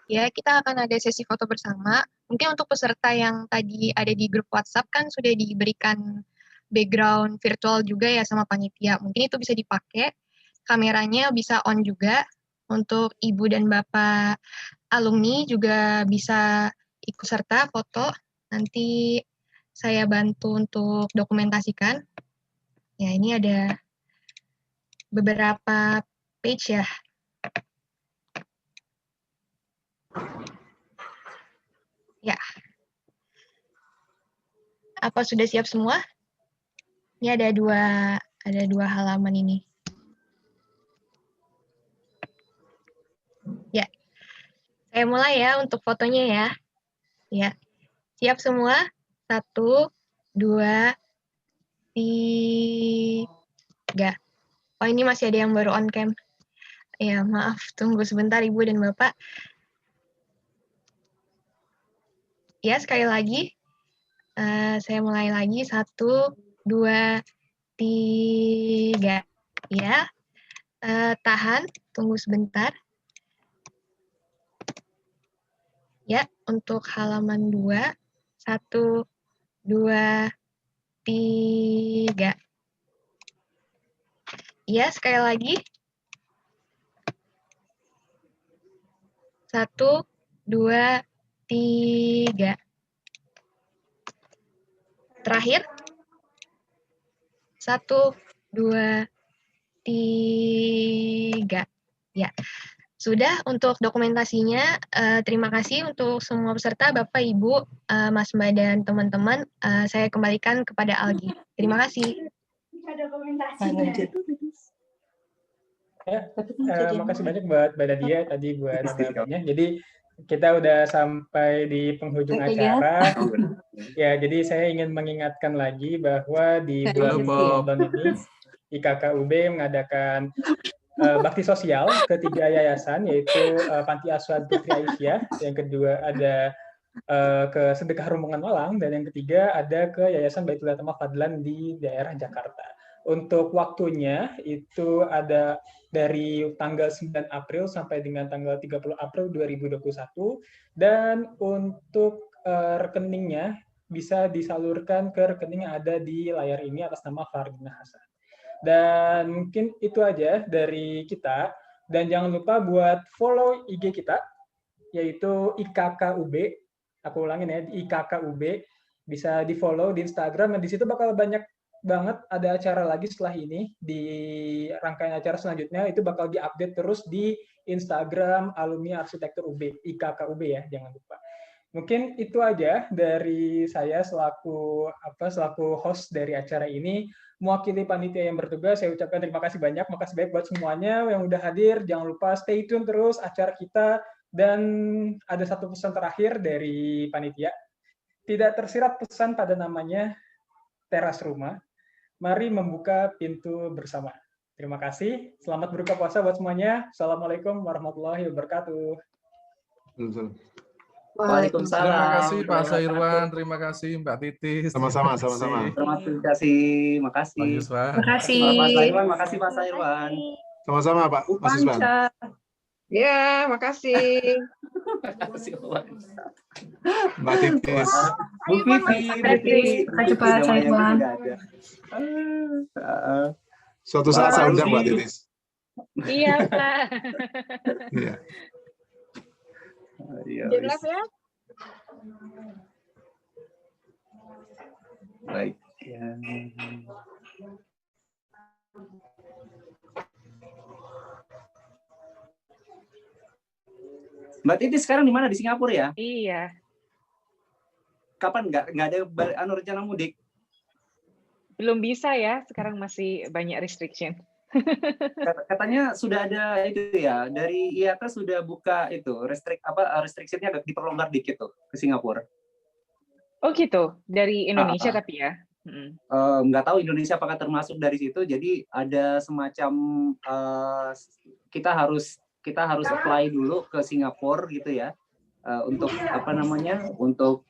Ya, kita akan ada sesi foto bersama. Mungkin untuk peserta yang tadi ada di grup WhatsApp kan sudah diberikan background virtual juga ya sama panitia. Mungkin itu bisa dipakai. Kameranya bisa on juga. Untuk Ibu dan Bapak alumni juga bisa ikut serta foto. Nanti saya bantu untuk dokumentasikan. Ya, ini ada beberapa page ya. Ya. Apa sudah siap semua? Ini ada dua halaman ini. Ya. Saya mulai ya untuk fotonya ya. Ya. Siap semua? 1, 2, 3. Oh, ini masih ada yang baru on cam. Ya, maaf. Tunggu sebentar Ibu dan Bapak. Ya, sekali lagi. Saya mulai lagi. 1, 2, 3. Ya. Tahan, tunggu sebentar. Ya, untuk halaman 2. 1, 2, 3. Ya, sekali lagi. 1, 2, 3. Terakhir. 1, 2, 3. Ya. Sudah untuk dokumentasinya. Terima kasih untuk semua peserta, Bapak, Ibu, Mas, Mbak, dan teman-teman. Saya kembalikan kepada Algi. Terima kasih. Ya, makasih banyak buat Mbak Nadia tadi buat apa-apanya. Jadi kita udah sampai di penghujung acara. Ya, jadi saya ingin mengingatkan lagi bahwa di bulan Ramadan ini IKKUB mengadakan bakti sosial ke 3 yayasan, yaitu Panti Asuhan Putri Aisyah, yang kedua ada ke Sedekah Rombongan Malang, dan yang ketiga ada ke Yayasan Baitul Yatama Fadlan di daerah Jakarta. Untuk waktunya itu ada dari tanggal 9 April sampai dengan tanggal 30 April 2021, dan untuk rekeningnya bisa disalurkan ke rekening yang ada di layar ini atas nama Fardina Hasan. Dan mungkin itu aja dari kita, dan jangan lupa buat follow IG kita, yaitu IKKUB. Aku ulangin ya, IKKUB. Bisa di follow di Instagram, dan di situ bakal banyak banget ada acara lagi setelah ini. Di rangkaian acara selanjutnya itu bakal diupdate terus di Instagram Alumni Arsitektur UB, IKKUB ya, jangan lupa. Mungkin itu aja dari saya selaku host dari acara ini. Mewakili panitia yang bertugas, saya ucapkan terima kasih banyak. Makasih banyak buat semuanya yang udah hadir. Jangan lupa stay tune terus acara kita. Dan ada satu pesan terakhir dari panitia. Tidak tersirat pesan pada namanya teras rumah. Mari membuka pintu bersama. Terima kasih. Selamat berbuka puasa buat semuanya. Assalamualaikum warahmatullahi wabarakatuh. Waalaikumsalam. Terima kasih Pak Sairwan, terima kasih Mbak Titis. Sama-sama. Terima kasih. Makasih. Pak Yuswan. Makasih. Pak Sairwan, makasih Pak Sairwan. Sama-sama Pak Mas Yuswan. Ya, makasih. Mbak Titis. Bu Vivi. Sampai jumpa, Sairwan. Suatu saat saya undang Mbak Titis. Iya, Pak. Iya. Jelas ya? Baik. Mbak Titis sekarang di mana? Di Singapura ya? Iya. Kapan nggak ada rencana mudik? Belum bisa ya, sekarang masih banyak restriction. Katanya sudah ada itu ya, dari IATA sudah buka itu restriksinya agak diperlonggar dikit tuh ke Singapura. Oh gitu, dari Indonesia tapi ya. Nggak tahu Indonesia apakah termasuk dari situ. Jadi ada semacam kita harus apply dulu ke Singapura gitu ya, untuk untuk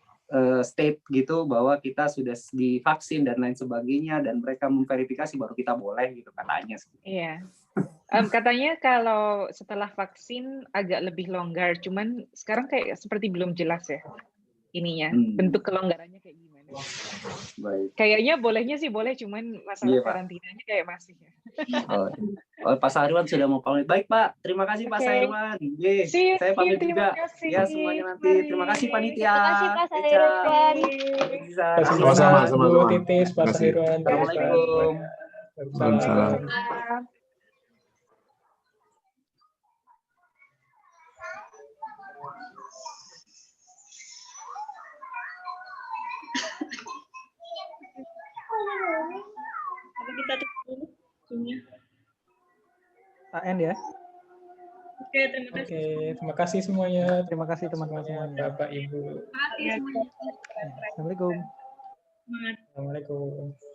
state gitu bahwa kita sudah divaksin dan lain sebagainya, dan mereka memverifikasi baru kita boleh gitu katanya. Iya. Katanya kalau setelah vaksin agak lebih longgar, cuman sekarang kayak seperti belum jelas ya ininya, bentuk kelonggarannya kayak gimana. Baik. Kayaknya bolehnya sih boleh, cuman masalah karantinanya kayak masih ya. Pak Sairwan sudah mau pamit. Baik Pak, terima kasih Pak Sairwan. Saya pamit juga. Ya semuanya nanti. Terima kasih panitia. Terima kasih Pak Sairwan. Sama-sama. Bu Titis, Pak Sairwan. Assalamualaikum. Waalaikumsalam. Kita tutup dulu. AN ya. Oke, terima kasih. Oke, terima kasih semuanya. Terima kasih teman-teman semuanya. Bapak, Ibu. Terima kasih semuanya. Assalamualaikum. Assalamualaikum.